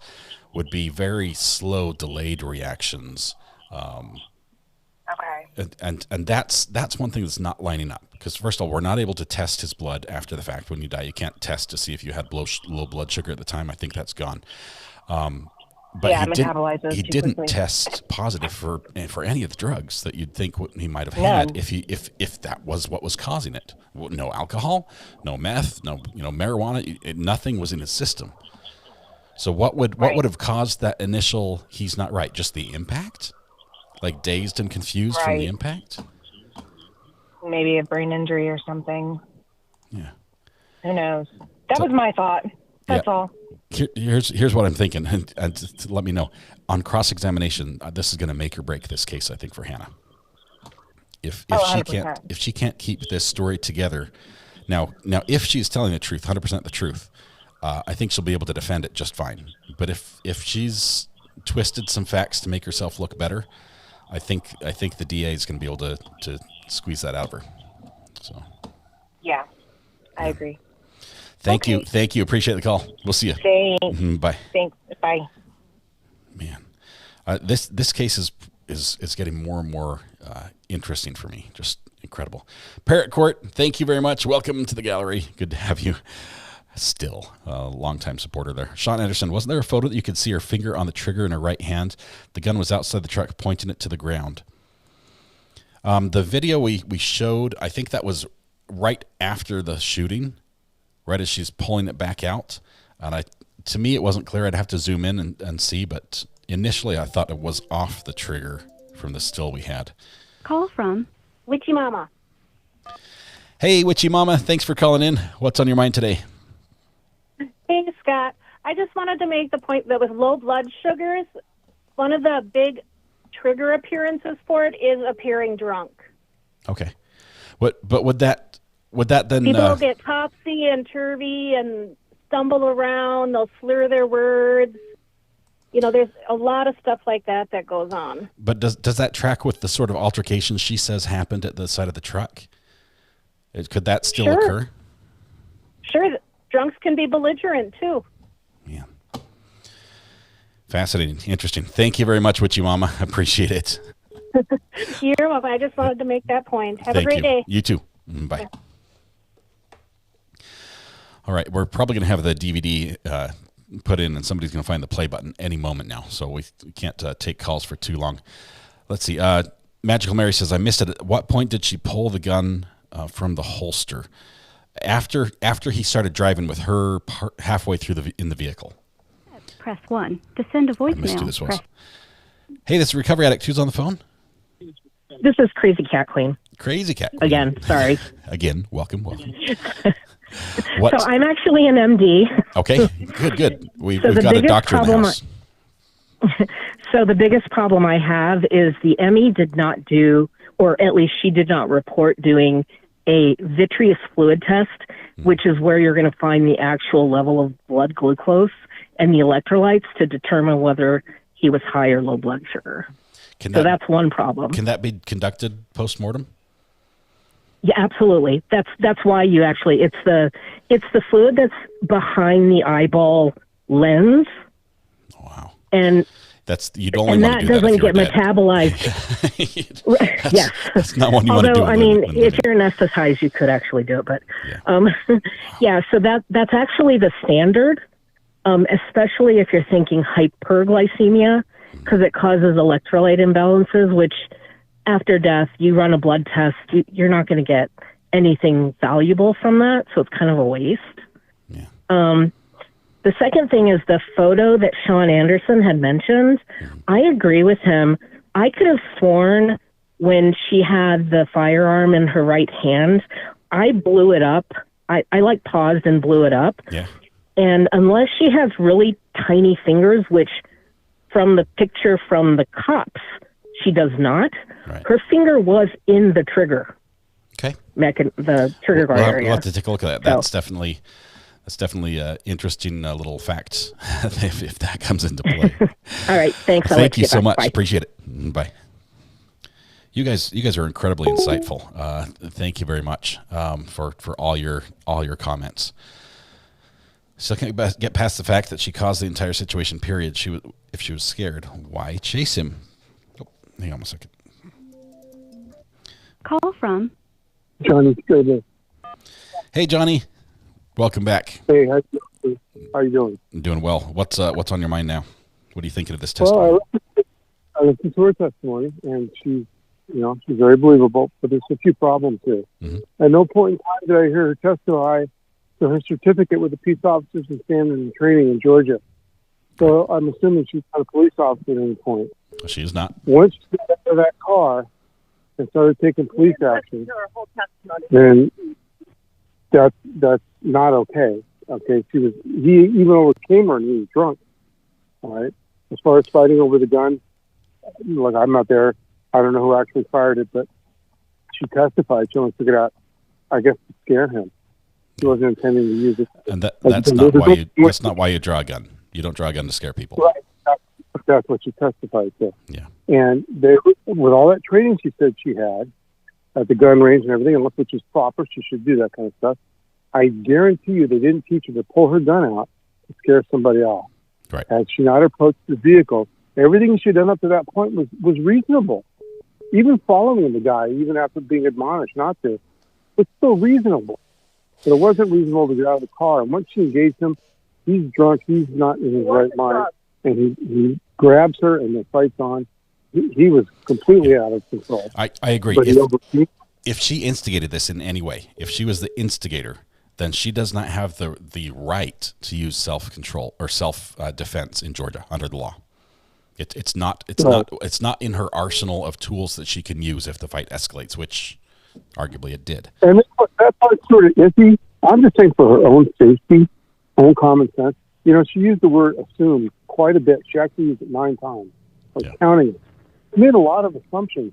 would be very slow, delayed reactions. Okay. And that's one thing that's not lining up, because first of all, we're not able to test his blood after the fact. When you die, you can't test to see if you had low blood sugar at the time. I think that's gone. But he didn't test positive for any of the drugs that you'd think he might have had if that was what was causing it. No alcohol, no meth, no marijuana. Nothing was in his system. So what would have caused that initial he's not right? Just the impact, dazed and confused from the impact. Maybe a brain injury or something. Yeah. Who knows? That was my thought. That's all. Here's what I'm thinking, and to let me know on cross-examination. This is going to make or break this case, I think, for Hannah. If she can't keep this story together, now if she's telling the truth, 100% the truth, I think she'll be able to defend it just fine. But if she's twisted some facts to make herself look better, I think the DA is going to be able to squeeze that out of her. So. Yeah, I agree. Thank you. Appreciate the call. We'll see you. Thanks. Bye. Thanks. Bye. Man, this case is getting more and more interesting for me. Just incredible. Parrot Court, thank you very much. Welcome to the gallery. Good to have you. Still a longtime supporter there. Sean Anderson, wasn't there a photo that you could see her finger on the trigger in her right hand? The gun was outside the truck, pointing it to the ground. The video we showed, I think that was right after the shooting. Right as she's pulling it back out. And to me, it wasn't clear. I'd have to zoom in and see, but initially I thought it was off the trigger from the still we had. Call from Witchy Mama. Hey, Witchy Mama. Thanks for calling in. What's on your mind today? Hey, Scott. I just wanted to make the point that with low blood sugars, one of the big trigger appearances for it is appearing drunk. Okay. But would that then... People get topsy and turvy and stumble around. They'll slur their words. There's a lot of stuff like that goes on. But does that track with the sort of altercation she says happened at the side of the truck? Could that still occur? Sure. Drunks can be belligerent, too. Yeah. Fascinating. Interesting. Thank you very much, Witchy Mama. Appreciate it. You're welcome. I just wanted to make that point. Have a great day. You too. Bye. Yeah. All right, we're probably going to have the DVD put in, and somebody's going to find the play button any moment now, so we can't take calls for too long. Let's see. Magical Mary says, I missed it. At what point did she pull the gun from the holster? After he started driving with her halfway through in the vehicle. Press 1 to send a voicemail. I missed who this was. Hey, this is Recovery Addict. Who's on the phone? This is Crazy Cat Queen. Crazy Cat Queen. Again, sorry. Again, welcome. So I'm actually an MD. Okay, good. We've got a doctor in the house. So the biggest problem I have is the ME did not do, or at least she did not report doing a vitreous fluid test, which is where you're going to find the actual level of blood glucose and the electrolytes to determine whether he was high or low blood sugar. So that's one problem. Can that be conducted post-mortem? Yeah, absolutely. That's why you actually it's the fluid that's behind the eyeball lens. Wow. And you'd only want to do that. And that doesn't get metabolized. Yes. That's not one you want to do. Although, I mean, if you're anesthetized, you could actually do it. But yeah, so that's actually the standard, especially if you're thinking hyperglycemia, because it causes electrolyte imbalances, which after death, you run a blood test, you're not going to get anything valuable from that, so it's kind of a waste. Yeah. The second thing is the photo that Sean Anderson had mentioned. I agree with him. I could have sworn when she had the firearm in her right hand, I blew it up. I like paused and blew it up. Yeah. And unless she has really tiny fingers, which from the picture from the cops, she does not, her finger was in the trigger. Okay. The trigger guard area. We'll have to take a look at that. That's definitely interesting little facts if that comes into play. All right. Thanks. Thank you so much. Bye. Appreciate it. Bye. You guys are incredibly insightful. Thank you very much for all your comments. So can't get past the fact that she caused the entire situation. Period. If she was scared, why chase him? Oh, hang on a second. Call from Johnny. Hey, Johnny. Welcome back. Hey, how you doing? I'm doing well. What's on your mind now? What are you thinking of this testimony? Well, I listened to her testimony, and she's very believable, but there's a few problems here. Mm-hmm. At no point in time did I hear her testify to her certificate with the peace officers and standing in training in Georgia. So I'm assuming she's not a police officer at any point. She is not. Once she got out of that car and started taking police action, then that's not okay. Okay, he even overcame her and he was drunk. All right. As far as fighting over the gun, look, I'm not there. I don't know who actually fired it, but she testified. She only took it out, I guess, to scare him. She wasn't intending to use it. And that's not why you draw a gun. You don't draw a gun to scare people. Right. That's what she testified to. Yeah. And with all that training she said she had at the gun range and everything, and look, which is proper, she should do that kind of stuff. I guarantee you they didn't teach her to pull her gun out to scare somebody off. Right. Had she not approached the vehicle, everything she had done up to that point was reasonable. Even following the guy, even after being admonished not to, was still reasonable. But it wasn't reasonable to get out of the car. And once she engaged him, he's drunk, he's not in his right mind, and he grabs her and the fight's on. He was completely out of control. I agree. But If she instigated this in any way, if she was the instigator, then she does not have the right to use self-control or self-defense in Georgia under the law. It's not in her arsenal of tools that she can use if the fight escalates, which arguably it did. And that part's sort of iffy. I'm just saying for her own safety, own common sense. She used the word assume quite a bit. She actually used it 9 times. I was counting it. She made a lot of assumptions.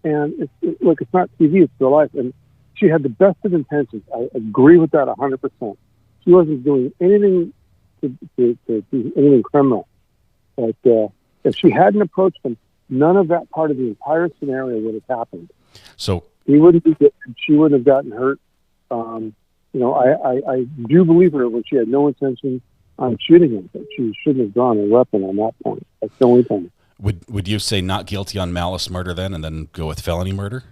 And it's not TV, it's real life. And she had the best of intentions. I agree with that 100%. She wasn't doing anything to do anything criminal. But if she hadn't approached him, none of that part of the entire scenario would have happened. So he wouldn't be. She wouldn't have gotten hurt. I do believe her when she had no intention on shooting him, but she shouldn't have drawn a weapon on that point. That's the only thing. Would you say not guilty on malice murder then, and then go with felony murder?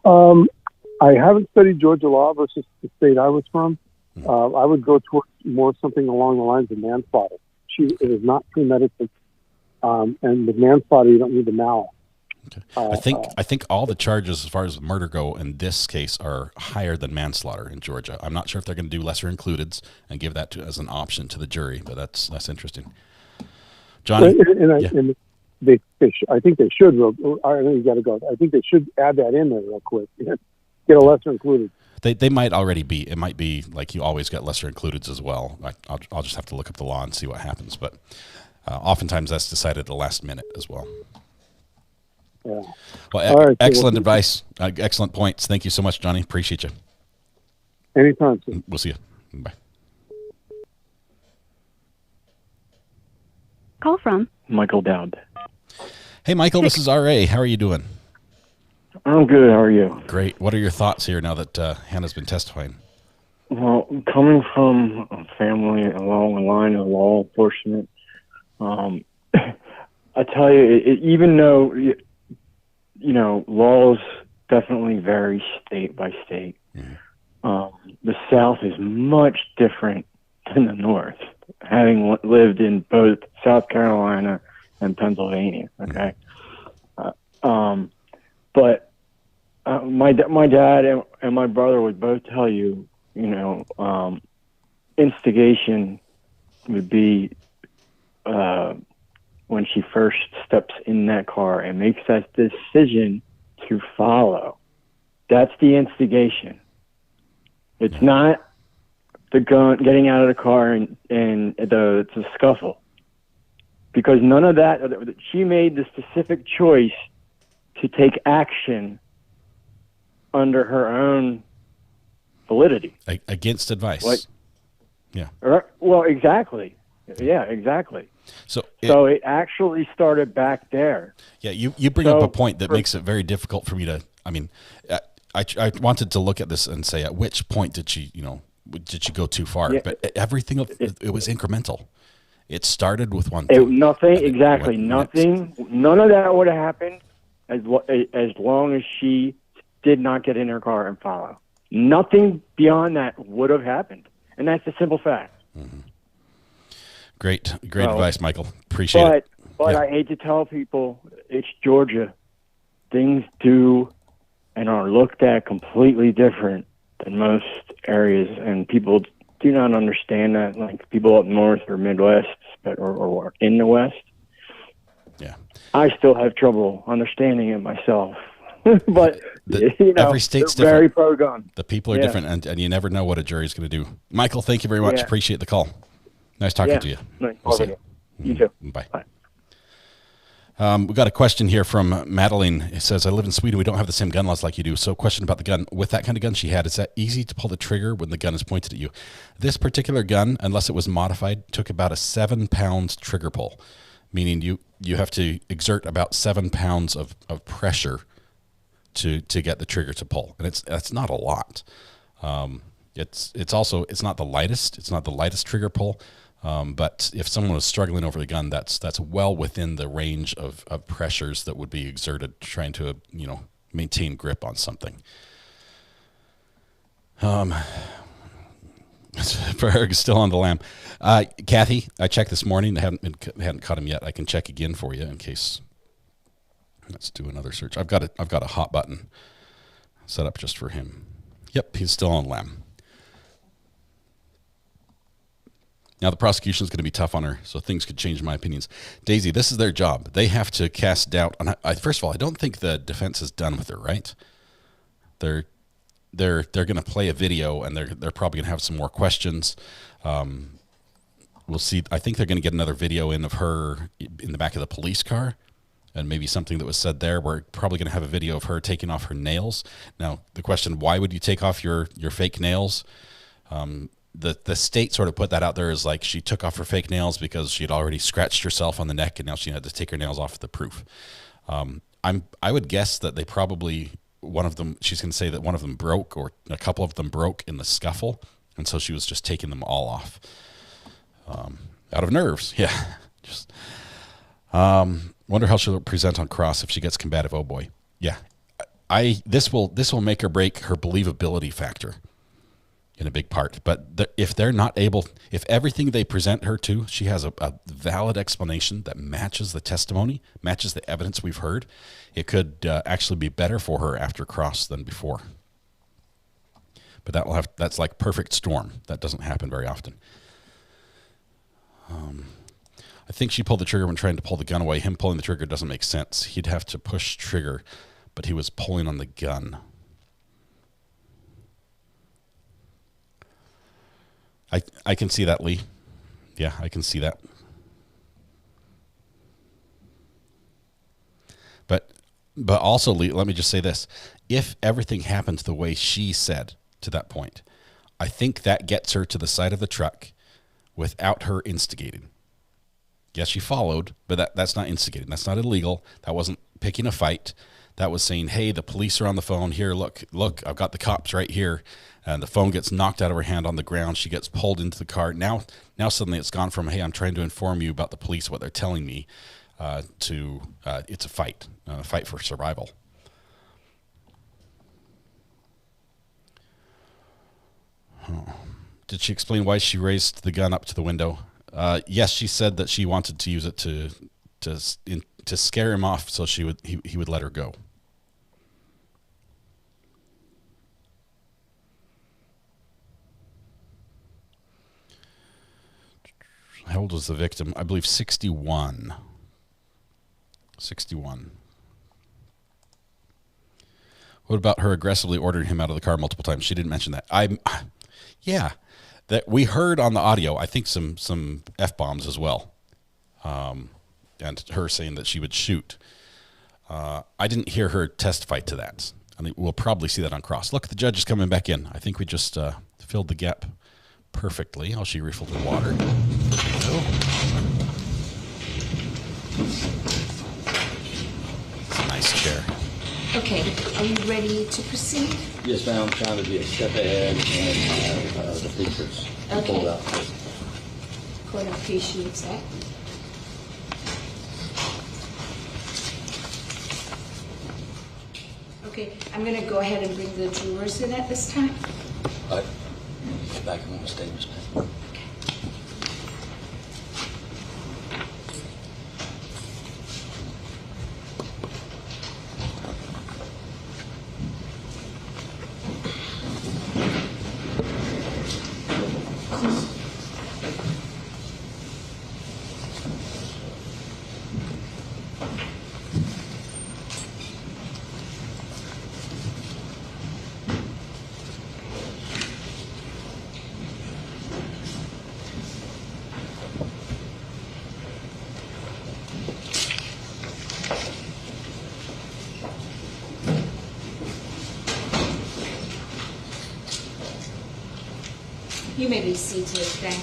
I haven't studied Georgia law versus the state I was from. I would go towards more something along the lines of manslaughter. It is not premeditated, and with manslaughter you don't need the malice. Okay. I think all the charges as far as murder go in this case are higher than manslaughter in Georgia. I'm not sure if they're going to do lesser includeds and give that as an option to the jury, but that's interesting. Johnny, and I think they should. I know you got to go. I think they should add that in there real quick. Get a lesser included. They might already be. It might be like you always get lesser includeds as well. I'll just have to look up the law and see what happens. But oftentimes that's decided at the last minute as well. Yeah. Well, all right, excellent advice. Excellent points. Thank you so much, Johnny. Appreciate you. Anytime. We'll see you. Bye. Call from Michael Dowd. Hey, Michael, this is R.A. How are you doing? I'm good. How are you? Great. What are your thoughts here now that Hannah's been testifying? Well, coming from a family along the line of law enforcement, I tell you, even though, laws definitely vary state by state, the South is much different than the North, having lived in both South Carolina and Pennsylvania, okay? But my dad and my brother would both tell you, instigation would be when she first steps in that car and makes that decision to follow. That's the instigation. It's not the gun, getting out of the car and the scuffle. Because none of that, she made the specific choice to take action under her own validity. Against advice. Yeah. Well, exactly. Yeah, exactly. So it actually started back there. Yeah, you bring up a point that makes it very difficult for me to. I mean, I wanted to look at this and say, at which point did she go too far? Yeah. But everything it was incremental. It started with one thing. Nothing. None of that would have happened as long as she did not get in her car and follow. Nothing beyond that would have happened, and that's a simple fact. Mm-hmm. Great advice, Michael. Appreciate it. But I hate to tell people it's Georgia. Things do and are looked at completely different than most areas, and people do not understand that. Like people up north or Midwest, or in the West. Yeah, I still have trouble understanding it myself. But every state's they're very different. pro-gun. The people are different, and you never know what a jury's going to do. Michael, thank you very much. Yeah. Appreciate the call. Nice talking to you. Nice We'll see talking to you. You too. Bye. We got a question here from Madeline. It says, I live in Sweden. We don't have the same gun laws like you do. So question about the gun. With that kind of gun she had, is that easy to pull the trigger when the gun is pointed at you? This particular gun, unless it was modified, took about a 7 pounds trigger pull, meaning you have to exert about 7 pounds of pressure to get the trigger to pull. And that's not a lot. It's also not the lightest. It's not the lightest trigger pull. But if someone was struggling over the gun, that's well within the range of pressures that would be exerted trying to maintain grip on something. Ferg's still on the lam. Kathy, I checked this morning. I hadn't caught him yet. I can check again for you in case. Let's do another search. I've got a hot button set up just for him. Yep, he's still on lam. Now, the prosecution is going to be tough on her, so things could change my opinions. Daisy, this is their job. They have to cast doubt on. First of all, I don't think the defense is done with her, right? They're going to play a video, and they're probably going to have some more questions. We'll see. I think they're going to get another video in of her in the back of the police car, and maybe something that was said there. We're probably going to have a video of her taking off her nails. Now, the question: why would you take off your fake nails? The state sort of put that out there as like she took off her fake nails because she had already scratched herself on the neck and now she had to take her nails off the proof. I would guess that they probably, she's going to say that one of them broke or a couple of them broke in the scuffle. And so she was just taking them all off out of nerves. Yeah. Just wonder how she'll present on cross if she gets combative. Oh boy. Yeah. This will make or break her believability factor in a big part. But if they're not able, if everything they present her to, she has a valid explanation that matches the testimony, matches the evidence we've heard, it could actually be better for her after cross than before. But that's like perfect storm. That doesn't happen very often. I think she pulled the trigger when trying to pull the gun away. Him pulling the trigger doesn't make sense. He'd have to push trigger, but he was pulling on the gun. I can see that, Lee. Yeah, I can see that. But also, Lee, let me just say this. If everything happened the way she said to that point, I think that gets her to the side of the truck without her instigating. Yes, she followed, but that's not instigating. That's not illegal. That wasn't picking a fight. That was saying, hey, the police are on the phone. Here, look, I've got the cops right here. And the phone gets knocked out of her hand on the ground. She gets pulled into the car. Now suddenly it's gone from, hey, I'm trying to inform you about the police, what they're telling me, to it's a fight for survival. Oh. Did she explain why she raised the gun up to the window? Yes, she said that she wanted to use it to scare him off so he would let her go. How old was the victim? I believe 61. 61. What about her aggressively ordering him out of the car multiple times? She didn't mention that. Yeah, that we heard on the audio. I think some F-bombs as well, and her saying that she would shoot. I didn't hear her testify to that. I think we'll probably see that on cross. Look, the judge is coming back in. I think we just filled the gap perfectly. Oh, she refilled her water. It's a nice chair. Okay, are you ready to proceed? Yes, ma'am. I'm trying to be a step ahead and have the features pulled out. Court appreciates that. Okay, I'm going to go ahead and bring the jurors in at this time. All right. Get back on the stage, ma'am. You may be seated. Thank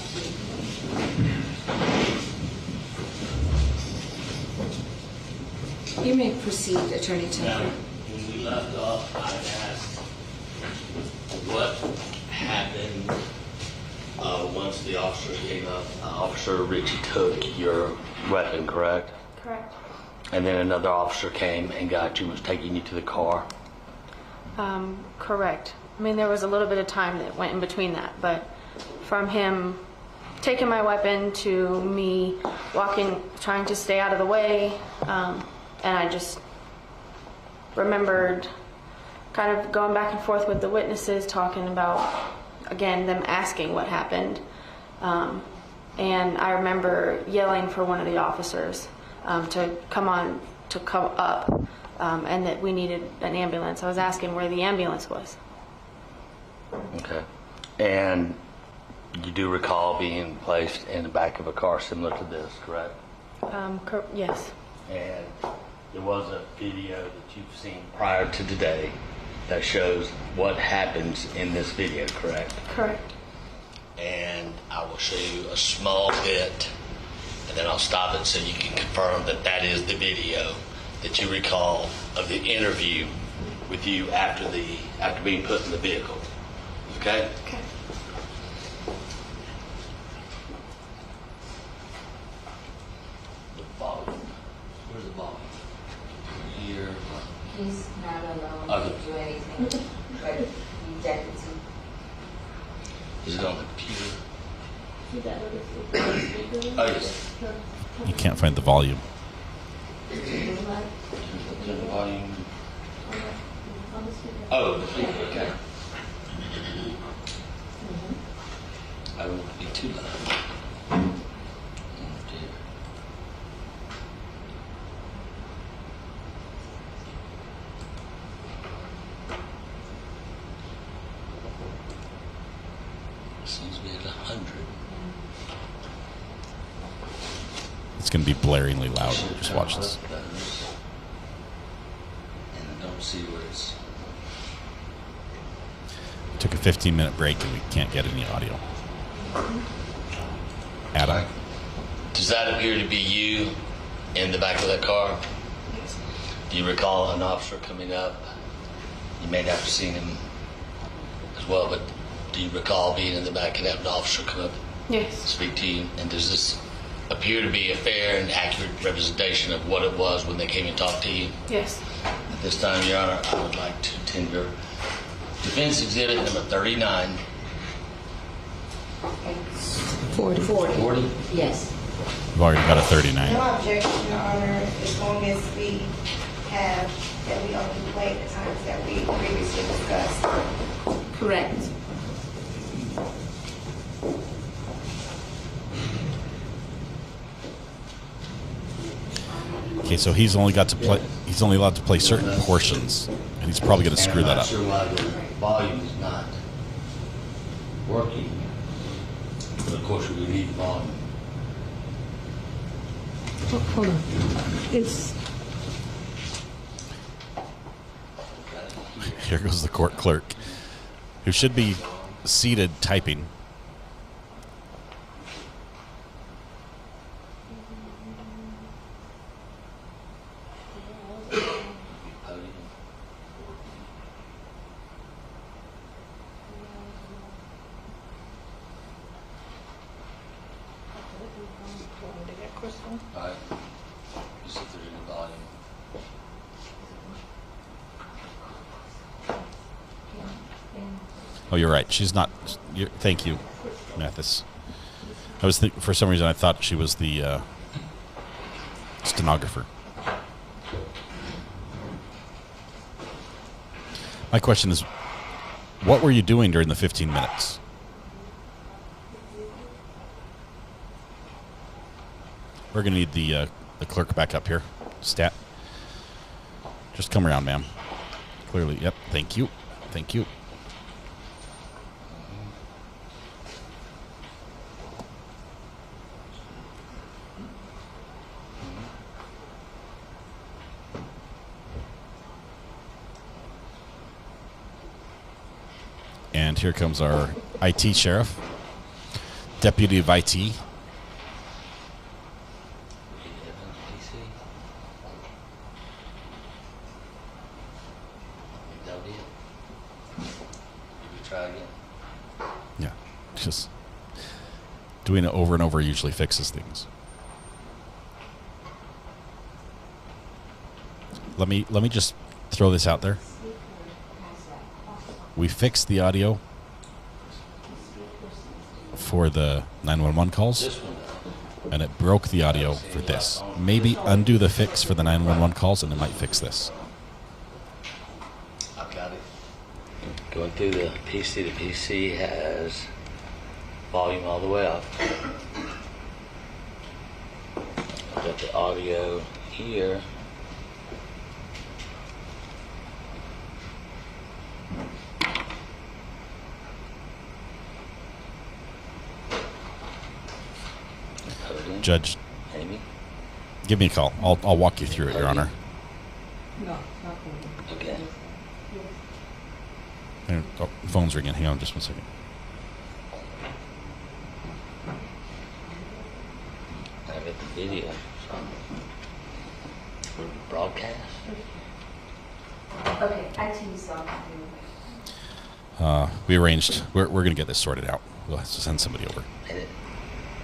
you. You may proceed, Attorney Tucker. Now, when we left off, I asked what happened once the officers came up. Officer Richie took your weapon, correct? Correct. And then another officer came and got you and was taking you to the car? Correct. I mean, there was a little bit of time that went in between that, but from him taking my weapon to me walking, trying to stay out of the way, and I just remembered kind of going back and forth with the witnesses, talking about, again, them asking what happened. And I remember yelling for one of the officers to come up, and that we needed an ambulance. I was asking where the ambulance was. Okay. And you do recall being placed in the back of a car similar to this, correct? Yes. And there was a video that you've seen prior to today that shows what happens in this video, correct? Correct. And I will show you a small bit, and then I'll stop it so you can confirm that that is the video that you recall of the interview with you after being put in the vehicle. Okay? Okay. The volume. Where's the volume? Here. He's not allowed Okay. to do anything, but you deputy. Is it on the computer? Oh, yes. You can't find the volume. The volume. Oh, the speaker, okay. I won't be too loud. Oh, dear. Seems to be at 100. It's going to be blaringly loud. Just watch this. And I don't see where it's. Took a 15-minute break and we can't get any audio. Adam. Does that appear to be you in the back of that car? Yes. Do you recall an officer coming up? You may not have seen him as well, but do you recall being in the back and having an officer come up Yes. and speak to you? And does this appear to be a fair and accurate representation of what it was when they came and talked to you? Yes. At this time, Your Honor, I would like to tender Defense Exhibit number 39. 40. 40? Yes. We've already got a 39. No objection, Your Honor, as long as we have that we only play the times that we previously discussed. Correct. Okay, so he's only got to play. He's only allowed to play certain portions, and he's probably going to screw that up. I'm not sure why the volume is not working. But of course, we need volume. Hold on. It's Here goes the court clerk, who should be seated typing. All right. Just see if there's any volume. Oh, you're right. She's not. Thank you, Mathis. I was for some reason I thought she was the stenographer. My question is, what were you doing during the 15 minutes? We're going to need the clerk back up here. Stat. Just come around, ma'am. Clearly. Yep. Thank you. Thank you. And here comes our IT sheriff, deputy of IT. Yeah, just doing it over and over usually fixes things. Let me just throw this out there. We fixed the audio for the 911 calls, and it broke the audio for this. Maybe undo the fix for the 911 calls, and it might fix this. I've got it. Going through the PC, the PC has volume all the way up. I've got the audio here. Judge, Amy? give me a call. I'll walk you through it, Your Honor. no, Okay. Oh, phone's ringing. Hang on just 1 second. I got the video from broadcast. Okay, I choose We arranged. We're going to get this sorted out. We'll have to send somebody over.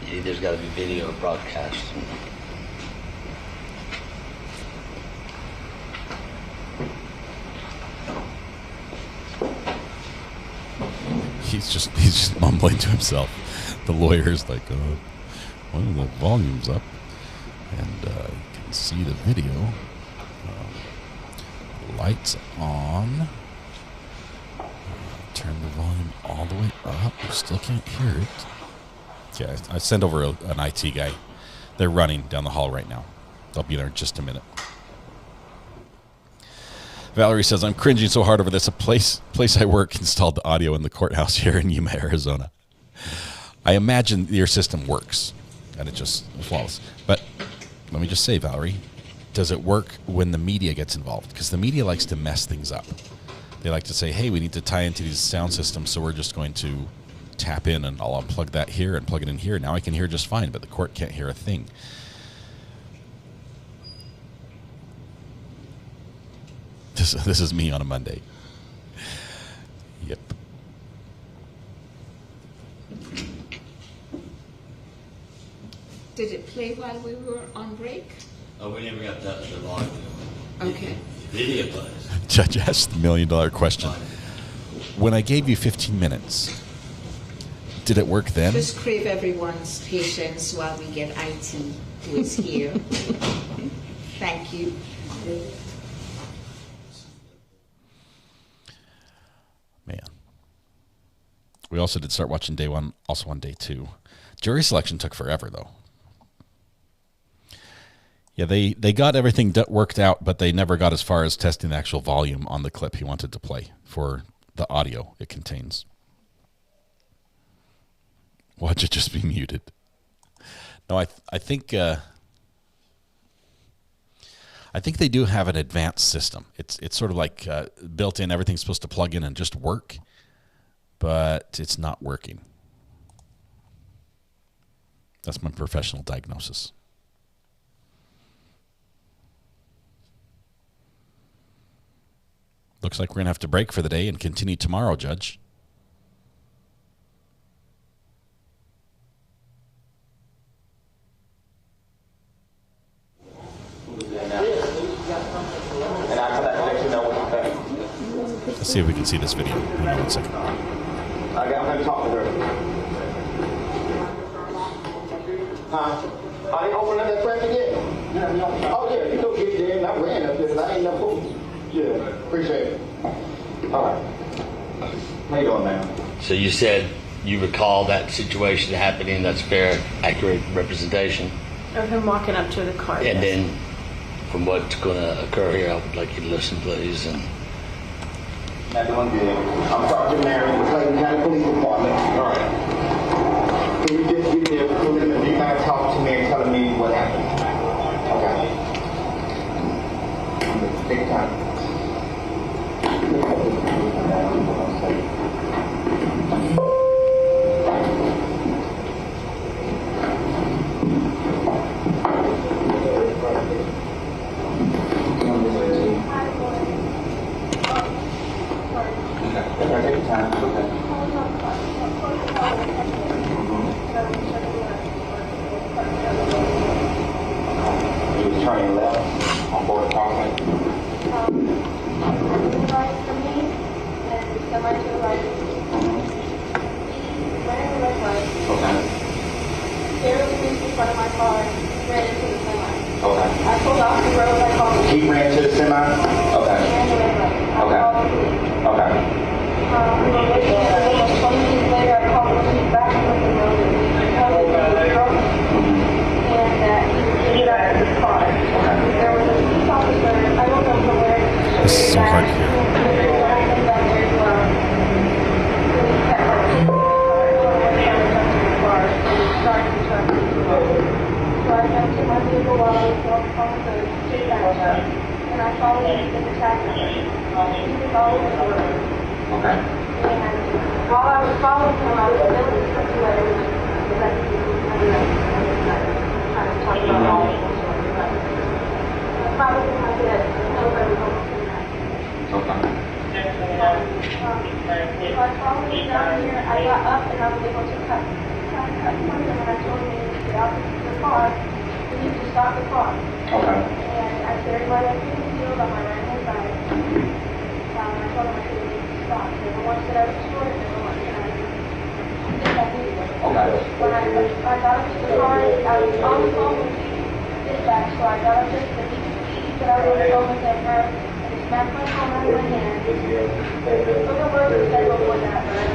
There's got to be video broadcast. He's just mumbling to himself. The lawyer's like, well, the volume's up, and you can see the video. Lights on. Turn the volume all the way up. You still can't hear it. Yeah, I sent over an IT guy. They're running down the hall right now. They'll be there in just a minute. Valerie says, I'm cringing so hard over this. A place I work installed the audio in the courthouse here in Yuma, Arizona. I imagine your system works, and it just flawless. But let me just say, Valerie, does it work when the media gets involved? Because the media likes to mess things up. They like to say, hey, we need to tie into these sound systems, so we're just going to tap in, and I'll unplug that here and plug it in here. Now I can hear just fine, but the court can't hear a thing. This is me on a Monday. Yep. Did it play while we were on break? Oh, we never got that the volume. Okay. Video plays. Judge asked the $1 million question. When I gave you 15 minutes, did it work then? Just crave everyone's patience while we get IT who is here. Thank you. Man. We also did start watching day one, also on day two. Jury selection took forever, though. Yeah, they got everything worked out, but they never got as far as testing the actual volume on the clip he wanted to play for the audio it contains. Watch it just be muted. No, I think they do have an advanced system. It's sort of like built in. Everything's supposed to plug in and just work, but it's not working. That's my professional diagnosis. Looks like we're going to have to break for the day and continue tomorrow, Judge. Let's see if we can see this video. Hang on 1 second. I'm going to talk to her. Huh? Are they opening up that press again? Yeah. Oh, yeah, you go get there, and I ran up there, because I ain't no fool. Yeah, appreciate it. All right. How you doing, man? So you said you recall that situation happening. That's fair, accurate representation. Of him walking up to the car. And then, from what's going to occur here, I would like you to listen, please. And not doing good. I'm Sergeant Marion with Clayton County Police Department. All right. Can you just give me a clue and you kind of talk to me and telling me what happened? Okay. Take your time. Turning left on board crossing. Right for me, and semi to the right. Right to the right. Okay. Barely reached in front of my car, ran into the semi. Okay. I pulled off the road, I called the He ran to the semi? Okay. Ran to the right. Okay. Okay. Almost 20 minutes later, I called the police back from the road and told them that he was drunk and that he was get out of his car. There was a police officer, I don't know from where. This is so hard to hear. So I jumped in my vehicle while I was on the street and I followed him in the taxi. He was all over the road. Okay. And while I was following him, I was building some letters because I kind of talk about all of this. Probably my dad nobody home tonight. Okay. So I followed him down here. I got up and I was able to cut one of them and I told him to get out of the car. We need to stop the car. Okay. And I stared right up to the field on my right hand side. And I told him I couldn't need to stop. They once said I was short and they once said I did that video. Okay. When I got up to the car, I was on the phone with dispatch, so I got up to the that I was over at her and smacked my phone out of my hand. Look at where the federal was at, right?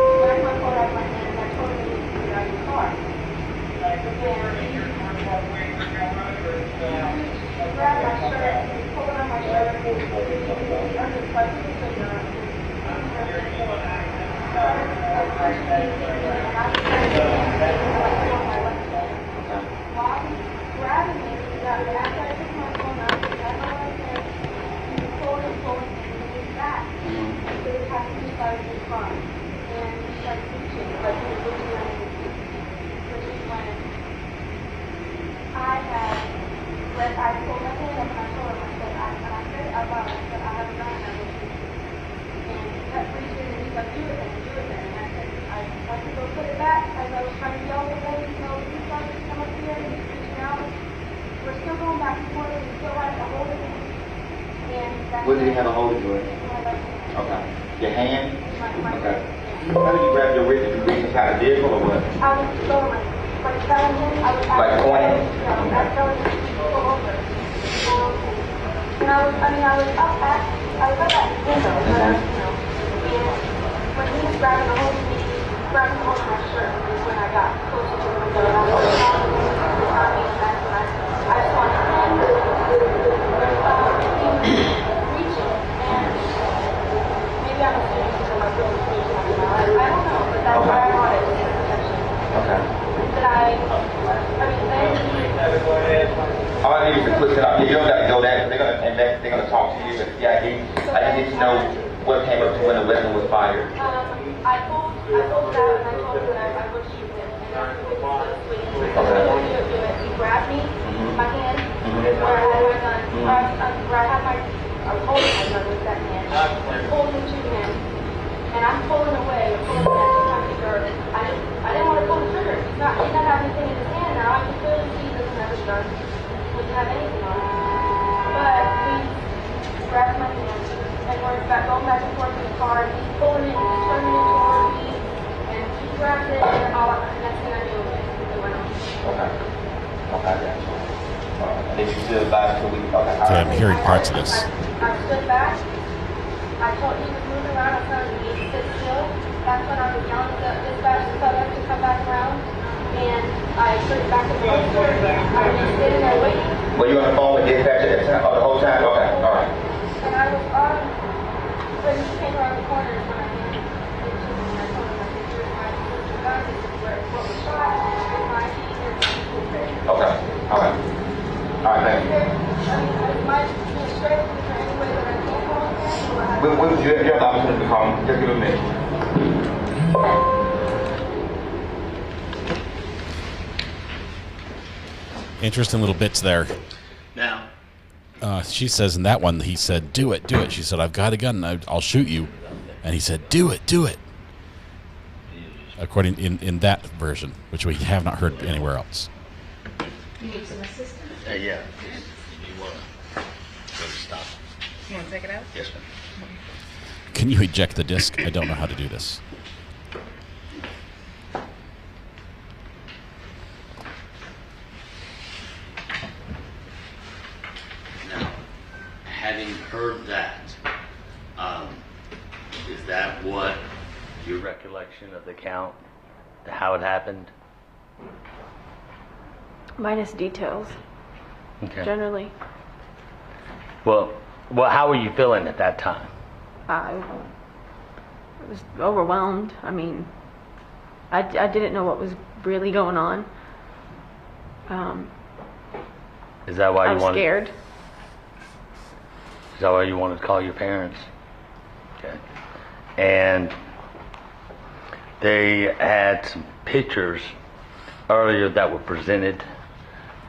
Smacked my phone out of my hand and I told him he needed to get out of the car. He grabbed my shirt and he pulled on my shirt and he undercut the finger. While he was grabbing me, after I took my phone out, he got my right hand, he was pulling and he was back to the passenger side of his car. And he started reaching, like he was reaching my hand. Which is when I pulled my hand up and I told him, I said out loud, I said, I have a gun and I'm with you. And he kept reaching and he's like, do it then. And I said, I went to go put it back as I was trying to yell at him, he's trying to come up here and he's reaching out. We're still going back and forth and he still has a hold of me. And what did he have a hold of you in? My left hand. Okay. Your hand? My okay. How did you grab your wrist? Did you reach inside a vehicle or what? I was going like telling him, I was like pointing? I was telling him to go over. And I was up at the window, and when he was grabbing a hold of me, grabbing a hold of my shirt is when I got closer to the window and I was talking to him, and that's when I to talk to you. Yeah, I need to know what came up to when the weapon was fired. I pulled it out and I told him that I would shoot him. And I was waiting. He grabbed me, my hand, where I had my gun, I was holding my gun with that hand. He pulled me to him, and I'm pulling away, pulling back to trigger. I didn't want to pull the trigger. He's not having anything in his hand now. I can clearly see he doesn't have his gun. He doesn't have anything on it. But he grabbed my hand, and we're going back and forth in the car, and he's pulling it, he's turning it toward me, and he grabbed it, and next thing I knew, it went off. Okay. Did you stood back until we? Okay. Okay, I'm hearing parts of this. I stood back. I told he was moving around. I told him to sit still. That's when I was yelling at the dispatch to tell them to come back around. And I stood back in the room. I was just sitting there waiting. Were you on the phone with dispatch at that time? Oh, the whole time? Okay. All right. And I was on. When he came around the corner, is when I handed it to him. And I told him, I said, "Here's my gun. This is where what was shot. Here's my key. Here's the key." Okay. All right. All right. Thank you. When would you have the opportunity to call him? Just give him a minute. Interesting little bits there. Now, she says in that one, he said, do it, do it. She said, I've got a gun, I'll shoot you. And he said, do it, do it. According in that version, which we have not heard anywhere else. You need some assistance? yeah. You want to stop? You want to take it out? Yes, ma'am. Can you eject the disc? I don't know how to do this. Now, having heard that, is that what your recollection of the count, how it happened? Minus details, Okay. generally. Well, how were you feeling at that time? I was overwhelmed. I mean, I didn't know what was really going on. Is that why I you was wanted? scared. Is that why you wanted to call your parents? Okay. And they had some pictures earlier that were presented.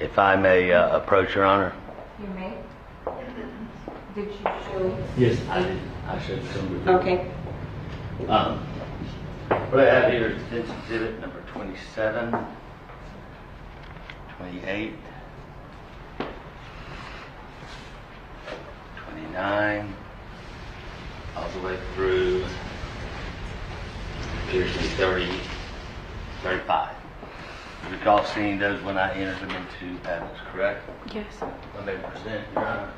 If I may approach, Your Honor. You may. Did you show? Yes, I did. I showed some before. Okay. What I have here is defense exhibit number 27, 28, 29, all the way through, appears to be 30, 35. You recall seeing those when I entered them into evidence, correct? Yes. Let me present, Your Honor.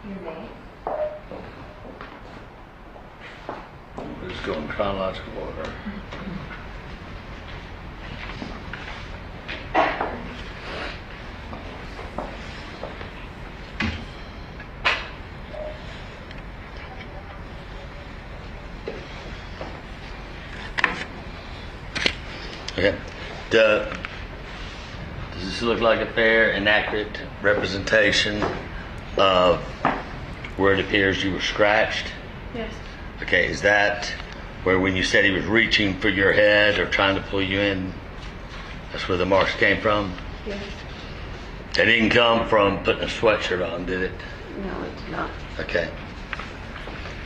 You may. We'll just go in chronological order. Okay. Does this look like a fair and accurate representation of where it appears you were scratched? Yes. Okay, is that where when you said he was reaching for your head or trying to pull you in, that's where the marks came from? Yes. They didn't come from putting a sweatshirt on, did it? No, it did not. Okay.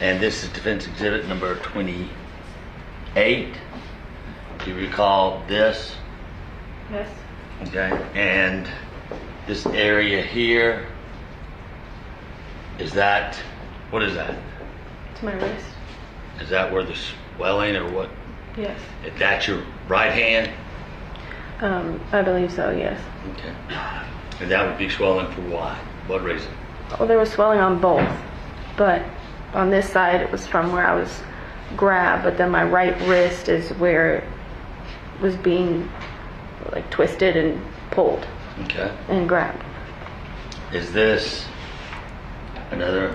And this is defense exhibit number 28. Do you recall this? Yes. Okay. And this area here, is that, what is that? It's my wrist. Is that where the swelling or what? Yes. Is that your right hand? I believe so, yes. Okay. And that would be swelling for why? What reason? Well, there was swelling on both, but on this side it was from where I was grabbed, but then my right wrist is where it was being like twisted and pulled. Okay. And grabbed. Is this another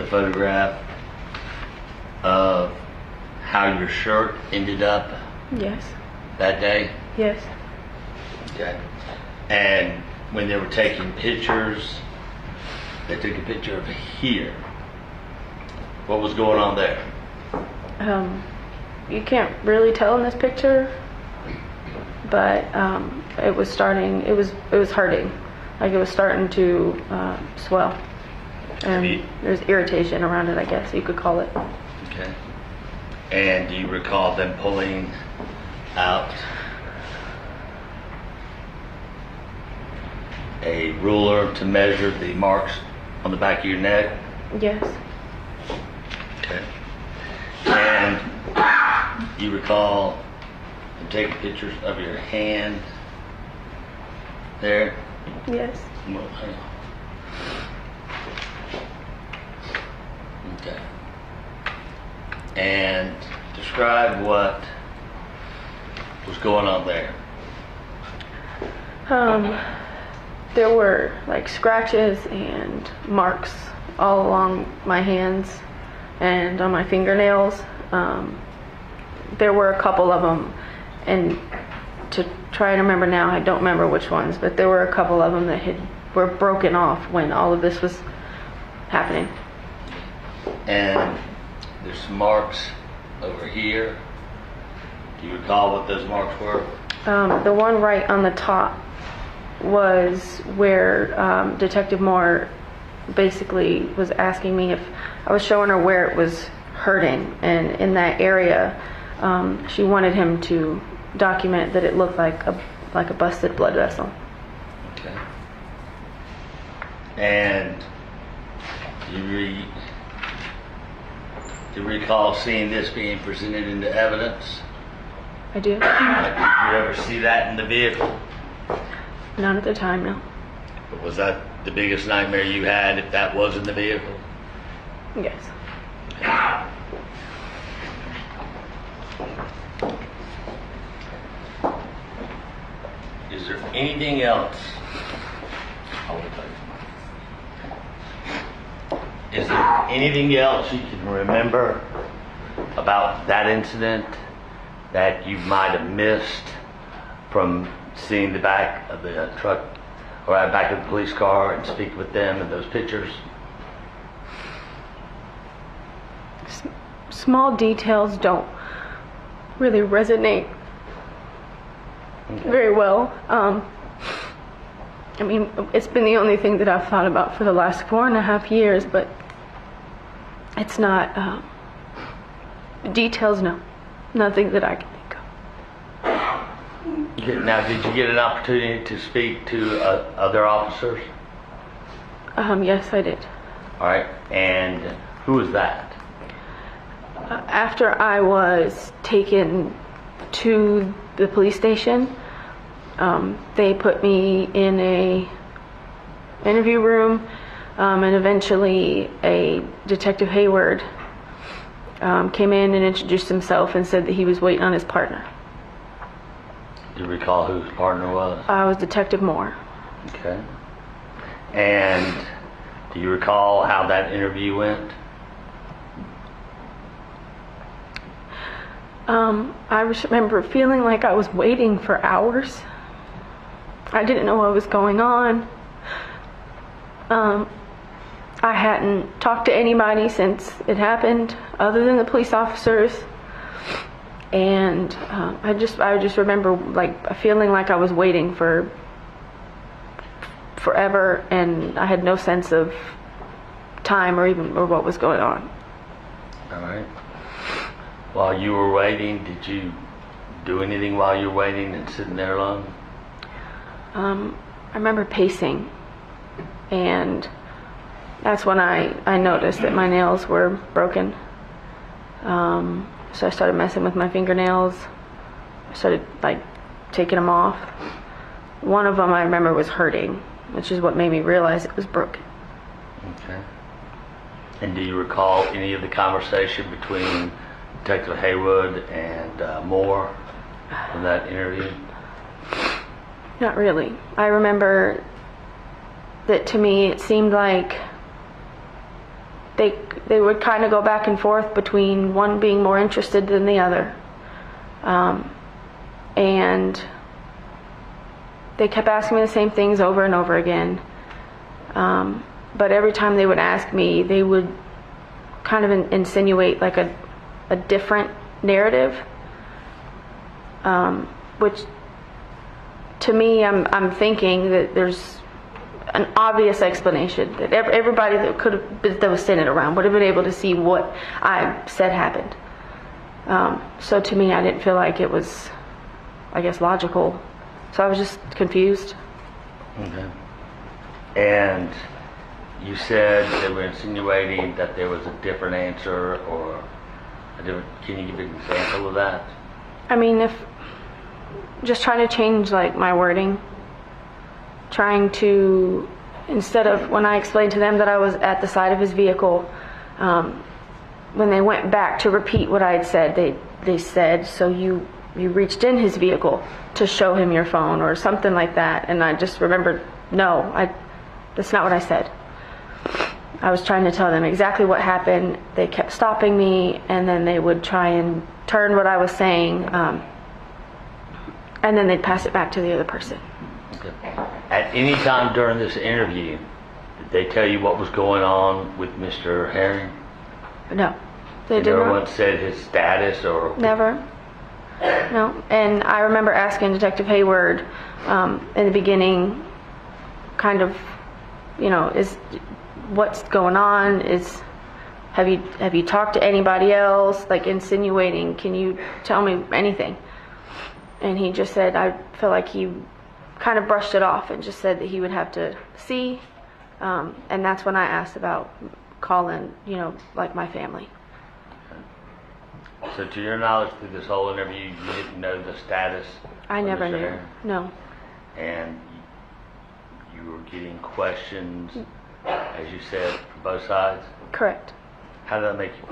photograph of how your shirt ended up Yes. that day? Yes. Okay. And when they were taking pictures, they took a picture of here. What was going on there? You can't really tell in this picture, but it was starting. It was hurting, like it was starting to swell, and there's irritation around it. I guess you could call it. Okay. And do you recall them pulling out a ruler to measure the marks on the back of your neck? Yes. Okay. And you recall them taking pictures of your hand there? Yes. Well, hang on. Okay. And describe what was going on there. There were like scratches and marks all along my hands and on my fingernails. There were a couple of them, and to try and remember now, I don't remember which ones, but there were a couple of them that were broken off when all of this was happening. And there's some marks over here. Do you recall what those marks were? The one right on the top was where Detective Moore basically was asking me if I was showing her where it was hurting, and in that area she wanted him to document that it looked like a busted blood vessel. Okay. And do you recall seeing this being presented into evidence? I do. Did you ever see that in the vehicle? Not at the time, no. But was that the biggest nightmare you had if that was in the vehicle? Yes. Is there anything else? Is there anything else you can remember about that incident that you might have missed from seeing the back of the truck or back of the police car and speak with them in those pictures? Small details don't really resonate very well. I mean, it's been the only thing that I've thought about for the last 4.5 years, but it's not details, no. Nothing that I can think of. Now, did you get an opportunity to speak to other officers? Yes, I did. All right, and who was that? After I was taken to the police station, they put me in a interview room, and eventually a Detective Hayward came in and introduced himself and said that he was waiting on his partner. Do you recall who his partner was? I was Detective Moore. Okay. And do you recall how that interview went? I remember feeling like I was waiting for hours. I didn't know what was going on. I hadn't talked to anybody since it happened other than the police officers. And I just remember like feeling like I was waiting for forever, and I had no sense of time or what was going on. All right. While you were waiting, did you do anything while you were waiting and sitting there alone? I remember pacing, and that's when I noticed that my nails were broken. So I started messing with my fingernails. I started like taking them off. One of them I remember was hurting, which is what made me realize it was broken. Okay. And do you recall any of the conversation between Detective Haywood and Moore from that interview? Not really. I remember that to me it seemed like they would kind of go back and forth between one being more interested than the other. And They kept asking me the same things over and over again. But every time they would ask me, they would kind of insinuate like a different narrative, which to me, I'm thinking that there's an obvious explanation that everybody that was sending it around would have been able to see what I said happened. So to me, I didn't feel like it was, I guess, logical. So I was just confused. Okay. And you said they were insinuating that there was a different answer or a different, can you give an example of that? I mean, if just trying to change like my wording, trying to, instead of when I explained to them that I was at the side of his vehicle, when they went back to repeat what I had said, they said, so you reached in his vehicle to show him your phone or something like that. And I just remembered, no, that's not what I said. I was trying to tell them exactly what happened. They kept stopping me, and then they would try and turn what I was saying, and then they'd pass it back to the other person. Okay. At any time during this interview, did they tell you what was going on with Mr. Herring? No, they did never not. once said his status or? Never. No. And I remember asking Detective Hayward in the beginning, kind of, is what's going on? Have you talked to anybody else? Like insinuating, can you tell me anything? And he just said, I feel like he kind of brushed it off and just said that he would have to see. And that's when I asked about calling, like my family. So to your knowledge, through this whole interview, you didn't know the status? I never Mr. knew. Herring? No. And you were getting questions, as you said, from both sides? Correct. How did that make you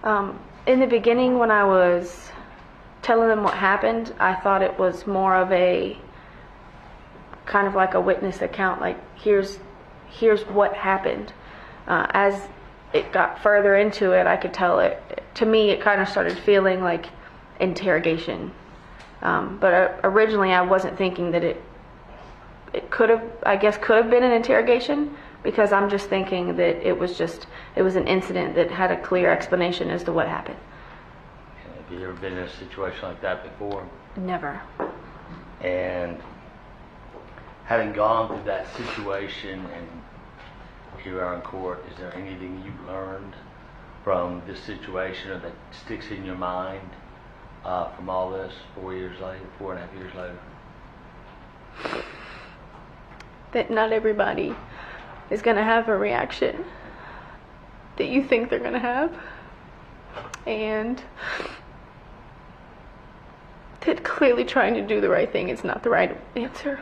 feel? In the beginning, when I was telling them what happened, I thought it was more of a kind of like a witness account, like here's what happened. As it got further into it, I could tell to me it kind of started feeling like interrogation. But originally I wasn't thinking that it could have been an interrogation, because I'm just thinking that it was an incident that had a clear explanation as to what happened. Have you ever been in a situation like that before? Never. And having gone through that situation and here we are in court, is there anything you've learned from this situation or that sticks in your mind from all this 4.5 years later? That not everybody is going to have a reaction that you think they're going to have, and that clearly trying to do the right thing is not the right answer.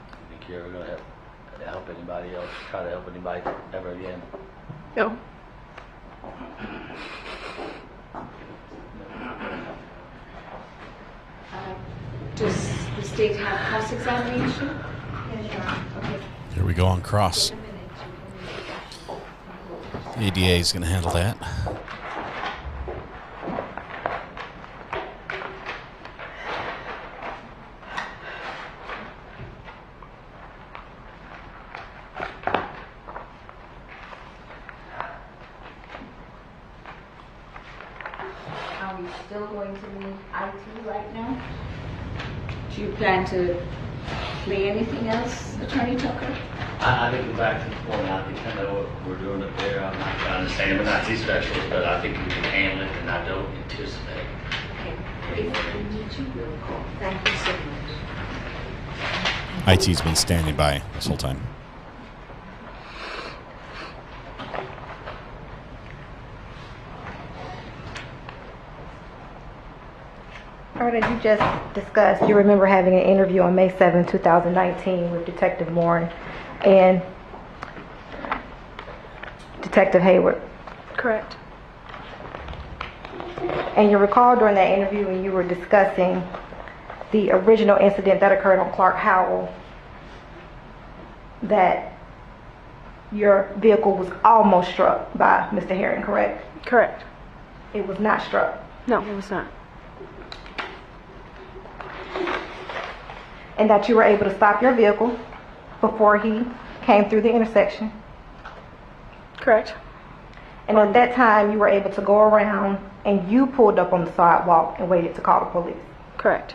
You think you're ever going to help anybody else, try to help anybody ever again? No. Does the state have cross-examination? Okay. Here we go on cross. The ADA is going to handle that. Are we still going to need IT right now? Do you plan to play anything else, Attorney Tucker? I think we're back to the point. I think I know what we're doing up there. I'm not trying to say I'm an IT specialist, but I think we can handle it, and I don't anticipate. Okay. Thank you so much. IT's been standing by this whole time. All right, as you just discussed, you remember having an interview on May 7, 2019 with Detective Warren and Detective Hayward. Correct. And you recall during that interview when you were discussing the original incident that occurred on Clark Howell, that your vehicle was almost struck by Mr. Herring, correct? Correct. It was not struck. No, it was not. and that you were able to stop your vehicle before he came through the intersection. Correct. And at that time, you were able to go around and you pulled up on the sidewalk and waited to call the police. Correct.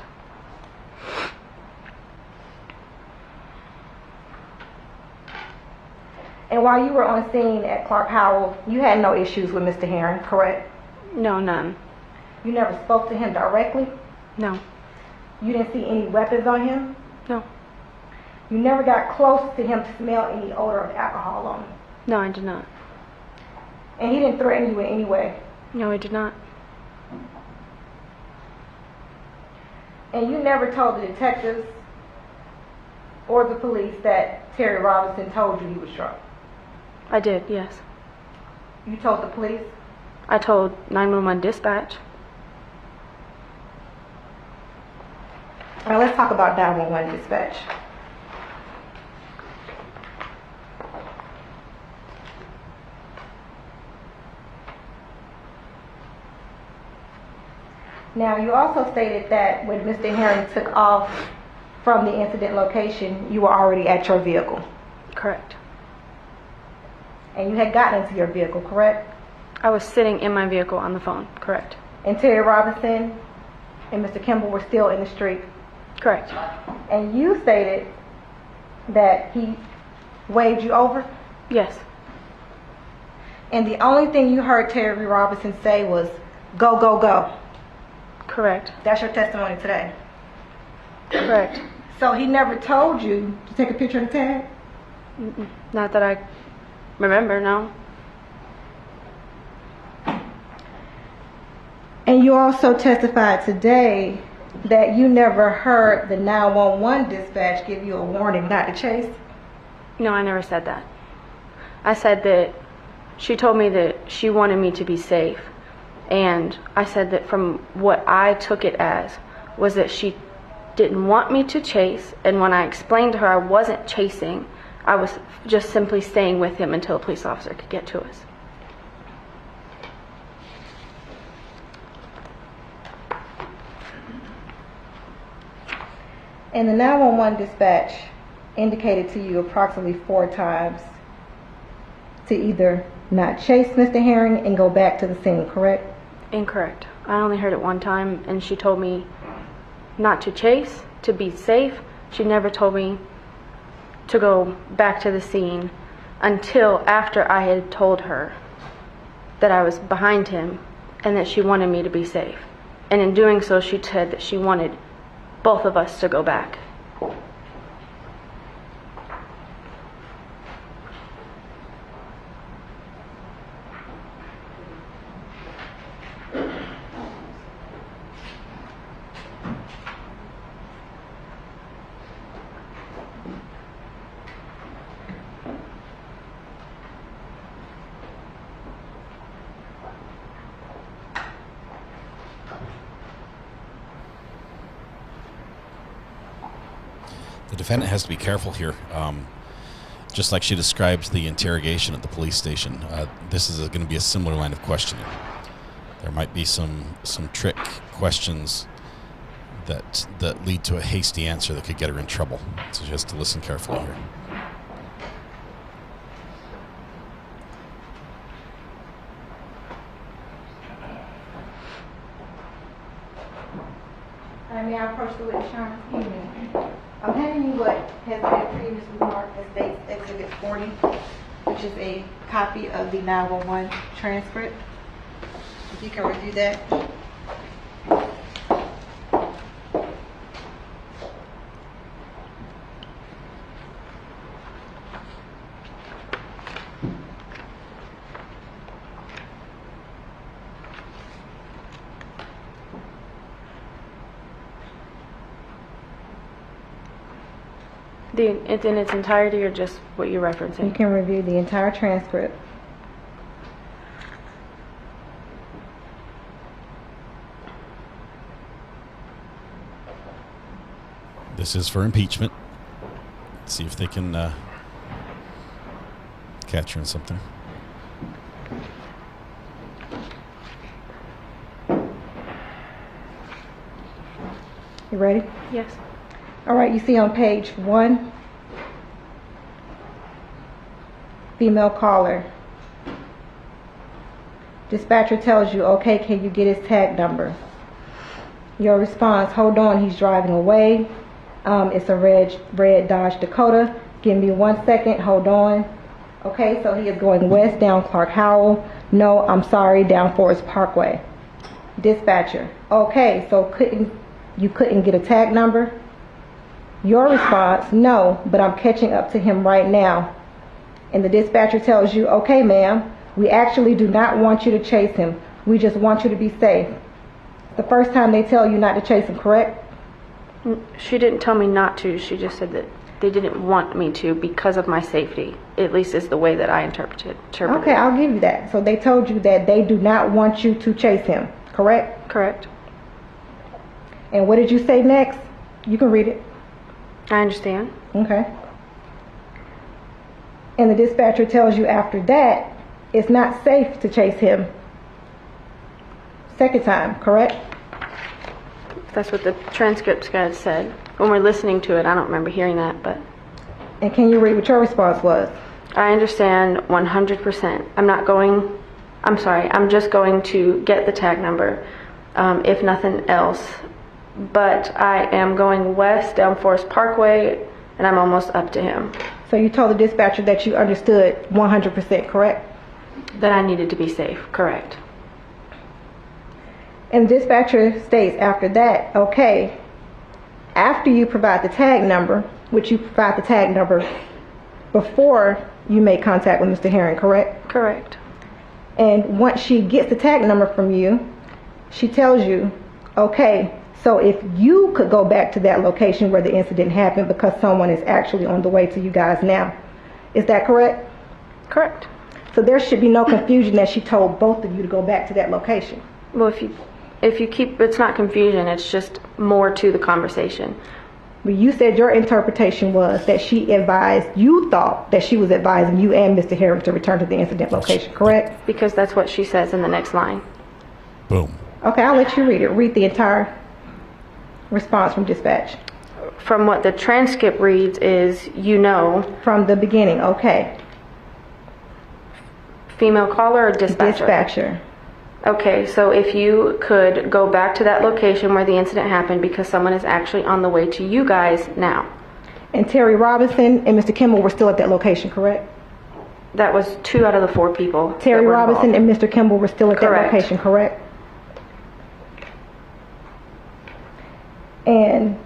And while you were on scene at Clark Howell, you had no issues with Mr. Herring, correct? No, none. You never spoke to him directly? No. You didn't see any weapons on him? No. You never got close to him to smell any odor of alcohol on him? No, I did not. And he didn't threaten you in any way? No, I did not. And you never told the detectives or the police that Terry Robinson told you he was drunk? I did, yes. You told the police? I told 911 dispatch. All right, let's talk about 911 dispatch. Now, you also stated that when Mr. Herring took off from the incident location, you were already at your vehicle. Correct. And you had gotten into your vehicle, correct? I was sitting in my vehicle on the phone, correct. And Terry Robinson and Mr. Kimball were still in the street? Correct. And you stated that he waved you over? Yes. And the only thing you heard Terry Robinson say was, "Go, go, go." Correct. That's your testimony today? Correct. So he never told you to take a picture of the tag? Not that I remember, no. And you also testified today that you never heard the 911 dispatch give you a warning not to chase? No, I never said that. I said that she told me that she wanted me to be safe. And I said that from what I took it as was that she didn't want me to chase. And when I explained to her I wasn't chasing, I was just simply staying with him until a police officer could get to us. And the 911 dispatch indicated to you approximately 4 times to either not chase Mr. Herring and go back to the scene, correct? Incorrect. I only heard it one time, and she told me not to chase, to be safe. She never told me to go back to the scene until after I had told her that I was behind him and that she wanted me to be safe. And in doing so, she said that she wanted both of us to go back. The defendant has to be careful here. Just like she described the interrogation at the police station, this is going to be a similar line of questioning. There might be some trick questions that lead to a hasty answer that could get her in trouble. So she has to listen carefully here. May I approach the witness, Your Honor? I'm handing you what has been previously marked as State's Exhibit 40, which is a copy of the 911 transcript. If you can review that. It's in its entirety or just what you're referencing? You can review the entire transcript. This is for impeachment. Let's see if they can catch her in something. You ready? Yes. All right, you see on page 1, female caller. Dispatcher tells you, okay, can you get his tag number? Your response, hold on, he's driving away. It's a red Dodge Dakota. Give me 1 second, hold on. Okay, so he is going west down Clark Howell. No, I'm sorry, down Forest Parkway. Dispatcher, okay, so you couldn't get a tag number? Your response, no, but I'm catching up to him right now. And the dispatcher tells you, okay, ma'am, we actually do not want you to chase him. We just want you to be safe. The first time they tell you not to chase him, correct? She didn't tell me not to. She just said that they didn't want me to because of my safety. At least is the way that I interpreted it. Okay, I'll give you that. So they told you that they do not want you to chase him, correct? Correct. And what did you say next? You can read it. I understand. Okay. And the dispatcher tells you after that, it's not safe to chase him. Second time, correct? That's what the transcript guy said. When we're listening to it, I don't remember hearing that, but... And can you read what your response was? I understand 100%. I'm just going to get the tag number, if nothing else. But I am going west down Forest Parkway, and I'm almost up to him. So you told the dispatcher that you understood 100%, correct? That I needed to be safe, correct. And the dispatcher states after that, okay, after you provide the tag number, which you provide the tag number before you make contact with Mr. Herring, correct? Correct. And once she gets the tag number from you, she tells you, okay, so if you could go back to that location where the incident happened because someone is actually on the way to you guys now. Is that correct? Correct. So there should be no confusion that she told both of you to go back to that location. Well, if you keep, it's not confusion, it's just more to the conversation. But you said your interpretation was that you thought that she was advising you and Mr. Herring to return to the incident location, correct? Because that's what she says in the next line. Boom. Okay, I'll let you read it. Read the entire response from dispatch. From what the transcript reads is, from the beginning, okay. Female caller or dispatcher? Dispatcher. Okay, so if you could go back to that location where the incident happened because someone is actually on the way to you guys now. And Terry Robinson and Mr. Kimball were still at that location, correct? That was 2 out of the 4 people. Terry Robinson and Mr. Kimball were still at that location, correct? And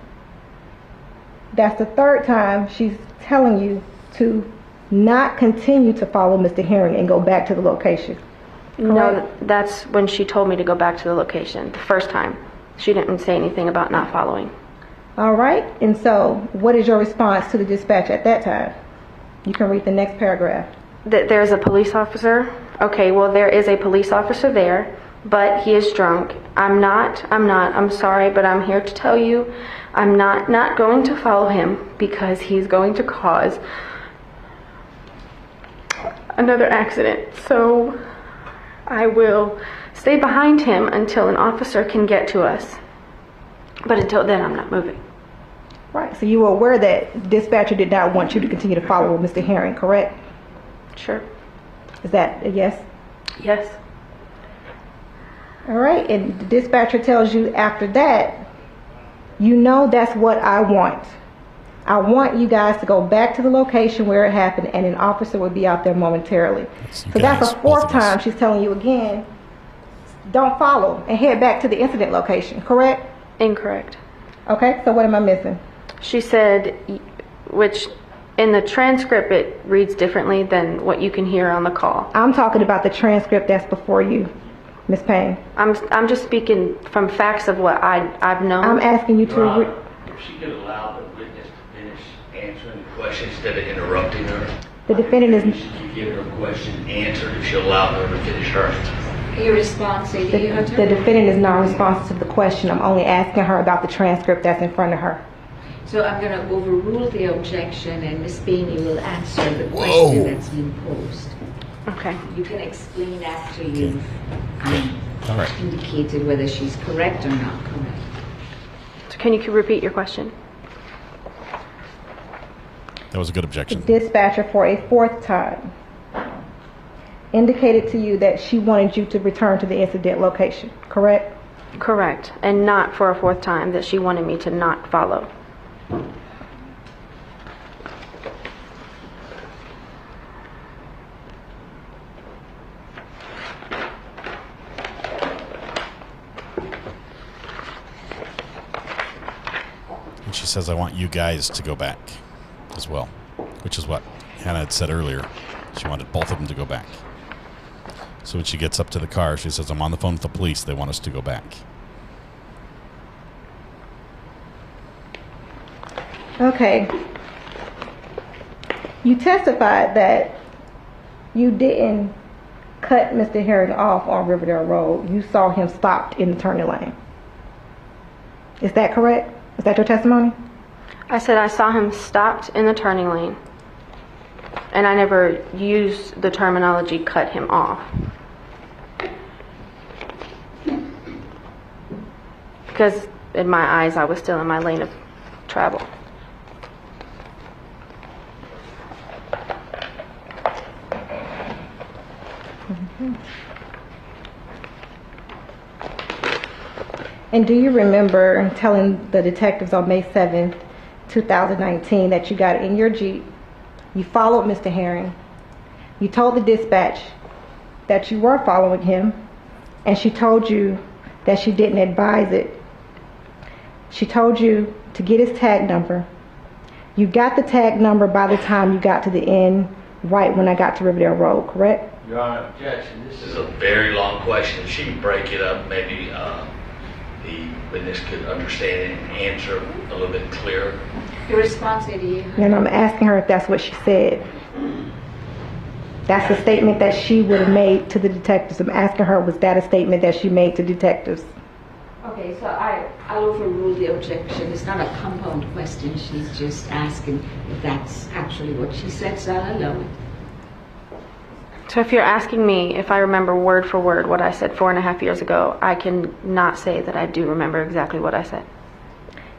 that's the third time she's telling you to not continue to follow Mr. Herring and go back to the location. No, that's when she told me to go back to the location, the first time. She didn't say anything about not following. All right, and so what is your response to the dispatch at that time? You can read the next paragraph. That there's a police officer. Okay, well, there is a police officer there, but he is drunk. I'm sorry, but I'm here to tell you I'm not going to follow him because he's going to cause another accident. So I will stay behind him until an officer can get to us. But until then, I'm not moving. Right, so you were aware that dispatcher did not want you to continue to follow Mr. Herring, correct? Sure. Is that a yes? Yes. All right, and the dispatcher tells you after that, that's what I want. I want you guys to go back to the location where it happened and an officer will be out there momentarily. So that's the 4th time she's telling you again, don't follow and head back to the incident location, correct? Incorrect. Okay, so what am I missing? She said, which in the transcript it reads differently than what you can hear on the call. I'm talking about the transcript that's before you, Ms. Payne. I'm just speaking from facts of what I've known. I'm asking you to... If she could allow the witness to finish answering the question instead of interrupting her. The defendant is... She could give her question answered if she allowed her to finish hers. Your response, Ayden. The defendant is not responsive to the question. I'm only asking her about the transcript that's in front of her. So I'm going to overrule the objection, and Ms. Payne, you will answer the question that's been posed. Okay. You can explain after you've All right. indicated whether she's correct or not correct. So can you repeat your question? That was a good objection. The dispatcher for a fourth time indicated to you that she wanted you to return to the incident location, correct? Correct. And not for a fourth time, that she wanted me to not follow. And she says, I want you guys to go back as well, which is what Hannah had said earlier. She wanted both of them to go back. So when she gets up to the car, she says, I'm on the phone with the police. They want us to go back. Okay. You testified that you didn't cut Mr. Herring off on Riverdale Road. You saw him stopped in the turning lane. Is that correct? Is that your testimony? I said I saw him stopped in the turning lane. And I never used the terminology cut him off. Because in my eyes, I was still in my lane of travel. And do you remember telling the detectives on May 7th, 2019, that you got in your Jeep, you followed Mr. Herring, you told the dispatch that you were following him, and she told you that she didn't advise it. She told you to get his tag number. You got the tag number by the time you got to the end, right when I got to Riverdale Road, correct? Your Honor, objection. This is a very long question. If she can break it up, maybe the witness could understand it and answer a little bit clearer. Your response, Eddie. And I'm asking her if that's what she said. That's a statement that she would have made to the detectives. I'm asking her, was that a statement that she made to detectives? Okay, so I'll overrule the objection. It's not a compound question. She's just asking if that's actually what she said, so I'll allow it. So if you're asking me if I remember word for word what I said 4.5 years ago, I can not say that I do remember exactly what I said.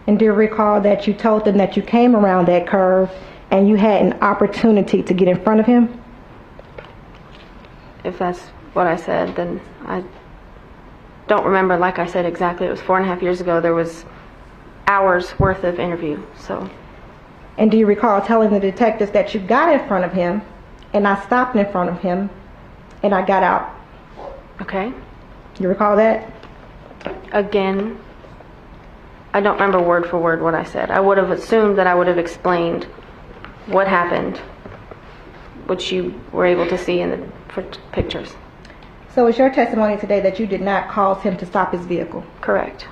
And do you recall that you told them that you came around that curve and you had an opportunity to get in front of him? If that's what I said, then I don't remember. Like I said, exactly. It was 4.5 years ago. There was hours worth of interview. So. And do you recall telling the detectives that you got in front of him and I stopped in front of him and I got out? Okay. You recall that? Again, I don't remember word for word what I said. I would have assumed that I would have explained what happened, which you were able to see in the pictures. So it's your testimony today that you did not cause him to stop his vehicle? Correct.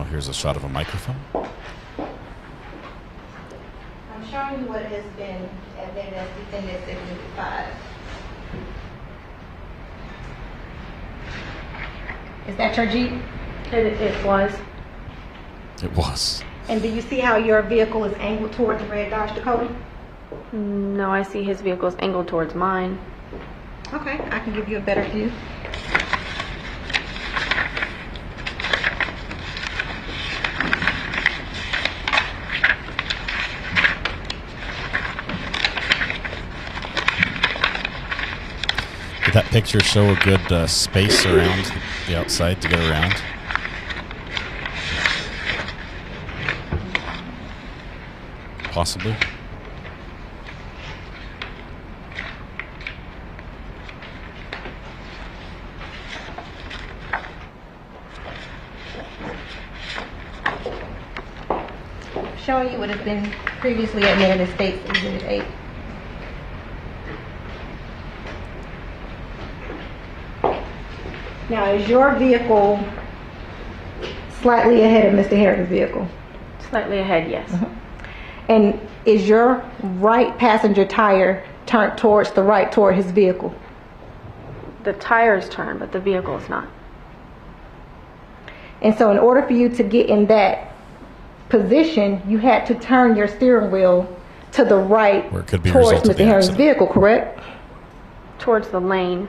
Here's a shot of a microphone. I'm showing you what has been admitted as Defendant Exhibit 5. Is that your Jeep? It was. It was. And do you see how your vehicle is angled toward the red Dodge Dakota? No, I see his vehicle is angled towards mine. Okay, I can give you a better view. Did that picture show a good space around the outside to get around? Possibly. Showing you what has been previously admitted as State's Exhibit 8. Now, is your vehicle slightly ahead of Mr. Harrington's vehicle? Slightly ahead, yes. And is your right passenger tire turned towards the right toward his vehicle? The tire's turned, but the vehicle is not. And so in order for you to get in that position, you had to turn your steering wheel to the right Where it could be a towards result of Mr. the Harrington's accident. vehicle, correct? Towards the lane.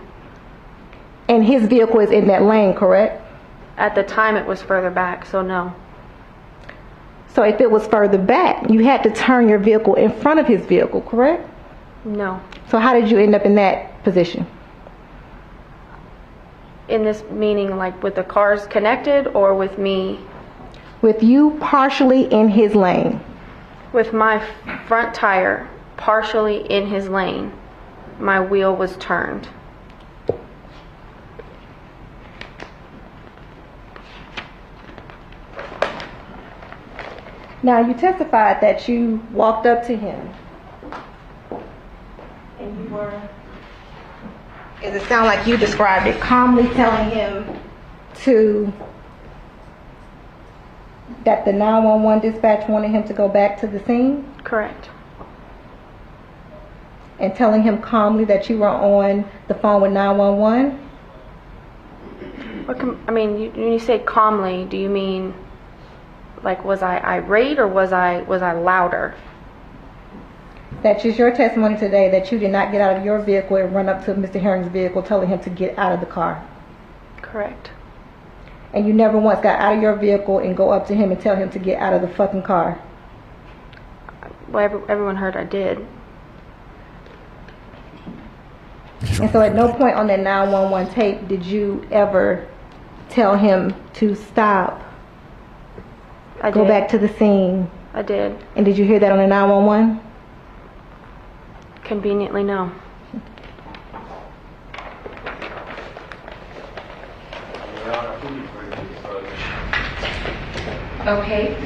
And his vehicle is in that lane, correct? At the time, it was further back, so no. So if it was further back, you had to turn your vehicle in front of his vehicle, correct? No. So how did you end up in that position? In this meaning, like with the cars connected or with me? With you partially in his lane. With my front tire partially in his lane, my wheel was turned. Now, you testified that you walked up to him and you were, does it sound like you described it, calmly telling him that the 911 dispatch wanted him to go back to the scene? Correct. And telling him calmly that you were on the phone with 911? When you say calmly, do you mean like was I irate or was I louder? That is your testimony today that you did not get out of your vehicle and run up to Mr. Herring's vehicle telling him to get out of the car. Correct. And you never once got out of your vehicle and go up to him and tell him to get out of the fucking car. Well, everyone heard I did. And so at no point on that 911 tape did you ever tell him to stop, go back to the scene? I did. And did you hear that on the 911? Conveniently, no. Okay.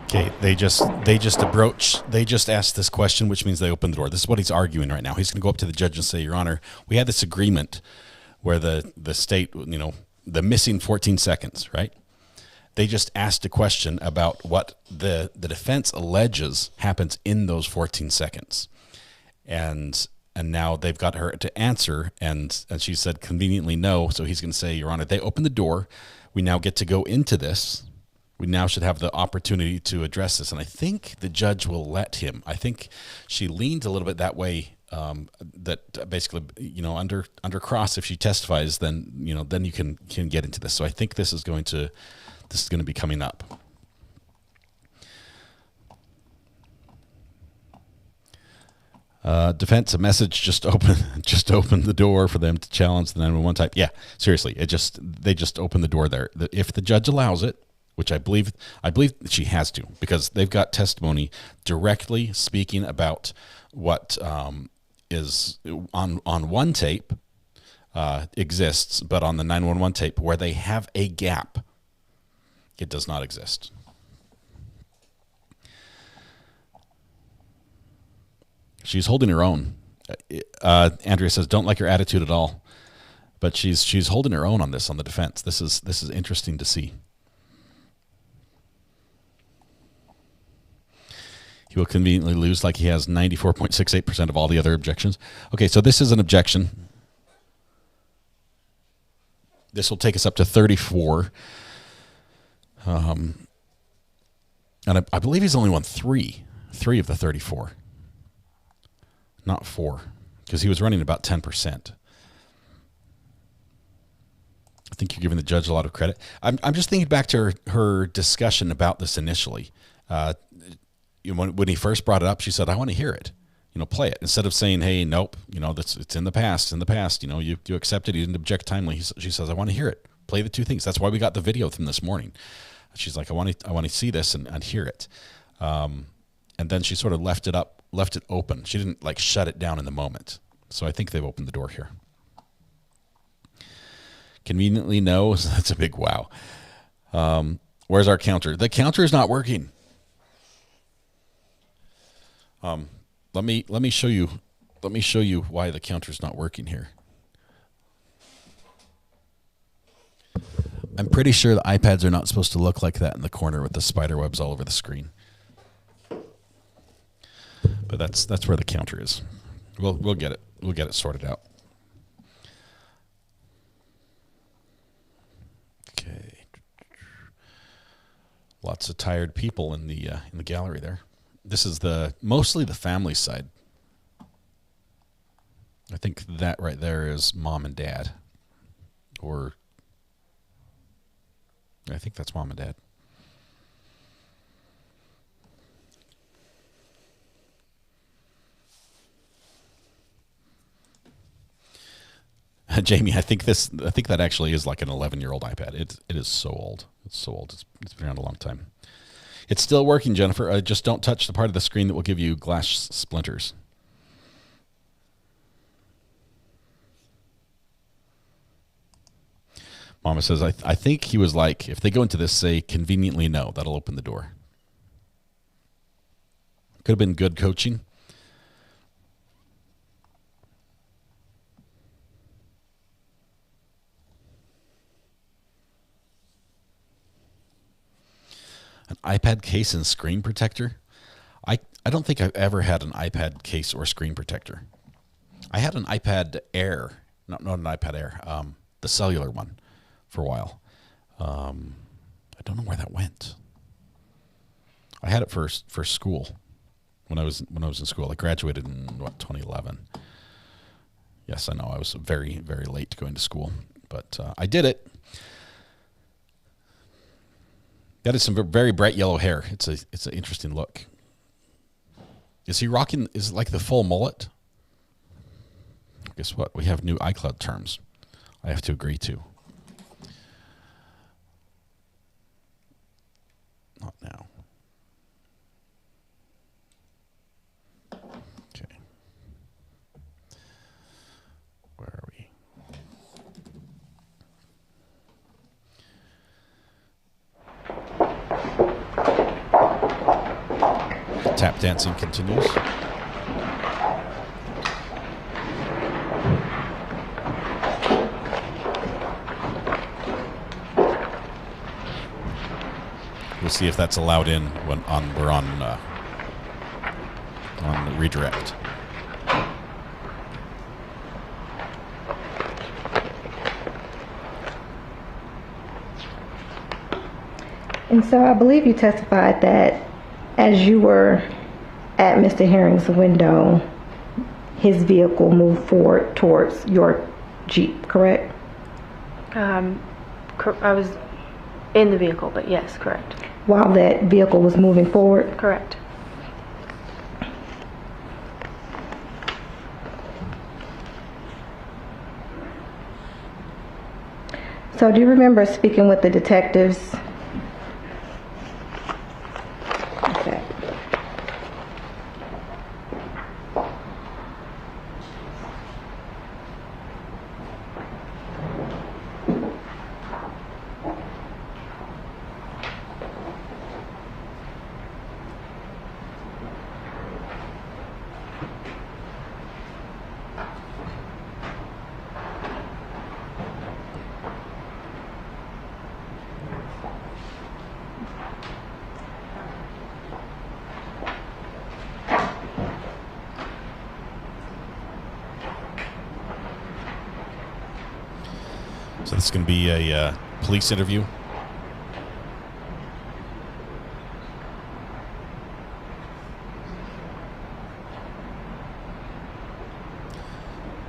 Okay, they just asked this question, which means they opened the door. This is what he's arguing right now. He's going to go up to the judge and say, Your Honor, we had this agreement where the state, the missing 14 seconds, right? They just asked a question about what the defense alleges happens in those 14 seconds. And now they've got her to answer, and she said conveniently no. So he's going to say, Your Honor, they opened the door. We now get to go into this. We now should have the opportunity to address this. And I think the judge will let him. I think she leaned a little bit that way, that basically, under cross, if she testifies, then you can get into this. So I think this is going to be coming up. Defense, a message just opened the door for them to challenge the 911 type. Yeah, seriously, they just opened the door there. If the judge allows it, which I believe she has to, because they've got testimony directly speaking about what is on one tape exists, but on the 911 tape where they have a gap, it does not exist. She's holding her own. Andrea says, "Don't like your attitude at all," but she's holding her own on this, on the defense. This is interesting to see. He will conveniently lose, like he has 94.68% of all the other objections. Okay, so this is an objection. This will take us up to 34. And I believe he's only won three of the 34. Not 4, because he was running about 10%. I think you're giving the judge a lot of credit. I'm just thinking back to her discussion about this initially. When he first brought it up, she said, "I want to hear it. Play it." Instead of saying, "Hey, nope, it's in the past. In the past, you accepted. You didn't object timely." She says, "I want to hear it. Play the two things." That's why we got the video from this morning. She's like, "I want to see this and hear it." And then she sort of left it open. She didn't shut it down in the moment. So I think they've opened the door here. Conveniently no. That's a big wow. Where's our counter? The counter is not working. Let me show you why the counter's not working here. I'm pretty sure the iPads are not supposed to look like that in the corner with the spider webs all over the screen. But that's where the counter is. We'll get it. We'll get it sorted out. Okay. Lots of tired people in the gallery there. This is mostly the family side. I think that right there is mom and dad, or I think that's mom and dad. Jamie, I think that actually is like an 11-year-old iPad. It is so old. It's so old. It's been around a long time. It's still working, Jennifer. Just don't touch the part of the screen that will give you glass splinters. Mama says, I think he was like, if they go into this, say conveniently no. That'll open the door. Could have been good coaching. An iPad case and screen protector? I don't think I've ever had an iPad case or screen protector. I had an iPad Air, not an iPad Air, the cellular one for a while. I don't know where that went. I had it for school when I was in school. I graduated in 2011. Yes, I know I was very, very late going to school, but I did it. That is some very bright yellow hair. It's an interesting look. Is he rocking? Is it like the full mullet? Guess what? We have new iCloud terms. I have to agree to. Not now. Okay. Where are we? Tap dancing continues. We'll see if that's allowed in when we're on redirect. And so I believe you testified that as you were at Mr. Herring's window, his vehicle moved forward towards your Jeep, correct? I was in the vehicle, but yes, correct. While that vehicle was moving forward? Correct. So do you remember speaking with the detectives? Okay. So this is going to be a police interview.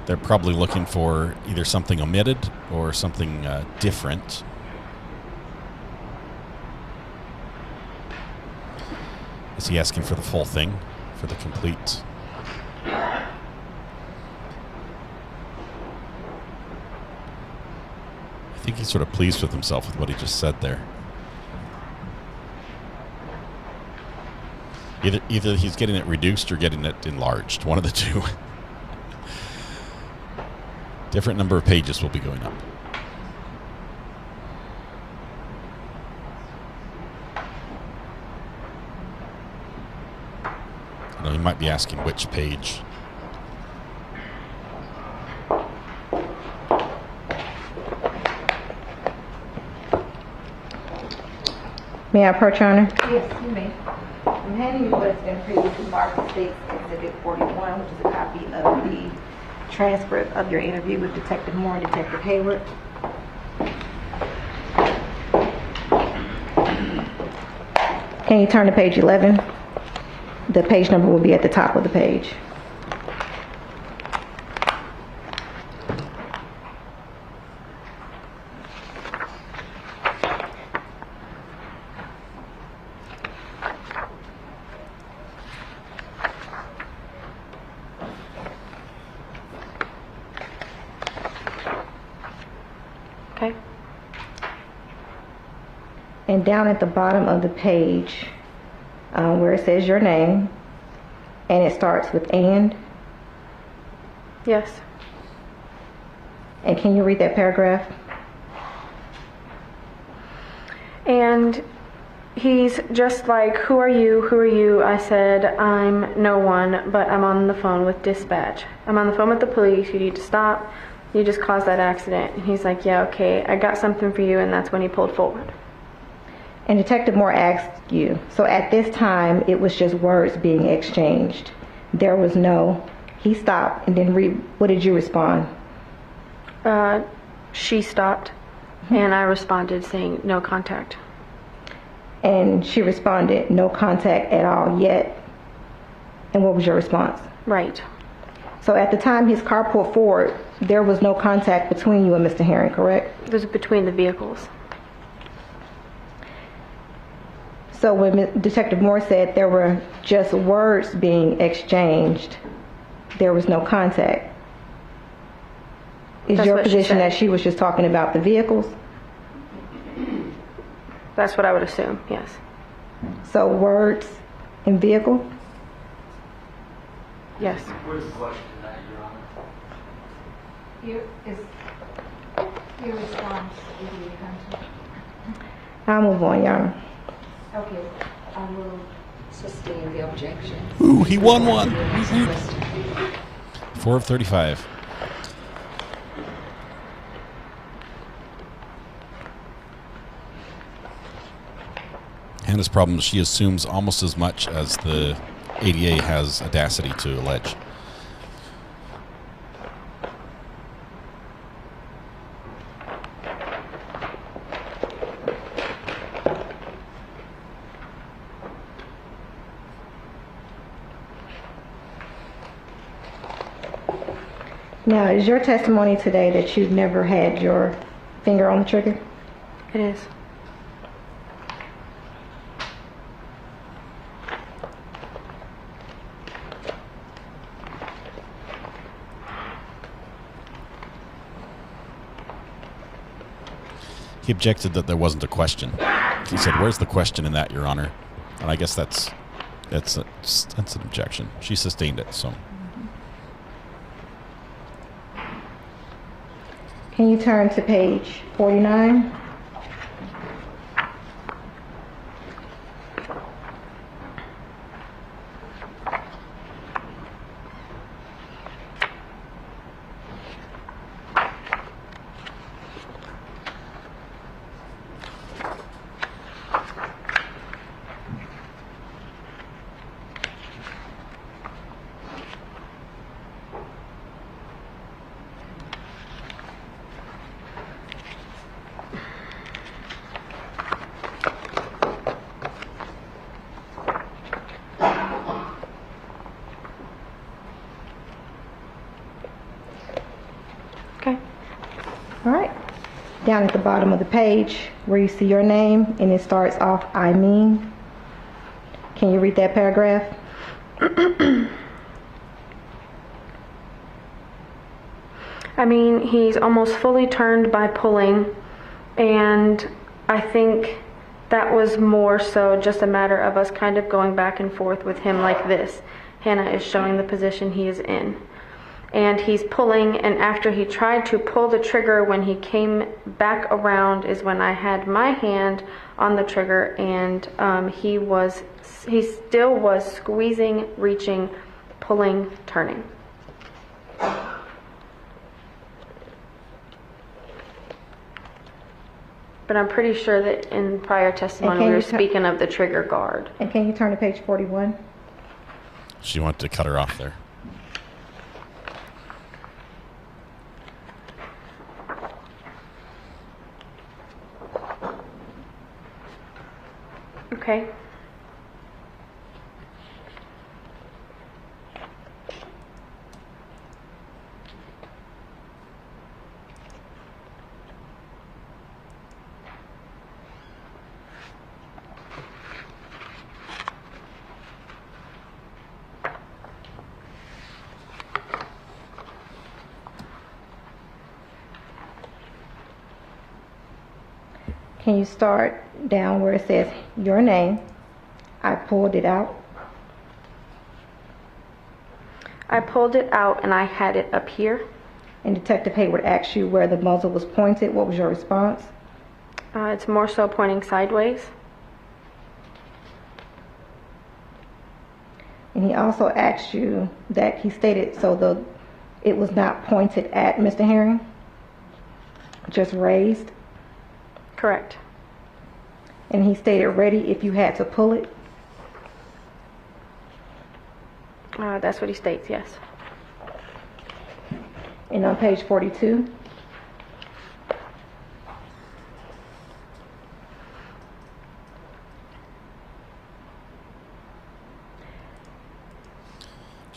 They're probably looking for either something omitted or something different. Is he asking for the full thing, for the complete? I think he's sort of pleased with himself with what he just said there. Either he's getting it reduced or getting it enlarged. One of the two. Different number of pages will be going up. I know he might be asking which page. May I approach, Your Honor? Yes, you may. I'm handing you what has been previously marked as State's Exhibit 41, which is a copy of the transcript of your interview with Detective Moore and Detective Hayward. Can you turn to page 11? The page number will be at the top of the page. Okay. And down at the bottom of the page, where it says your name, and it starts with "and." Yes. And can you read that paragraph? And he's just like, who are you? Who are you? I said, I'm no one, but I'm on the phone with dispatch. I'm on the phone with the police. You need to stop. You just caused that accident. And he's like, yeah, okay, I got something for you. And that's when he pulled forward. And Detective Moore asked you, so at this time, it was just words being exchanged. There was no, he stopped, and then what did you respond? She stopped, and I responded saying, no contact. And she responded, no contact at all yet. And what was your response? Right. So at the time his car pulled forward, there was no contact between you and Mr. Herring, correct? It was between the vehicles. So when Detective Moore said there were just words being exchanged, there was no contact. Is your position that she was just talking about the vehicles? That's what I would assume, yes. So words and vehicle? Yes. What is the question tonight, Your Honor? Your response will be contact. I'll move on, Your Honor. Okay, I will sustain the objection. Ooh, he won one. 4 of 35. Hannah's problem is she assumes almost as much as the ADA has audacity to allege. Now, is your testimony today that you've never had your finger on the trigger? It is. He objected that there wasn't a question. He said, "Where's the question in that, Your Honor?" And I guess that's an objection. She sustained it, so. Can you turn to page 49? Okay. All right. Down at the bottom of the page where you see your name and it starts off, I mean. Can you read that paragraph? I mean, he's almost fully turned by pulling, and I think that was more so just a matter of us kind of going back and forth with him like this. Hannah is showing the position he is in. And he's pulling, and after he tried to pull the trigger, when he came back around is when I had my hand on the trigger, and he still was squeezing, reaching, pulling, turning. But I'm pretty sure that in prior testimony we were speaking of the trigger guard. And can you turn to page 41? She wanted to cut her off there. Okay. Can you start down where it says your name? I pulled it out. I pulled it out and I had it up here. And Detective Hayward asked you where the muzzle was pointed. What was your response? It's more so pointing sideways. And he also asked you that he stated it was not pointed at Mr. Herring, just raised. Correct. And he stated ready if you had to pull it. That's what he states, yes. And on page 42,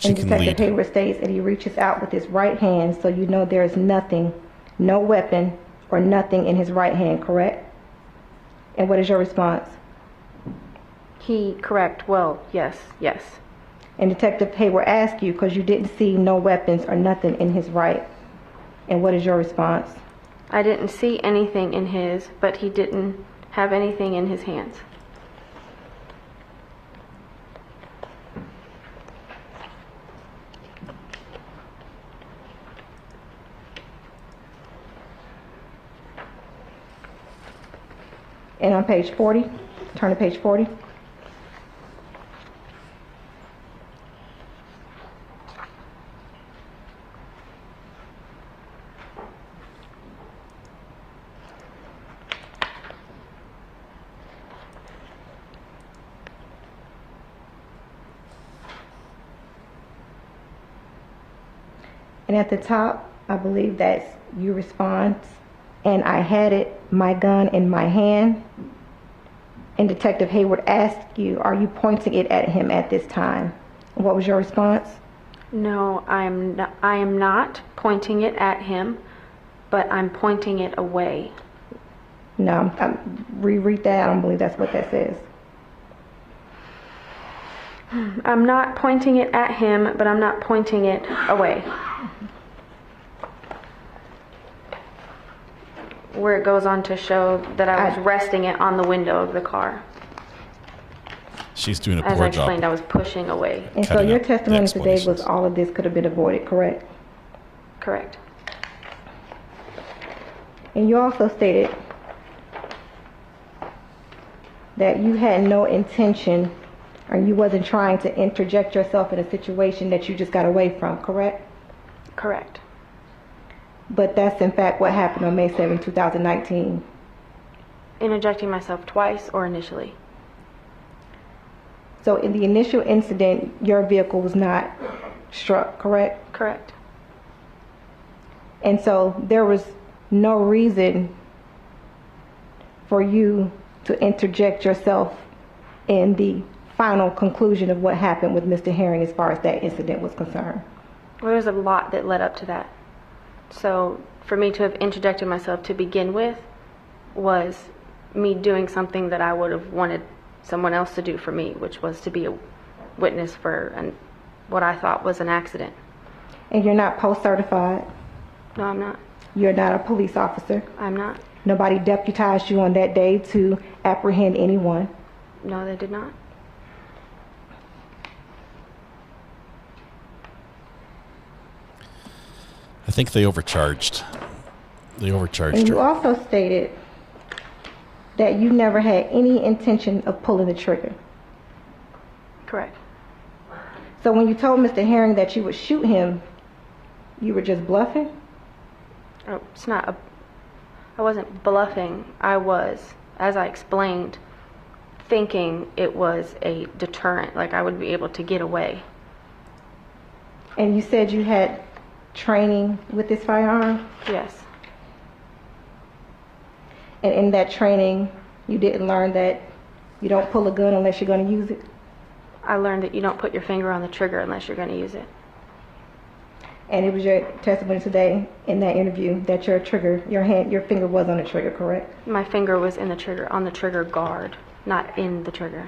and Detective Hayward states that he reaches out with his right hand, so you know there is nothing, no weapon or nothing in his right hand, correct? And what is your response? Correct. Well, yes. And Detective Hayward asked you because you didn't see no weapons or nothing in his right. And what is your response? I didn't see anything in his, but he didn't have anything in his hands. And on page 40, turn to page 40. And at the top, I believe that's your response. And I had my gun in my hand. And Detective Hayward asked you, are you pointing it at him at this time? What was your response? No, I am not pointing it at him, but I'm pointing it away. No, reread that. I don't believe that's what that says. I'm not pointing it at him, but I'm not pointing it away. Where it goes on to show that I was resting it on the window of the car. She's doing a poor job. As I explained, I was pushing away. And so your testimony today was all of this could have been avoided, correct? Correct. And you also stated that you had no intention or you wasn't trying to interject yourself in a situation that you just got away from, correct? Correct. But that's in fact what happened on May 7, 2019. Interjecting myself twice or initially? So in the initial incident, your vehicle was not struck, correct? Correct. And so there was no reason for you to interject yourself in the final conclusion of what happened with Mr. Herring as far as that incident was concerned. Well, there's a lot that led up to that. So for me to have interjected myself to begin with was me doing something that I would have wanted someone else to do for me, which was to be a witness for what I thought was an accident. And you're not post-certified? No, I'm not. You're not a police officer? I'm not. Nobody deputized you on that day to apprehend anyone? No, they did not. I think they overcharged. And you also stated that you never had any intention of pulling the trigger. Correct. So when you told Mr. Herring that you would shoot him, you were just bluffing? Oh, it's not I wasn't bluffing. I was, as I explained, thinking it was a deterrent, like I would be able to get away. And you said you had training with this firearm? Yes. And in that training, you didn't learn that you don't pull a gun unless you're going to use it? I learned that you don't put your finger on the trigger unless you're going to use it. And it was your testimony today in that interview that your trigger, your finger was on the trigger, correct? My finger was in the trigger, on the trigger guard, not in the trigger.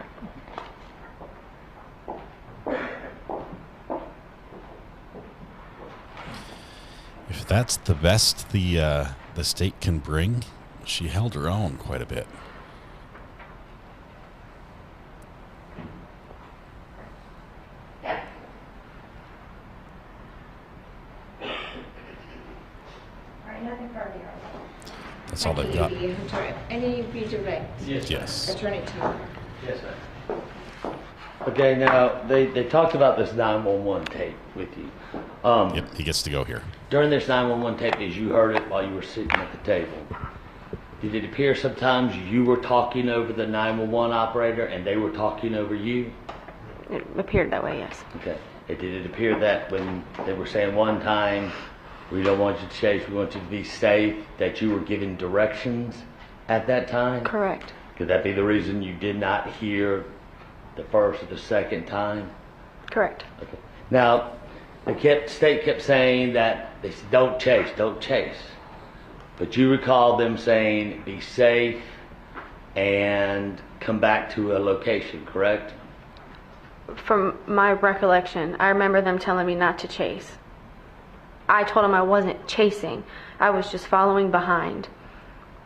If that's the best the state can bring, she held her own quite a bit. That's all they've got. Any redirect? Yes. Attorney Todd. Yes, ma'am. Okay, now they talked about this 911 tape with you. Yep, he gets to go here. During this 911 tape, as you heard it while you were sitting at the table, did it appear sometimes you were talking over the 911 operator and they were talking over you? It appeared that way, yes. Okay. Did it appear that when they were saying one time, we don't want you to chase, we want you to be safe, that you were giving directions at that time? Correct. Could that be the reason you did not hear the first or the second time? Correct. Okay. Now, the state kept saying that they said, don't chase, don't chase. But you recall them saying, be safe and come back to a location, correct? From my recollection, I remember them telling me not to chase. I told them I wasn't chasing. I was just following behind.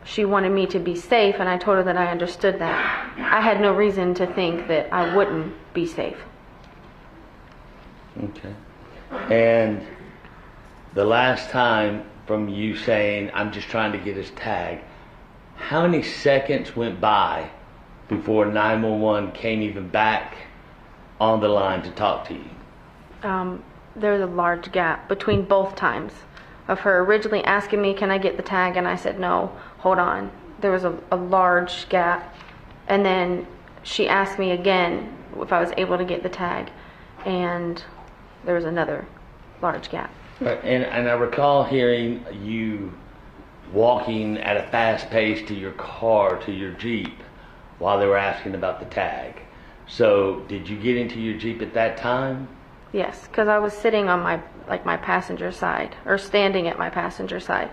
She wanted me to be safe, and I told her that I understood that. I had no reason to think that I wouldn't be safe. Okay. And the last time from you saying, I'm just trying to get his tag, how many seconds went by before 911 came even back on the line to talk to you? There's a large gap between both times of her originally asking me, can I get the tag? And I said, no, hold on. There was a large gap. And then she asked me again if I was able to get the tag. And there was another large gap. Right. And I recall hearing you walking at a fast pace to your car, to your Jeep, while they were asking about the tag. So did you get into your Jeep at that time? Yes, because I was sitting on my passenger side, or standing at my passenger side.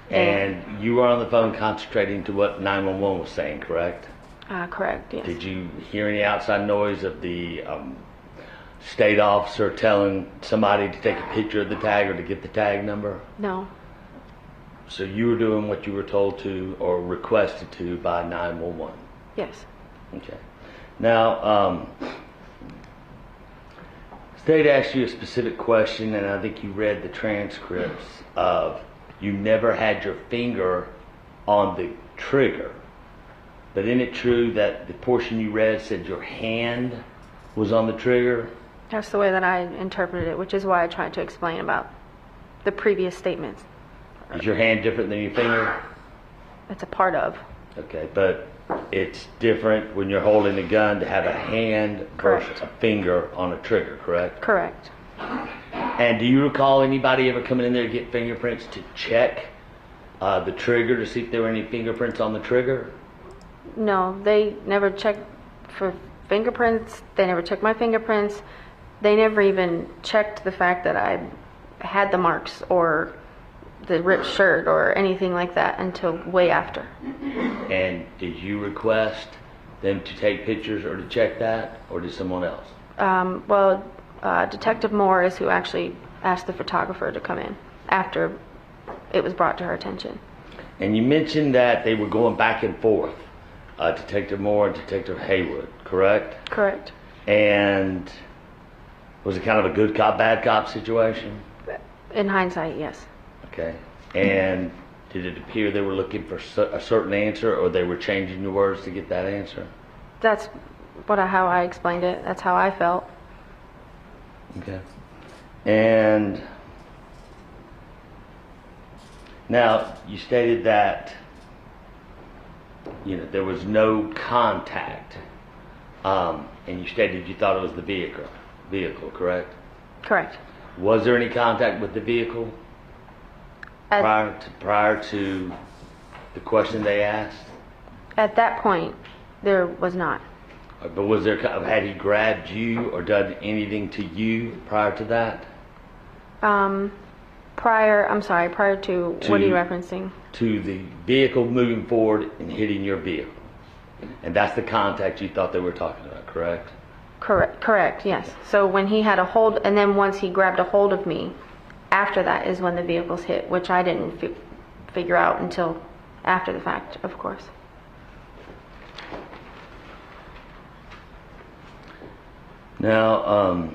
And you were on the phone concentrating to what 911 was saying, correct? Correct, yes. Did you hear any outside noise of the state officer telling somebody to take a picture of the tag or to get the tag number? No. So you were doing what you were told to or requested to by 911? Yes. Okay. Now, state asked you a specific question, and I think you read the transcripts of you never had your finger on the trigger. But isn't it true that the portion you read said your hand was on the trigger? That's the way that I interpreted it, which is why I tried to explain about the previous statements. Is your hand different than your finger? It's a part of. Okay, but it's different when you're holding a gun to have a hand versus a finger on a trigger, correct? Correct. And do you recall anybody ever coming in there to get fingerprints to check the trigger to see if there were any fingerprints on the trigger? No, they never checked for fingerprints. They never checked my fingerprints. They never even checked the fact that I had the marks or the ripped shirt or anything like that until way after. And did you request them to take pictures or to check that, or did someone else? Detective Moore is who actually asked the photographer to come in after it was brought to her attention. And you mentioned that they were going back and forth, Detective Moore and Detective Haywood, correct? Correct. And was it kind of a good cop, bad cop situation? In hindsight, yes. Okay. And did it appear they were looking for a certain answer, or they were changing your words to get that answer? That's how I explained it. That's how I felt. Okay. And Now, you stated that, there was no contact, and you stated you thought it was the vehicle, correct? Correct. Was there any contact with the vehicle prior to the question they asked? At that point, there was not. But had he grabbed you or done anything to you prior to that? Prior to what are you referencing? To the vehicle moving forward and hitting your vehicle. And that's the contact you thought they were talking about, correct? Correct, yes. So when he had a hold, and then once he grabbed a hold of me, after that is when the vehicles hit, which I didn't figure out until after the fact, of course. Now,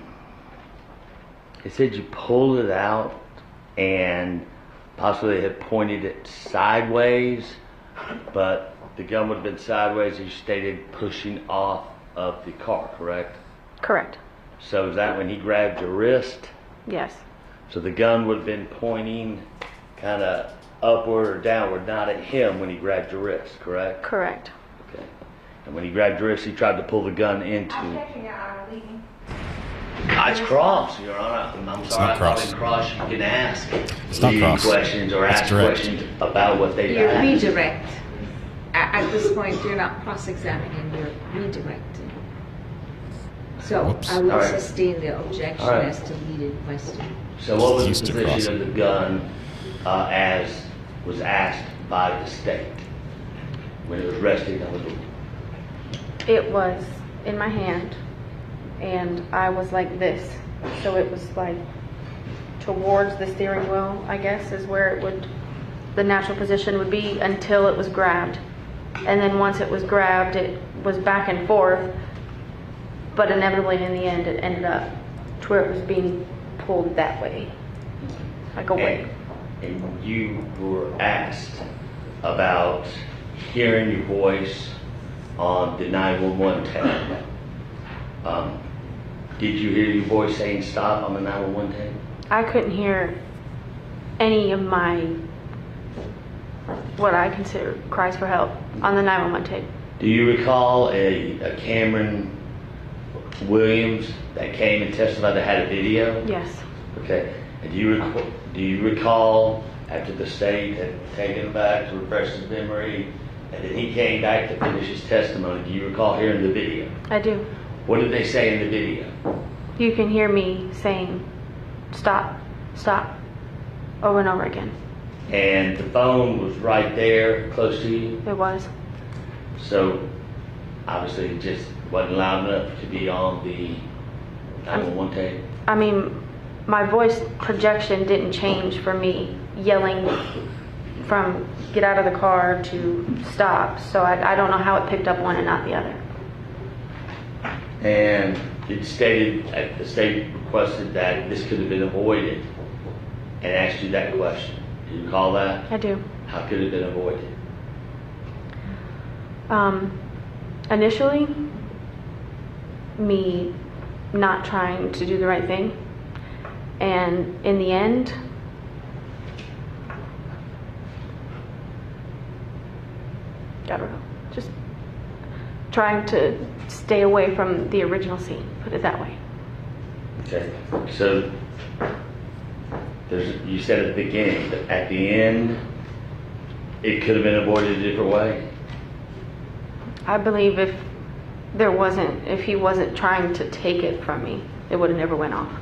it said you pulled it out and possibly had pointed it sideways, but the gun would have been sideways, you stated, pushing off of the car, correct? Correct. So is that when he grabbed your wrist? Yes. So the gun would have been pointing kind of upward or downward, not at him when he grabbed your wrist, correct? Correct. Okay. And when he grabbed your wrist, he tried to pull the gun into... It's cross, Your Honor. I'm sorry, I thought in cross you can ask leading questions or ask questions about what they You're asked. redirect. At this point, you're not cross-examining, you're redirecting. So I will sustain the objection as to leading question. So what was the position of the gun as was asked by the state when it was resting on the boot? It was in my hand, and I was like this. So it was like towards the steering wheel, I guess, is where the natural position would be until it was grabbed. And then once it was grabbed, it was back and forth, but inevitably in the end, it ended up to where it was being pulled that way, like away. And you were asked about hearing your voice on the 911 tape. Did you hear your voice saying stop on the 911 tape? I couldn't hear any of my, what I consider cries for help on the 911 tape. Do you recall a Cameron Williams that came and testified that had a video? Yes. Okay. And do you recall after the state had taken him back to refresh his memory, and then he came back to finish his testimony? Do you recall hearing the video? I do. What did they say in the video? You can hear me saying, stop, stop, over and over again. And the phone was right there, close to you? It was. So, obviously it just wasn't loud enough to be on the 911 tape? I mean, my voice projection didn't change for me yelling from get out of the car to stop. So I don't know how it picked up one and not the other. And it stated, the state requested that this could have been avoided and asked you that question. Do you recall that? I do. How could it have been avoided? Initially, me not trying to do the right thing. And in the end, I don't know, just trying to stay away from the original scene, put it that way. Okay, so you said at the beginning, but at the end, it could have been avoided a different way? I believe if he wasn't trying to take it from me, it would have never went off.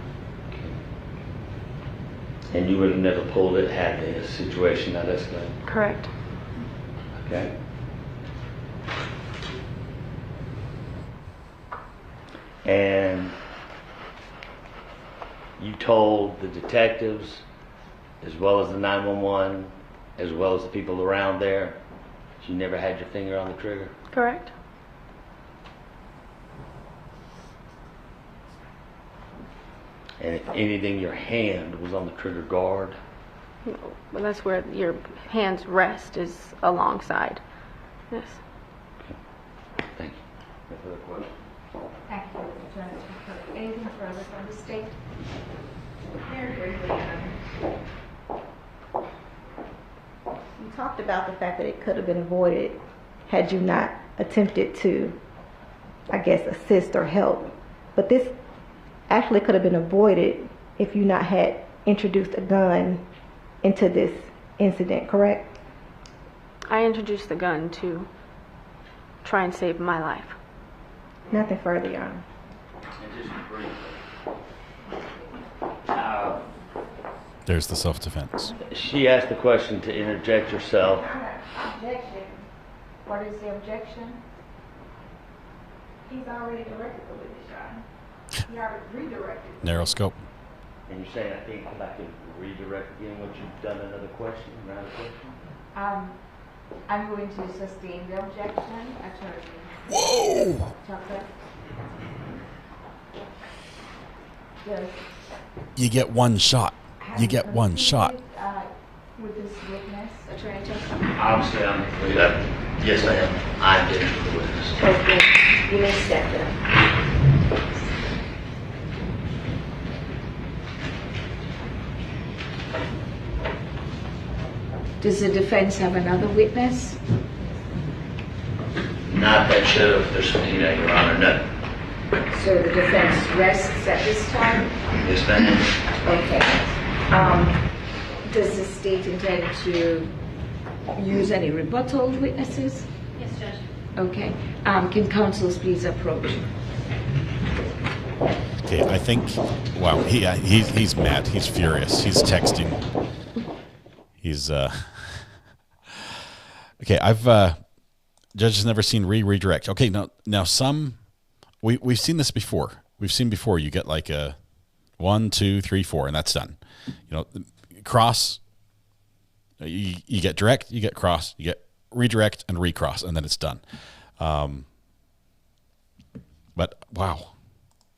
And you would have never pulled it had the situation not escalated? Correct. Okay. And you told the detectives, as well as the 911, as well as the people around there, that you never had your finger on the trigger? Correct. And if anything, your hand was on the trigger guard? No, but that's where your hands rest, is alongside. Yes. Okay. Thank you. No further questions? Thank you, Attorney. Anything further from the state? Very briefly, talked about the fact that it could have been avoided had you not attempted to, I guess, assist or help. But this actually could have been avoided if you not had introduced a gun into this incident, correct? I introduced the gun to try and save my life. Nothing further, Your Honor. There's the self-defense. She asked the question to interject yourself. Objection. What is the objection? He's already directed the witness, Your Honor. He already redirected. Narrow scope. And you're saying, I think, come back and redirect again what you've done another question, round of question? I'm going to sustain the objection. Attorney. Whoa! Tucker. Yes. You get one shot. You get one shot. With this witness, Attorney Tucker. Obviously, yes, I am. I'm dealing with the witness. Okay, you may step down. Does the defense have another witness? Not that should have, there's subpoena, Your Honor, no. So the defense rests at this time? Yes, ma'am. Okay. Does the state intend to use any rebuttal witnesses? Yes, Judge. Okay. Can counsels please approach? Okay, I think. Wow, he's mad. He's furious. He's texting. He's Okay, I've judge has never seen redirect. Okay, now some we've seen this before. We've seen before. You get like a 1, 2, 3, 4, and that's done. Cross. You get direct. You get cross. You get redirect and recross, and then it's done. But wow,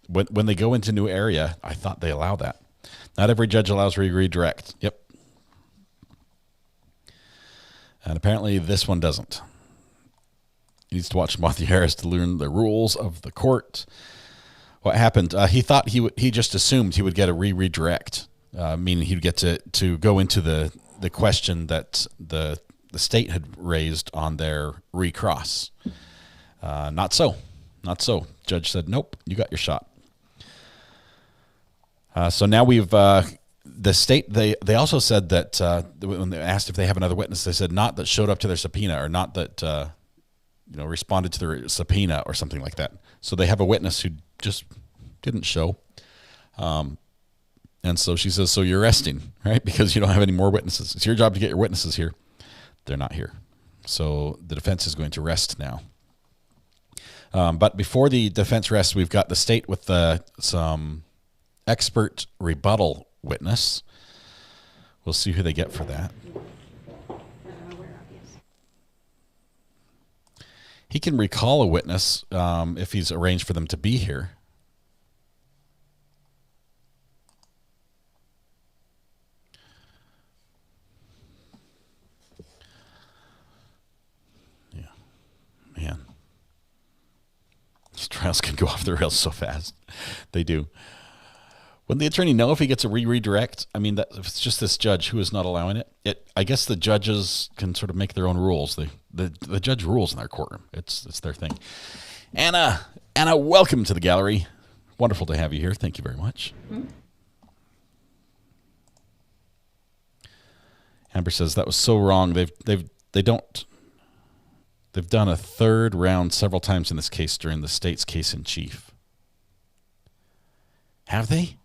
when they go into new area, I thought they allow that. Not every judge allows redirect. Yep. And apparently this one doesn't. He needs to watch Matthew Harris to learn the rules of the court. What happened? He thought he just assumed he would get a redirect, meaning he'd get to go into the question that the state had raised on their recross. Not so. Judge said, nope, you got your shot. So now we've the state. They also said that when they asked if they have another witness, they said not that showed up to their subpoena or not that responded to their subpoena or something like that. So they have a witness who just didn't show. And so she says, so you're resting, right? Because you don't have any more witnesses. It's your job to get your witnesses here. They're not here. So the defense is going to rest now. But before the defense rests, we've got the state with some expert rebuttal witness. We'll see who they get for that. He can recall a witness if he's arranged for them to be here. Yeah, man. These trials can go off the rails so fast. They do. Wouldn't the attorney know if he gets a redirect? I mean, if it's just this judge who is not allowing it. I guess the judges can sort of make their own rules. The judge rules in their courtroom. It's their thing. Anna, welcome to the gallery. Wonderful to have you here. Thank you very much. Mm-hmm. Amber says that was so wrong. They've done a third round several times in this case during the state's case in chief. Have they?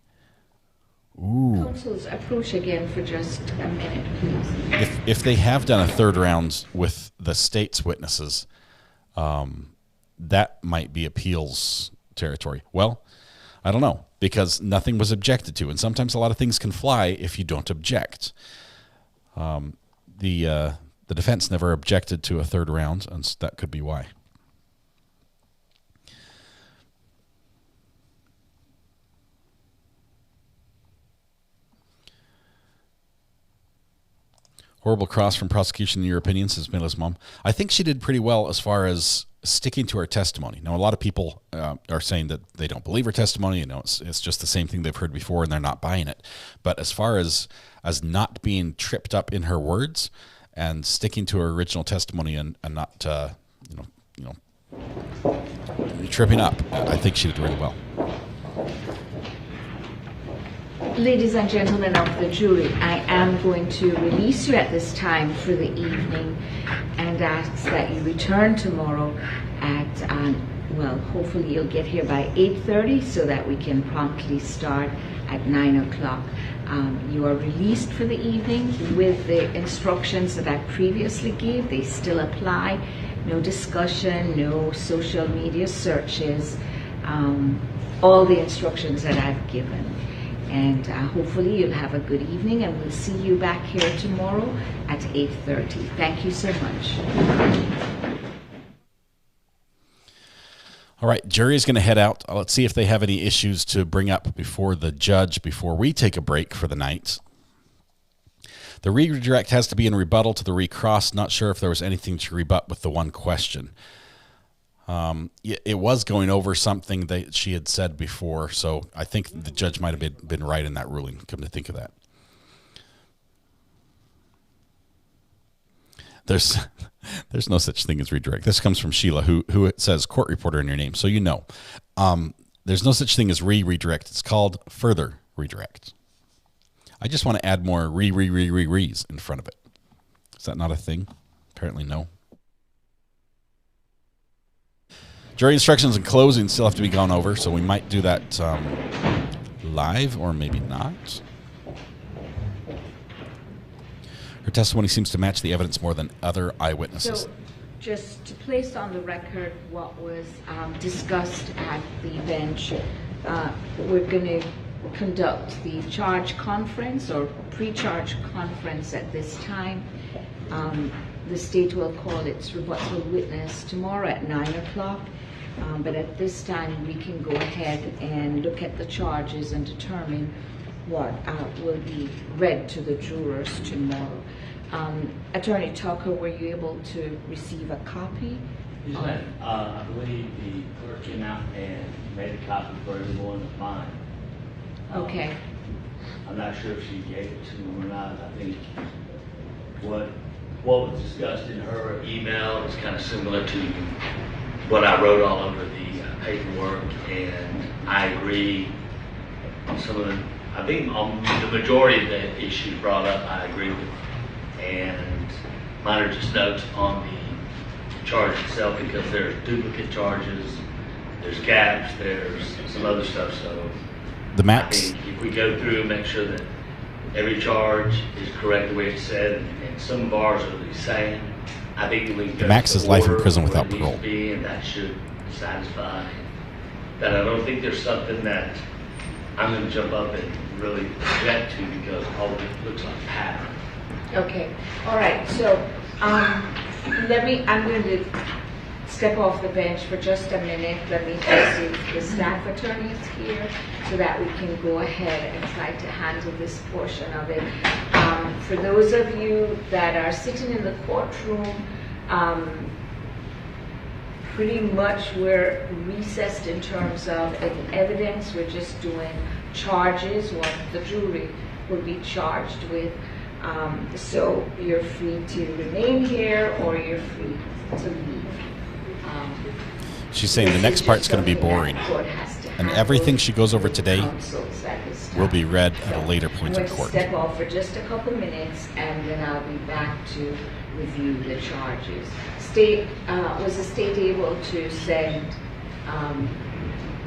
Ooh. Counsels, approach again for just a minute, please. If they have done a third round with the state's witnesses, that might be appeals territory. Well, I don't know, because nothing was objected to, and sometimes a lot of things can fly if you don't object. The defense never objected to a third round, and that could be why. Horrible cross from prosecution, in your opinion, says Mila's mom. I think she did pretty well as far as sticking to her testimony. Now, a lot of people are saying that they don't believe her testimony. It's just the same thing they've heard before, and they're not buying it. But as far as not being tripped up in her words and sticking to her original testimony and not tripping up. I think she did really well. Ladies and gentlemen of the jury, I am going to release you at this time for the evening and ask that you return tomorrow at, hopefully you'll get here by 8:30 so that we can promptly start at 9 o'clock. You are released for the evening with the instructions that I previously gave. They still apply. No discussion, no social media searches, all the instructions that I've given. And hopefully you'll have a good evening, and we'll see you back here tomorrow at 8:30. Thank you so much. All right, jury is going to head out. Let's see if they have any issues to bring up before the judge before we take a break for the night. The redirect has to be in rebuttal to the recross. Not sure if there was anything to rebut with the one question. It was going over something that she had said before, so I think the judge might have been right in that ruling, come to think of that. There's no such thing as redirect. This comes from Sheila, who says court reporter in your name, so you know. There's no such thing as redirect. It's called further redirect. I just want to add more re's in front of it. Is that not a thing? Apparently no. Jury instructions and closing still have to be gone over, so we might do that live or maybe not. Her testimony seems to match the evidence more than other eyewitnesses. So, just to place on the record what was discussed at the bench, we're going to conduct the charge conference or pre-charge conference at this time. The state will call its rebuttal witness tomorrow at 9 o'clock. But at this time, we can go ahead and look at the charges and determine what will be read to the jurors tomorrow. Attorney Tucker, were you able to receive a copy? I believe the clerk came out and made a copy for everyone to find. Okay. I'm not sure if she gave it to them or not. I think what was discussed in her email is kind of similar to what I wrote all over the paperwork, and I agree on some of the, I think on the majority of the issues brought up, I agree with. And mine are just notes on the charge itself because there's duplicate charges, there's gaps, there's some other stuff. So the max, I think if we go through and make sure that every charge is correct the way it's said, and some of ours are the same, I think we can go max is life in prison without parole, and that should satisfy. That I don't think there's something that I'm going to jump up and really object to because all of it looks like a pattern. Okay. All right. So I'm going to step off the bench for just a minute. Let me just see if the staff attorney is here so that we can go ahead and try to handle this portion of it. For those of you that are sitting in the courtroom, pretty much we're recessed in terms of evidence. We're just doing charges, what the jury will be charged with. So you're free to remain here or you're free to leave. She's saying the next part's going to be boring, and everything she goes over today will be read at a later point in court. Step off for just a couple minutes, and then I'll be back to review the charges. Was the state able to send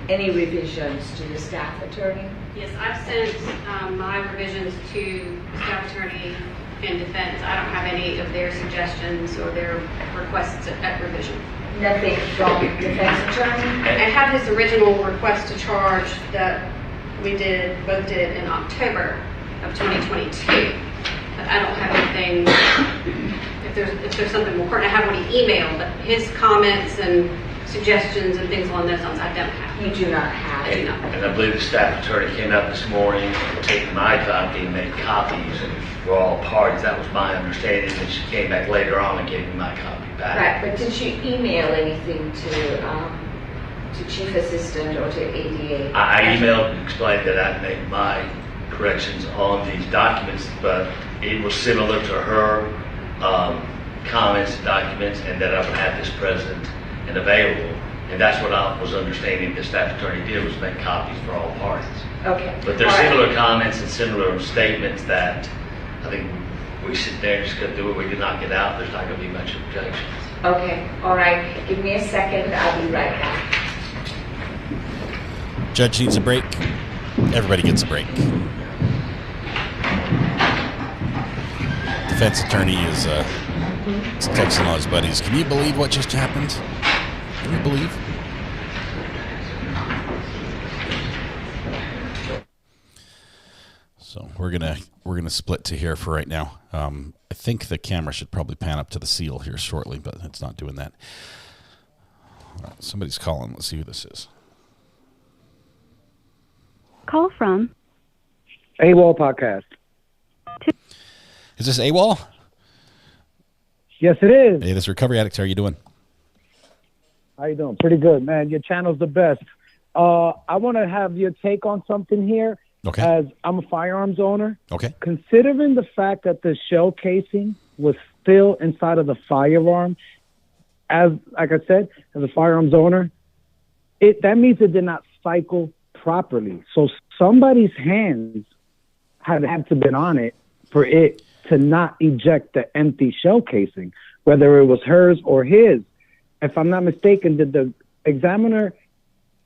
any revisions to the staff attorney? Yes, I've sent my revisions to staff attorney and defense. I don't have any of their suggestions or their requests at revision. Nothing from defense attorney? I have his original request to charge that we both did in October of 2022. But I don't have anything, if there's something more important, I have what he emailed, but his comments and suggestions and things along those lines I don't have. You do not have? I do not. And I believe the staff attorney came out this morning and taken my copy and made copies for all parties. That was my understanding. And she came back later on and gave me my copy back. Right, but did you email anything to Chief Assistant or to ADA? I emailed and explained that I'd made my corrections on these documents, but it was similar to her comments and documents, and that I would have this present and available. And that's what I was understanding the staff attorney did, was make copies for all parties. Okay. But there's All right. similar comments and similar statements that I think we sit there and just go through it. We can knock it out. There's not going to be much objections. Okay, all right. Give me a second. I'll be right back. Judge needs a break. Everybody gets a break. Defense attorney is texting all his buddies. Can you believe what just happened? Can you believe? So we're gonna split to here for right now. I think the camera should probably pan up to the seal here shortly, but it's not doing that. All right, somebody's calling. Let's see who this is. Call from AWOL podcast. Is this AWOL? Yes, it is. Hey, this Recovery Addict. How are you doing? How you doing? Pretty good, man. Your channel's the best. I want to have your take on something here. Okay. As I'm a firearms owner. Okay. Considering the fact that the shell casing was still inside of the firearm, like I said, as a firearms owner, that means it did not cycle properly. So somebody's hands had to have been on it for it to not eject the empty shell casing, whether it was hers or his. If I'm not mistaken, did the examiner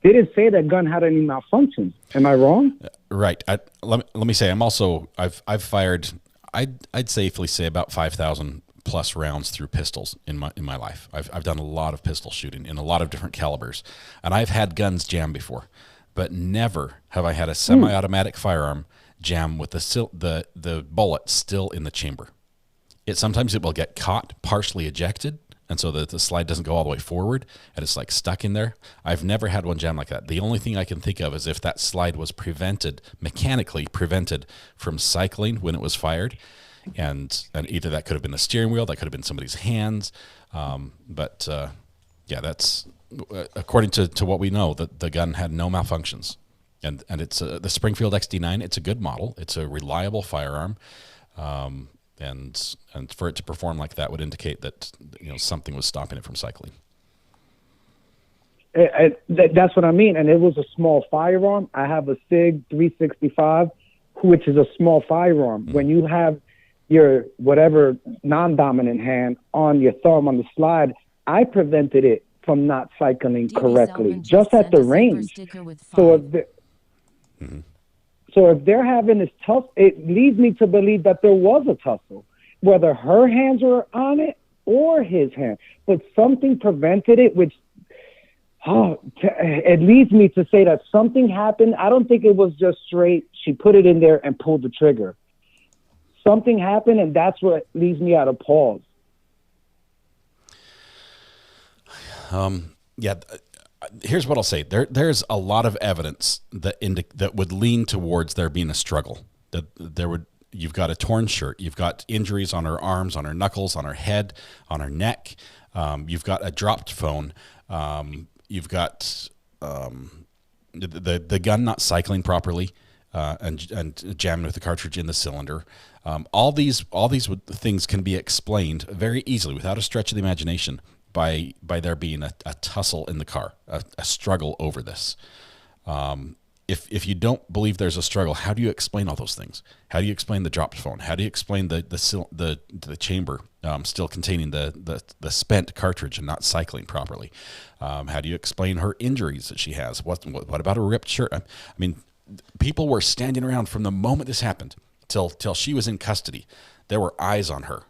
didn't say that gun had any malfunctions? Am I wrong? Right. Let me say, I've fired, I'd safely say about 5,000 plus rounds through pistols in my life. I've done a lot of pistol shooting in a lot of different calibers, and I've had guns jam before, but never have I had a semi-automatic firearm jam with the bullet still in the chamber. Sometimes it will get caught, partially ejected, and so the slide doesn't go all the way forward, and it's like stuck in there. I've never had one jam like that. The only thing I can think of is if that slide was mechanically prevented from cycling when it was fired, and either that could have been the steering wheel, that could have been somebody's hands, but that's according to what we know, that the gun had no malfunctions, and it's the Springfield XD9. It's a good model. It's a reliable firearm. And for it to perform like that would indicate that something was stopping it from cycling. That's what I mean. And it was a small firearm. I have a SIG 365, which is a small firearm. When you have your whatever non-dominant hand on your thumb on the slide, I prevented it from not cycling correctly, just at the range. So if they're having this tussle, it leads me to believe that there was a tussle, whether her hands were on it or his hand. But something prevented it, which it leads me to say that something happened. I don't think it was just straight. She put it in there and pulled the trigger. Something happened, and that's what leaves me at a pause. Here's what I'll say. There's a lot of evidence that would lean towards there being a struggle. You've got a torn shirt. You've got injuries on her arms, on her knuckles, on her head, on her neck. You've got a dropped phone. You've got the gun not cycling properly and jamming with the cartridge in the cylinder. All these things can be explained very easily without a stretch of the imagination by there being a tussle in the car, a struggle over this. If you don't believe there's a struggle, how do you explain all those things? How do you explain the dropped phone? How do you explain the chamber still containing the spent cartridge and not cycling properly? How do you explain her injuries that she has? What about a ripped shirt? I mean, people were standing around from the moment this happened till she was in custody. There were eyes on her.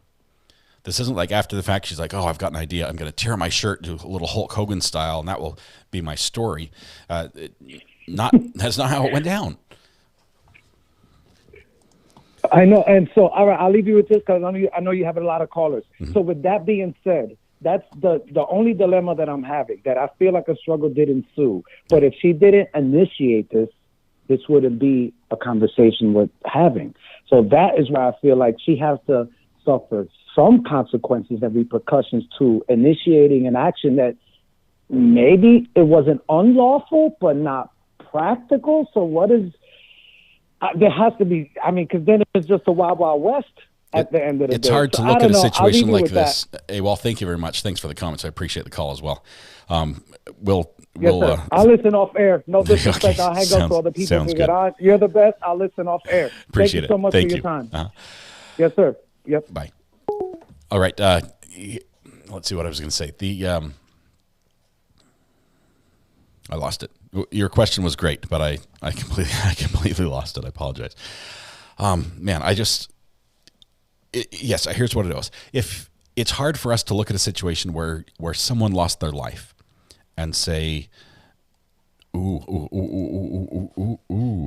This isn't like after the fact she's like, oh, I've got an idea. I'm going to tear my shirt, do a little Hulk Hogan style, and that will be my story. That's not how it went down. I know, and so all right, I'll leave you with this because I know you have a lot of callers. Mm-hmm. So with that being said, that's the only dilemma that I'm having, that I feel like a struggle did ensue. But if she didn't initiate this wouldn't be a conversation worth having. So that is where I feel like she has to suffer some consequences and repercussions to initiating an action that maybe it wasn't unlawful, but not practical. So what is, there has to be, I mean, because then it's just a wild, wild west. at the end of the day. It's hard to So, look I at don't a know. I'll situation leave you like with that. this. Hey, well, thank you very much. Thanks for the comments. I appreciate the call as well. Yes, sir. I'll listen off air. No disrespect. Okay, I'll hang up sounds- so other people sounds can get good. on. You're the best. I'll listen off air. Appreciate Thank you so it. much Thank for you. your time. Uh-huh. Yes, sir. Yep. Bye. All right. Let's see what I was going to say. I lost it. Your question was great, but I completely lost it. I apologize. Man, yes, here's what it was. If it's hard for us to look at a situation where someone lost their life and say, ooh, look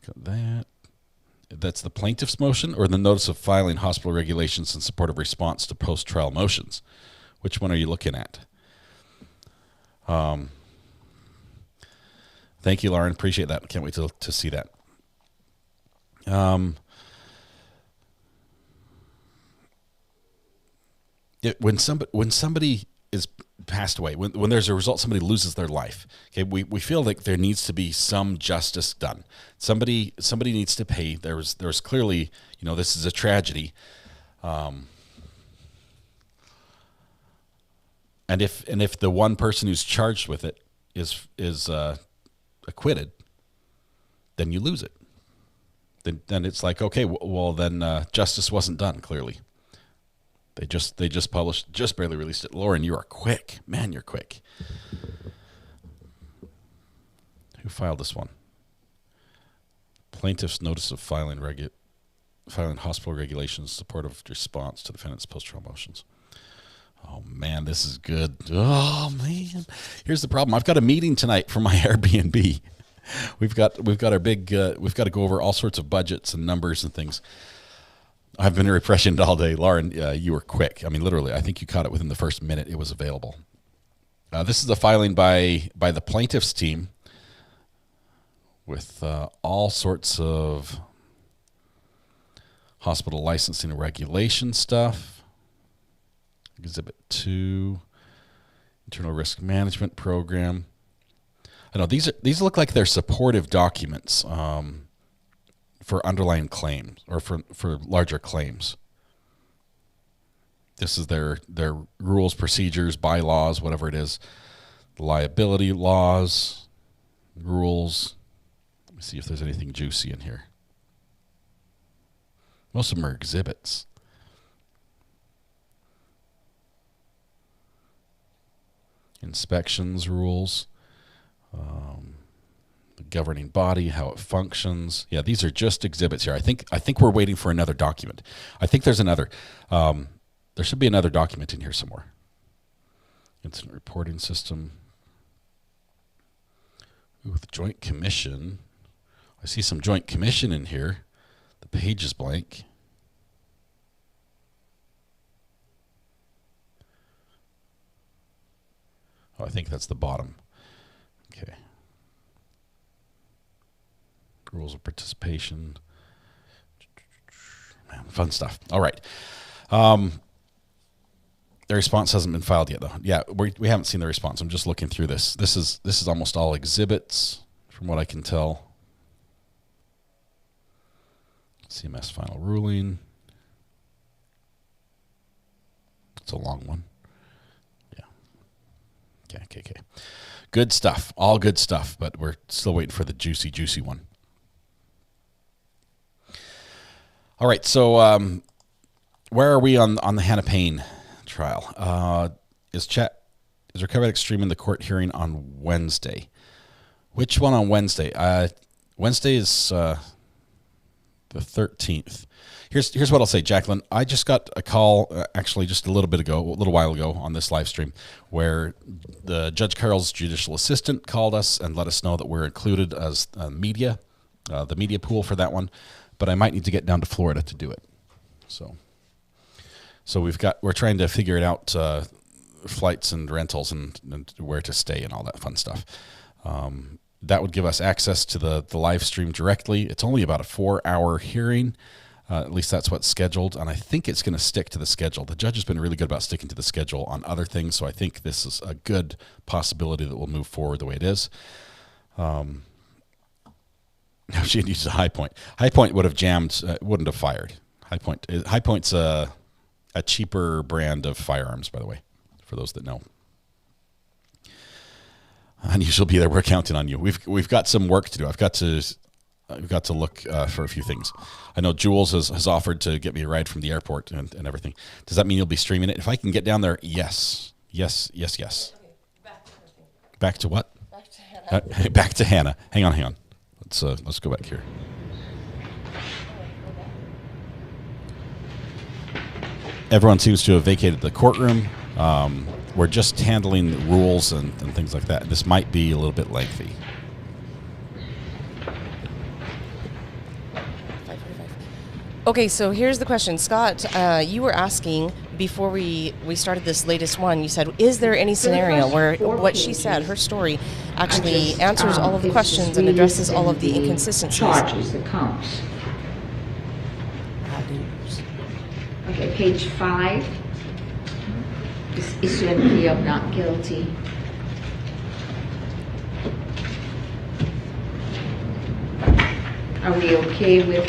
at that. That's the plaintiff's motion or the notice of filing hospital regulations in support of response to post-trial motions. Which one are you looking at? Thank you, Lauren. Appreciate that. Can't wait to see that. When somebody is passed away, when there's a result, somebody loses their life. Okay, we feel like there needs to be some justice done. Somebody needs to pay. There's clearly, this is a tragedy. And if the one person who's charged with it is acquitted, then you lose it. Then it's like, okay, well then justice wasn't done. Clearly, they just published, just barely released it. Lauren, you are quick, man. You're quick. Who filed this one? Plaintiff's notice of filing hospital regulations in support of response to defendant's post-trial motions. Oh man, this is good. Oh man, here's the problem. I've got a meeting tonight for my Airbnb. We've got our big. We've got to go over all sorts of budgets and numbers and things. I've been refreshing it all day. Lauren, you were quick. I mean, literally, I think you caught it within the first minute it was available. This is a filing by the plaintiff's team with all sorts of hospital licensing and regulation stuff. Exhibit 2, internal risk management program. I know these look like they're supportive documents for underlying claims or for larger claims. This is their rules, procedures, bylaws, whatever it is, liability laws, rules. Let me see if there's anything juicy in here. Most of them are exhibits. Inspections rules, the governing body, how it functions. Yeah, these are just exhibits here. I think we're waiting for another document. I think there's another. There should be another document in here somewhere. Incident reporting system. Ooh, the Joint Commission. I see some Joint Commission in here. The page is blank. Oh, I think that's the bottom. Okay. Rules of participation. Man, fun stuff. All right. The response hasn't been filed yet, though. Yeah, we haven't seen the response. I'm just looking through this. This is almost all exhibits, from what I can tell. CMS final ruling. It's a long one. Okay. Good stuff. All good stuff, but we're still waiting for the juicy one. All right, so where are we on the Hannah Payne trial? Is Recovery Addict streaming the court hearing on Wednesday? Which one on Wednesday? Wednesday is the 13th. Here's what I'll say, Jacqueline. I just got a call, actually just a little while ago on this live stream, where the Judge Carroll's judicial assistant called us and let us know that we're included as media, the media pool for that one. But I might need to get down to Florida to do it. So we're trying to figure it out, flights and rentals and where to stay and all that fun stuff. That would give us access to the live stream directly. It's only about a 4-hour hearing. At least that's what's scheduled, and I think it's going to stick to the schedule. The judge has been really good about sticking to the schedule on other things, so I think this is a good possibility that we'll move forward the way it is. She had used a High Point. High Point would have jammed, wouldn't have fired. High Point's a cheaper brand of firearms, by the way, for those that know. And you shall be there. We're counting on you. We've got some work to do. We've got to look for a few things. I know Jules has offered to get me a ride from the airport and everything. Does that mean you'll be streaming it? If I can get down there, yes. Back to what? Back to Hannah. Back to Hannah. Hang on. Let's go back here. Everyone seems to have vacated the courtroom. We're just handling rules and things like that. This might be a little bit lengthy. Okay, so here's the question. Scott, you were asking before we started this latest one, you said, is there any scenario where what she said, her story, actually answers all of the questions and addresses all of the inconsistencies? Charges, the counts. Okay, page 5. This issue and plea of not guilty. Are we okay with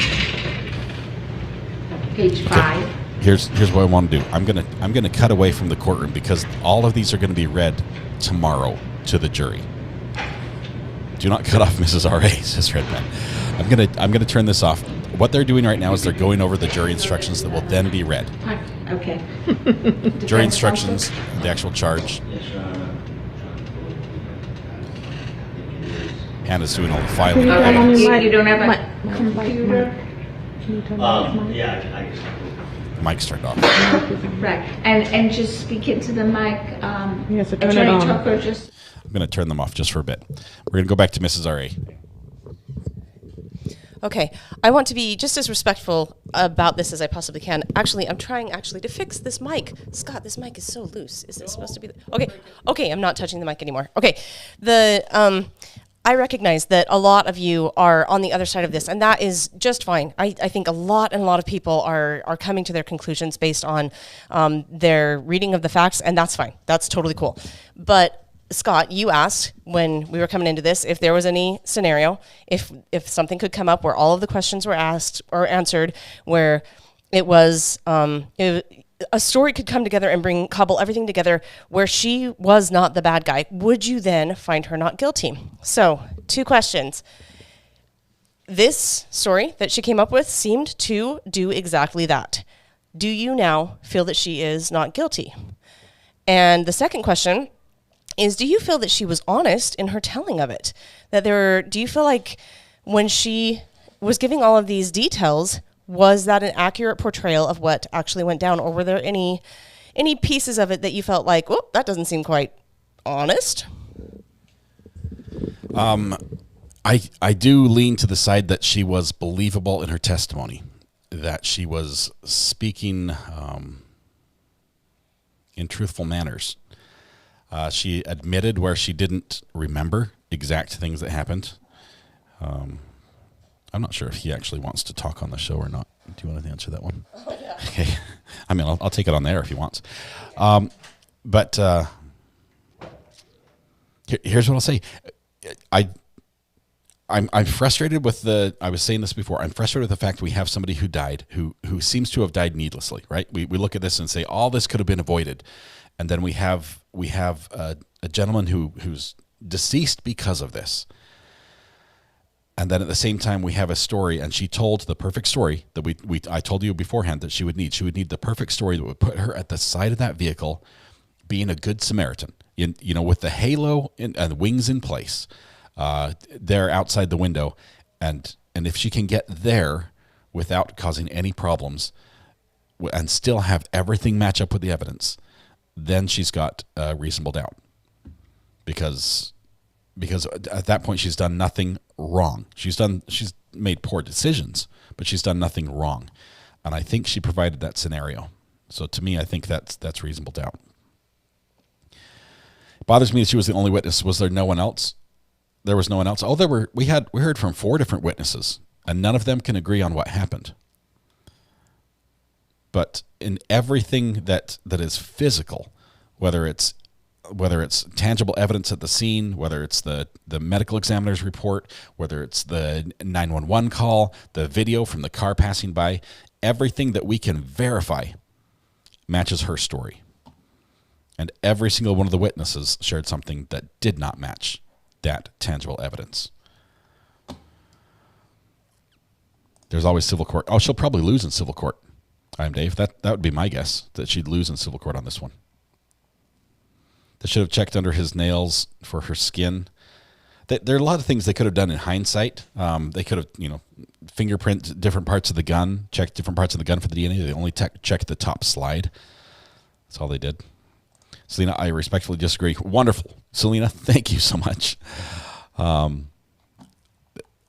page 5? Here's what I want to do. I'm gonna cut away from the courtroom because all of these are going to be read tomorrow to the jury. Do not cut off Mrs. R.A., says Red Pen. I'm gonna turn this off. What they're doing right now is they're going over the jury instructions that will then be read. Okay. Jury instructions, the actual charge. Hannah's doing all the filing. You don't have a computer? Yeah, I guess. Mic's turned off. Right. And just speak into the mic. Yes, turn it Attorney on. Tucker, just... I'm going to turn them off just for a bit. We're going to go back to Mrs. R.A. Okay, I want to be just as respectful about this as I possibly can. Actually, I'm trying to fix this mic. Scott, this mic is so loose. Is it supposed to be? Okay, I'm not touching the mic anymore. Okay, I recognize that a lot of you are on the other side of this, and that is just fine. I think a lot of people are coming to their conclusions based on their reading of the facts, and that's fine. That's totally cool. But Scott, you asked when we were coming into this if there was any scenario, if something could come up where all of the questions were asked or answered, where it was a story could come together and cobble everything together where she was not the bad guy. Would you then find her not guilty? So, 2 questions. This story that she came up with seemed to do exactly that. Do you now feel that she is not guilty? And the second question is, do you feel that she was honest in her telling of it? Do you feel like when she was giving all of these details, was that an accurate portrayal of what actually went down? Or were there any pieces of it that you felt like, oh, that doesn't seem quite honest? I do lean to the side that she was believable in her testimony, that she was speaking in truthful manners. She admitted where she didn't remember exact things that happened. I'm not sure if he actually wants to talk on the show or not. Do you want to answer that one? Oh, yeah. Okay. I mean, I'll take it on there if he wants. But here's what I'll say. I'm frustrated with I was saying this before, I'm frustrated with the fact we have somebody who died, who seems to have died needlessly, right? We look at this and say, all this could have been avoided. And then we have a gentleman who's deceased because of this. And then at the same time, we have a story, and she told the perfect story that I told you beforehand that she would need. She would need the perfect story that would put her at the side of that vehicle, being a good Samaritan, with the halo and the wings in place, there outside the window. And if she can get there without causing any problems and still have everything match up with the evidence, then she's got reasonable doubt, because at that point she's done nothing wrong. She's made poor decisions, but she's done nothing wrong, and I think she provided that scenario. So to me, I think that's reasonable doubt. It bothers me that she was the only witness. Was there no one else? There was no one else. Oh, we heard from 4 different witnesses, and none of them can agree on what happened. But in everything that is physical, whether it's tangible evidence at the scene, whether it's the medical examiner's report, whether it's the 911 call, the video from the car passing by, everything that we can verify matches her story. And every single one of the witnesses shared something that did not match that tangible evidence. There's always civil court. Oh, she'll probably lose in civil court. I'm Dave. That would be my guess, that she'd lose in civil court on this one. They should have checked under his nails for her skin. There are a lot of things they could have done in hindsight. They could have, fingerprint different parts of the gun, checked different parts of the gun for the DNA. They only checked the top slide. That's all they did. Selena, I respectfully disagree. Wonderful. Selena, thank you so much. I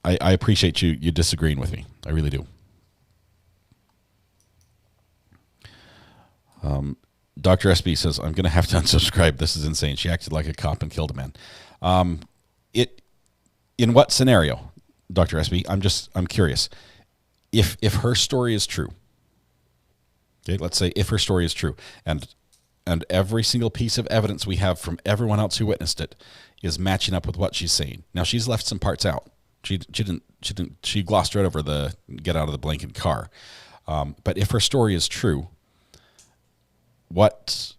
appreciate you disagreeing with me. I really do. Dr. SB says, I'm going to have to unsubscribe. This is insane. She acted like a cop and killed a man. In what scenario, Dr. SB? I'm curious. If her story is true, okay, let's say if her story is true, and every single piece of evidence we have from everyone else who witnessed it is matching up with what she's saying. Now, she's left some parts out. She glossed right over the get out of the blanket car. But if her story is true, what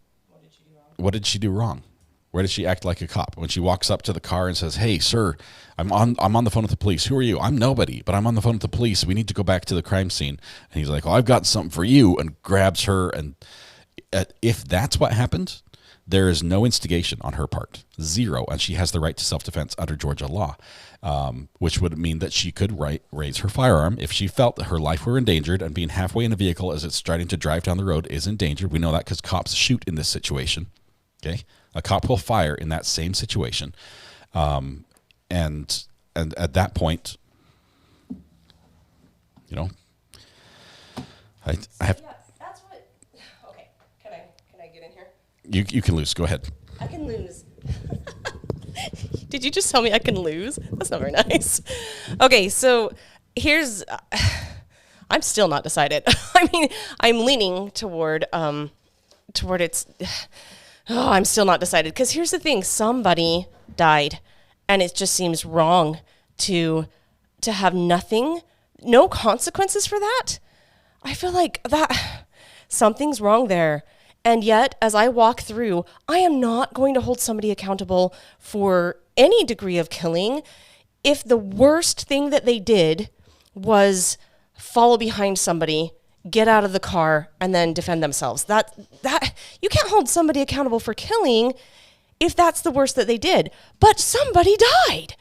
did she do wrong? Where did she act like a cop? When she walks up to the car and says, "Hey, sir, I'm on the phone with the police. Who are you?" "I'm nobody, but I'm on the phone with the police. We need to go back to the crime scene." And he's like, "Well, I've got something for you," and grabs her. And if that's what happened, there is no instigation on her part, zero, and she has the right to self-defense under Georgia law, which would mean that she could raise her firearm if she felt that her life were endangered, and being halfway in a vehicle as it's starting to drive down the road is endangered. We know that because cops shoot in this situation. Okay, a cop will fire in that same situation, and at that point, I have. Yeah, that's what. Okay, can I get in here? You can lose. Go ahead. I can lose. Did you just tell me I can lose? That's not very nice. Okay, so here's. I'm still not decided. I mean, I'm leaning toward its. Oh, I'm still not decided, because here's the thing: somebody died, and it just seems wrong to have no consequences for that. I feel like that something's wrong there. And yet, as I walk through, I am not going to hold somebody accountable for any degree of killing if the worst thing that they did was follow behind somebody, get out of the car, and then defend themselves. That you can't hold somebody accountable for killing if that's the worst that they did. But somebody died.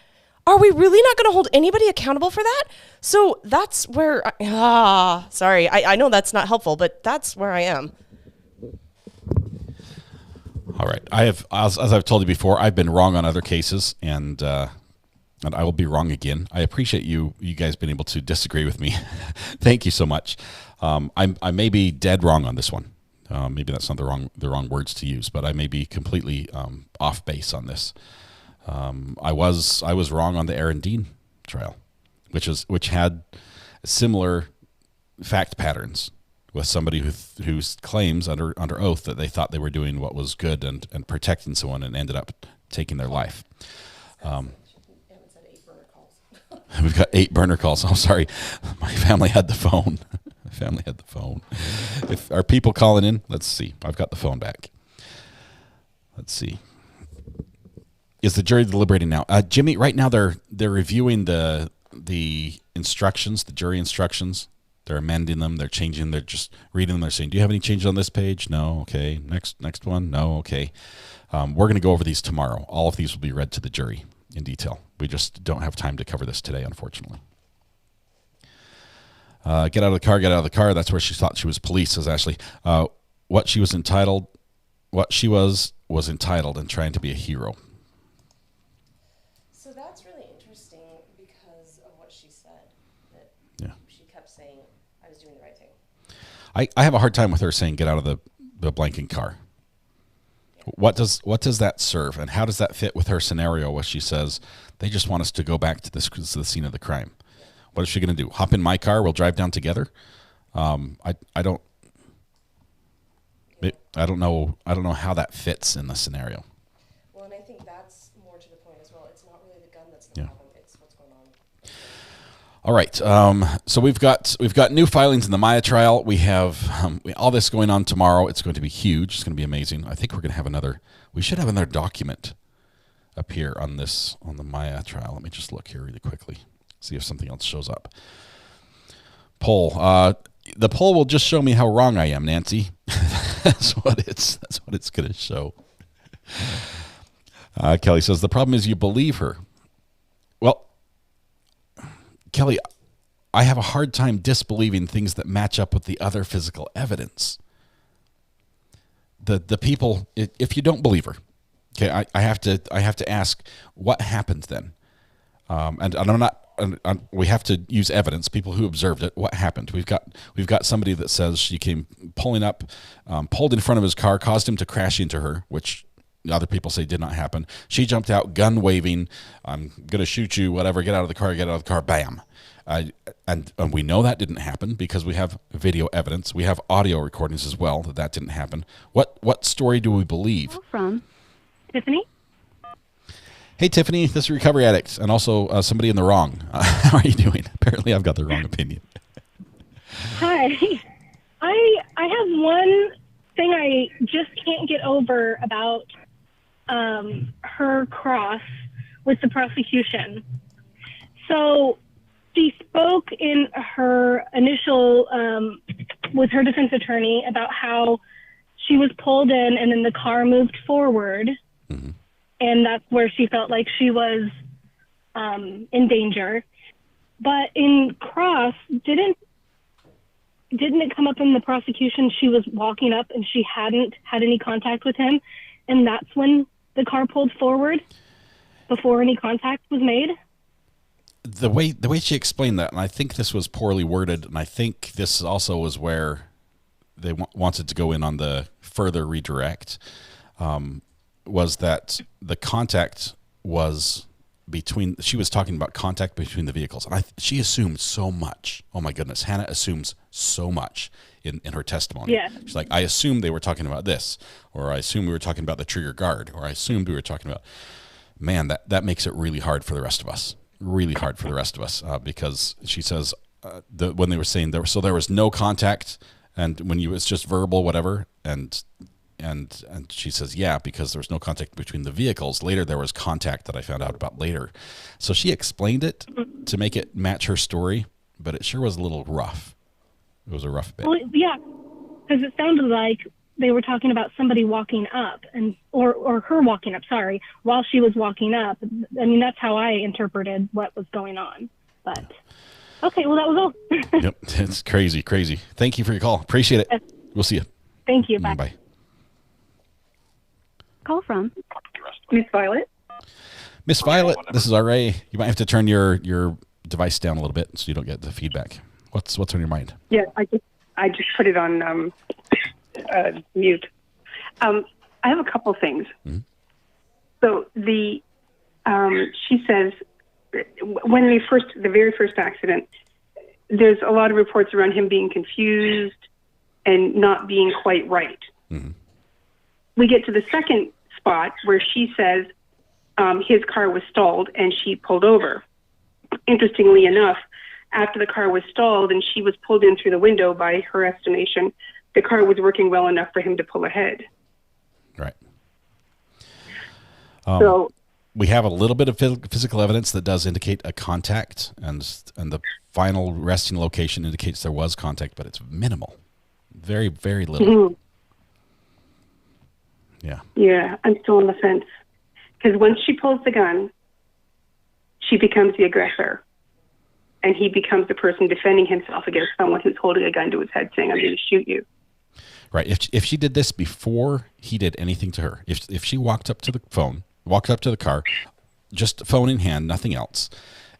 Are we really not going to hold anybody accountable for that? So that's where, sorry, I know that's not helpful, but that's where I am. All right. I have, as I've told you before, I've been wrong on other cases, and I will be wrong again. I appreciate you guys being able to disagree with me. Thank you so much. I may be dead wrong on this one. Maybe that's not the wrong words to use, but I may be completely off base on this. I was wrong on the Aaron Dean trial, which had similar fact patterns with somebody who claims under oath that they thought they were doing what was good and protecting someone, and ended up taking their life. We've got 8 burner calls. Oh, sorry. My family had the phone. Are people calling in? Let's see. I've got the phone back. Let's see. Is the jury deliberating now? Jimmy, right now they're reviewing the instructions, the jury instructions. They're amending them. They're changing. They're just reading them. They're saying, "Do you have any changes on this page?" "No." "Okay." Next one. "No." "Okay." We're going to go over these tomorrow. All of these will be read to the jury in detail. We just don't have time to cover this today, unfortunately. Get out of the car. Get out of the car. That's where she thought she was police, says Ashley. What she was entitled and trying to be a hero. So that's really interesting because of what she said. That she kept saying I was doing the right thing. I have a hard time with her saying get out of the blanking car. What does that serve, and how does that fit with her scenario where she says they just want us to go back to the scene of the crime? What is she going to do? Hop in my car? We'll drive down together? I don't know how that fits in the scenario. Well, and I think that's more to the point as well. It's not really the gun that's the problem. It's what's going on. All right. So we've got new filings in the Maya trial. We have all this going on tomorrow. It's going to be huge. It's going to be amazing. I think we're going to have another. We should have another document up here on the Maya trial. Let me just look here really quickly. See if something else shows up. Poll. The poll will just show me how wrong I am, Nancy. That's what it's going to show. Kelly says the problem is you believe her. Well, Kelly, I have a hard time disbelieving things that match up with the other physical evidence. The people, if you don't believe her, okay, I have to ask what happened then, and I'm not. We have to use evidence. People who observed it. What happened? We've got somebody that says she came pulling up, pulled in front of his car, caused him to crash into her, which other people say did not happen. She jumped out, gun waving, "I'm gonna shoot you," whatever. Get out of the car. Get out of the car. Bam. And we know that didn't happen because we have video evidence. We have audio recordings as well that didn't happen. What story do we believe? From Tiffany. Hey, Tiffany, this is Recovery Addict, and also somebody in the wrong. How are you doing? Apparently, I've got the wrong opinion. Hi. I have one thing I just can't get over about her cross with the prosecution. So she spoke in her initial, with her defense attorney, about how she was pulled in and then the car moved forward. Mm-hmm. And that's where she felt like she was in danger. But in cross, didn't it come up in the prosecution she was walking up and she hadn't had any contact with him, and that's when the car pulled forward before any contact was made? The way she explained that, and I think this was poorly worded, and I think this also was where they wanted to go in on the further redirect, was that the contact was between, she was talking about contact between the vehicles. And she assumed so much. Oh my goodness. Hannah assumes so much in her testimony. Yeah. She's like, I assumed they were talking about this, or I assumed we were talking about the trigger guard, or I assumed we were talking about, man, that makes it really hard for the rest of us. Really hard for the rest of us. Because she says when they were saying there was no contact, and when it's just verbal, whatever. And she says, yeah, because there was no contact between the vehicles. Later, there was contact that I found out about later. So she explained it to make it match her story, but it sure was a little rough. It was a rough bit. Well, yeah, because it sounded like they were talking about somebody walking up, or her walking up, sorry, while she was walking up. I mean, that's how I interpreted what was going on. But, okay, well, that was all. Yep, it's crazy. Thank you for your call. Appreciate it. Yes. We'll see you. Thank you. Bye. Bye. Call from Miss Violet. Miss Violet, this is RA. You might have to turn your device down a little bit so you don't get the feedback. What's on your mind? Yeah, I just put it on mute. I have a couple things. Mm-hmm. So she says when the very first accident, there's a lot of reports around him being confused and not being quite right. Mm-hmm. We get to the second spot where she says his car was stalled and she pulled over. Interestingly enough, after the car was stalled and she was pulled in through the window, by her estimation, the car was working well enough for him to pull ahead. Right. So we have a little bit of physical evidence that does indicate a contact, and the final resting location indicates there was contact, but it's minimal. Very, very little. Mm-hmm. Yeah. Yeah, I'm still on the fence. Because once she pulls the gun, she becomes the aggressor. And he becomes the person defending himself against someone who's holding a gun to his head saying, I'm going to shoot you. Right. If she did this before he did anything to her, if she walked up to the car, just phone in hand, nothing else,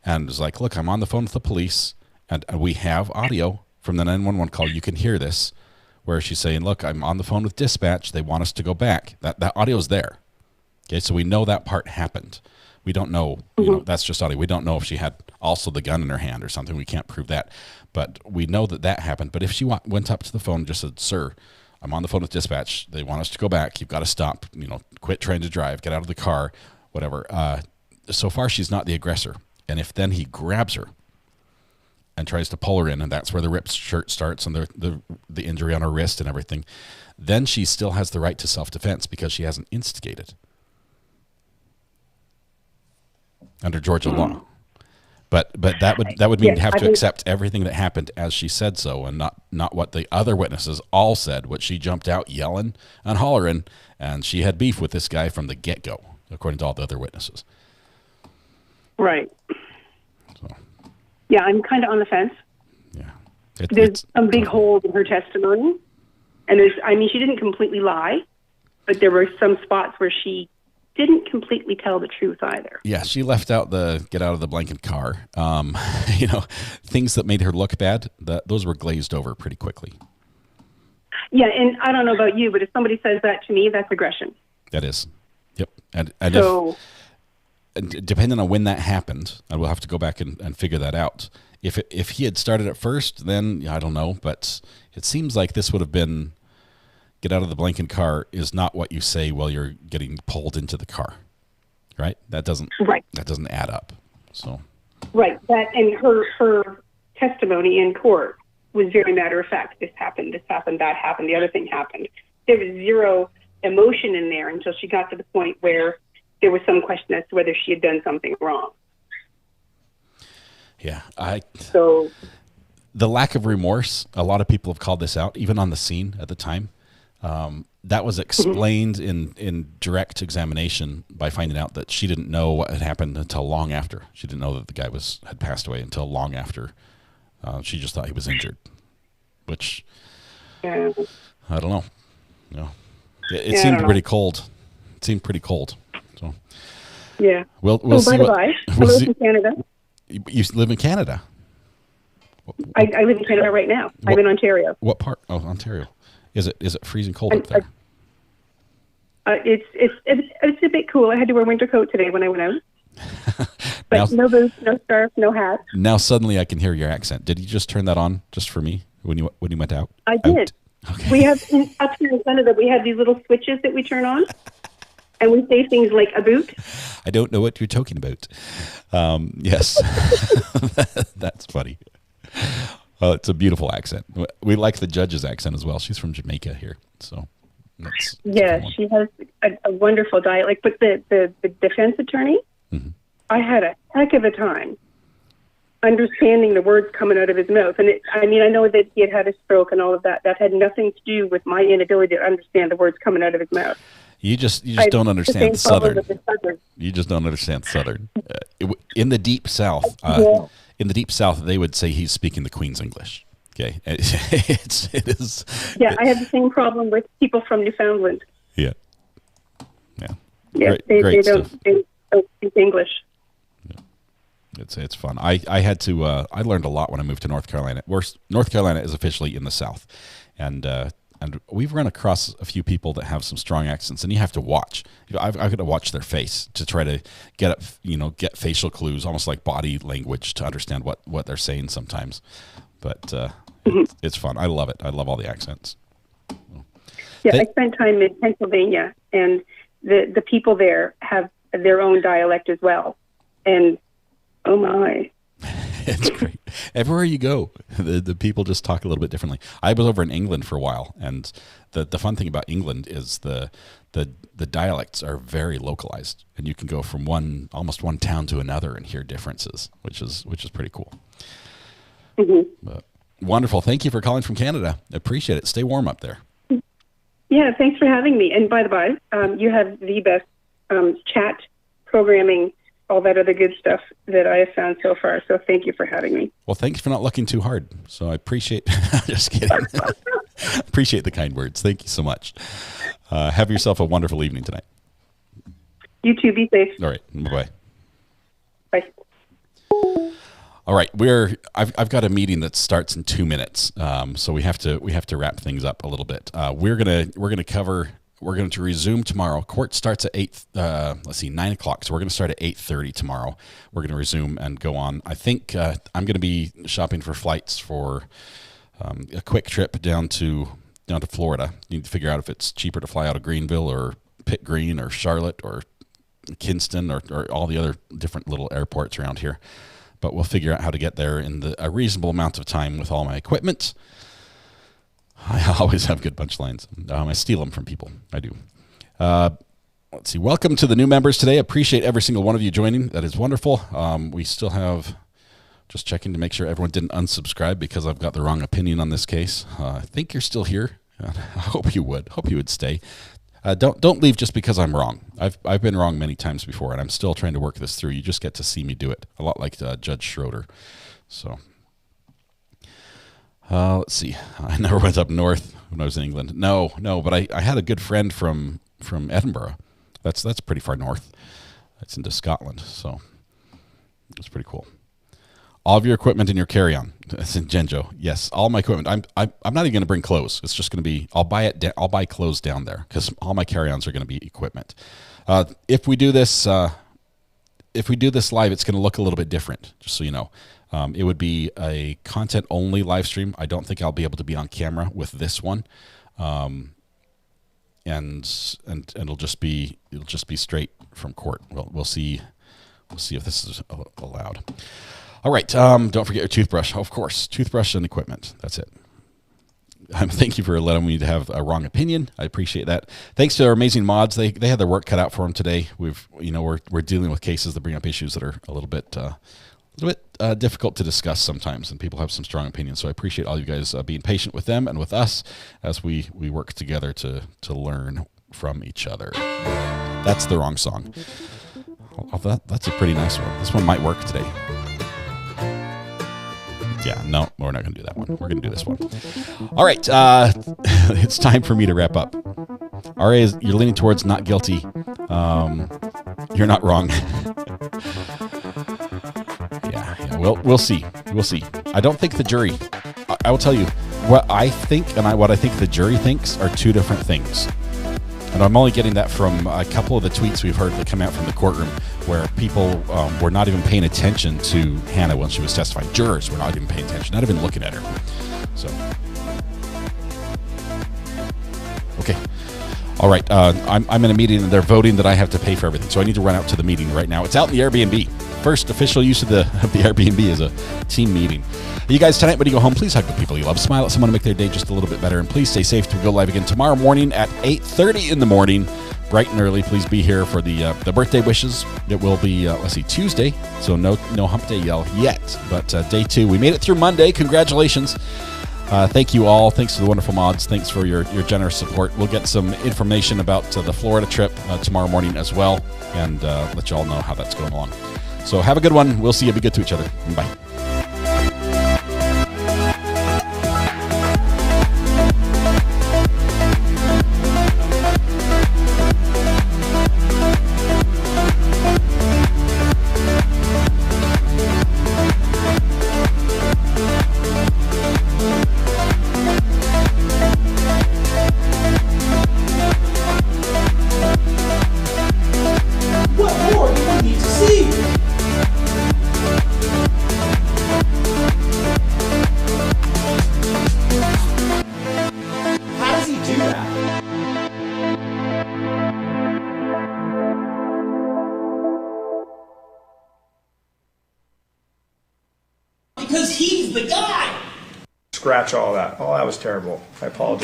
and was like, look, I'm on the phone with the police, and we have audio from the 911 call. You can hear this, where she's saying, look, I'm on the phone with dispatch. They want us to go back. That audio's there. Okay, so we know that part happened. We don't know, that's just audio. We don't know if she had also the gun in her hand or something. We can't prove that. But we know that happened. But if she went up to the phone and just said, sir, I'm on the phone with dispatch. They want us to go back. You've got to stop. Quit trying to drive. Get out of the car, whatever. So far, she's not the aggressor. And if then he grabs her, and tries to pull her in, and that's where the ripped shirt starts and the injury on her wrist and everything, then she still has the right to self-defense because she hasn't instigated under Georgia law. But that would mean have to accept everything that happened as she said so, and not what the other witnesses all said. What she jumped out yelling and hollering, and she had beef with this guy from the get-go, according to all the other witnesses. Right. So. Yeah, I'm kind of on the fence. Yeah. There's some big holes in her testimony, and she didn't completely lie, but there were some spots where she didn't completely tell the truth either. Yeah, she left out the get out of the blanket car. Things that made her look bad, those were glazed over pretty quickly. Yeah, and I don't know about you, but if somebody says that to me, that's aggression. That is. Yep. And so, depending on when that happened, and we'll have to go back and figure that out. If he had started it first, then I don't know, but it seems like this would have been get out of the blanket car is not what you say while you're getting pulled into the car, right? That doesn't add up. So right, that and her testimony in court was very matter of fact. This happened, that happened, the other thing happened. There was zero emotion in there until she got to the point where there was some question as to whether she had done something wrong. Yeah, the lack of remorse. A lot of people have called this out, even on the scene at the time. That was explained in direct examination by finding out that she didn't know what had happened until long after. She didn't know that the guy had passed away until long after. She just thought he was injured, which I don't know. No, it seemed pretty cold. It seemed pretty cold. So yeah, we'll see. I live in Canada. You live in Canada? I live in Canada right now. I'm in Ontario. What part? Oh, Ontario. Is it freezing cold up there? It's a bit cool. I had to wear a winter coat today when I went out. But no boots, no scarf, no hat. Now suddenly I can hear your accent. Did you just turn that on just for me when you went out? I did. Okay. We have up here in Canada. We have these little switches that we turn on, and we say things like a boot. I don't know what you're talking about. Yes, that's funny. It's a beautiful accent. We like the judge's accent as well. She's from Jamaica here, so that's she has a wonderful dialect. But the defense attorney, I had a heck of a time understanding the words coming out of his mouth. And I know that he had a stroke and all of that. That had nothing to do with my inability to understand the words coming out of his mouth. You just don't understand Southern. You just don't understand Southern. In the deep South. In the deep South, they would say he's speaking the Queen's English. Okay, it is. Yeah, I have the same problem with people from Newfoundland. Yeah. Yeah, Great they stuff. don't speak English. Yeah. It's fun. I had to. I learned a lot when I moved to North Carolina. North Carolina is officially in the South, and we've run across a few people that have some strong accents, and you have to watch. I've got to watch their face to try to get facial clues, almost like body language, to understand what they're saying sometimes. But it's fun. I love it. I love all the accents. Yeah, I spent time in Pennsylvania, and the people there have their own dialect as well. And oh my. It's great. Everywhere you go, the people just talk a little bit differently. I was over in England for a while, and the fun thing about England is the dialects are very localized, and you can go from almost one town to another and hear differences, which is pretty cool. But wonderful. Thank you for calling from Canada. I appreciate it. Stay warm up there. Yeah, thanks for having me. And by the by, you have the best chat programming, all that other good stuff that I have found so far. So thank you for having me. Well, thanks for not looking too hard. So I appreciate, just kidding. Appreciate the kind words. Thank you so much. Have yourself a wonderful evening tonight. You too. Be safe. All right. Bye-bye. Bye. All right. I've got a meeting that starts in 2 minutes. So we have to wrap things up a little bit. We're going to resume tomorrow. Court starts at 9 o'clock. So we're going to start at 8:30 tomorrow. We're going to resume and go on. I think I'm going to be shopping for flights for a quick trip down to Florida. You need to figure out if it's cheaper to fly out of Greenville or Pitt Green or Charlotte or Kinston or all the other different little airports around here. but we'll figure out how to get there in a reasonable amount of time with all my equipment. I always have good punchlines. I steal them from people. I do. Let's see. Welcome to the new members today. Appreciate every single one of you joining. That is wonderful. We still have, just checking to make sure everyone didn't unsubscribe because I've got the wrong opinion on this case. I think you're still here. I hope you would. Hope you would stay. Don't leave just because I'm wrong. I've been wrong many times before, and I'm still trying to work this through. You just get to see me do it, a lot like Judge Schroeder. So, let's see. I never went up north when I was in England. No, but I had a good friend from Edinburgh. That's pretty far north. It's into Scotland, so it's pretty cool. All of your equipment in your carry-on. That's in Genjo. Yes, all my equipment. I'm not even going to bring clothes. It's just going to be. I'll buy clothes down there because all my carry-ons are going to be equipment. If we do this live, it's going to look a little bit different. Just so you know, it would be a content-only live stream. I don't think I'll be able to be on camera with this one. And it'll just be straight from court. We'll see if this is allowed. All right. Don't forget your toothbrush. Of course, toothbrush and equipment. That's it. Thank you for allowing me to have a wrong opinion. I appreciate that. Thanks to our amazing mods. They had their work cut out for them today. We're dealing with cases that bring up issues that are a little bit difficult to discuss sometimes, and people have some strong opinions. So I appreciate all you guys being patient with them and with us as we work together to learn from each other. That's the wrong song. That's a pretty nice one. This one might work today. Yeah, no, we're not going to do that one. We're going to do this one. All right, it's time for me to wrap up. RA, you're leaning towards not guilty. You're not wrong. Yeah. We'll see. I don't think the jury. I will tell you what I think and what I think the jury thinks are two different things. And I'm only getting that from a couple of the tweets we've heard that come out from the courtroom where people were not even paying attention to Hannah when she was testifying. Jurors were not even paying attention, not even looking at her. So, okay. All right. I'm in a meeting and they're voting that I have to pay for everything. So I need to run out to the meeting right now. It's out in the Airbnb. First official use of the Airbnb is a team meeting. You guys, tonight when you go home, please hug the people you love. Smile at someone to make their day just a little bit better. And please stay safe till we go live again tomorrow morning at 8:30 in the morning. Bright and early. Please be here for the birthday wishes. It will be, Tuesday. So no hump day yell yet. But day 2. We made it through Monday. Congratulations. Thank you all. Thanks to the wonderful mods. Thanks for your generous support. We'll get some information about the Florida trip tomorrow morning as well. And let you all know how that's going along. So have a good one. We'll see you. Be good to each other. Bye. Scratch all that. Oh, that was terrible. I apologize.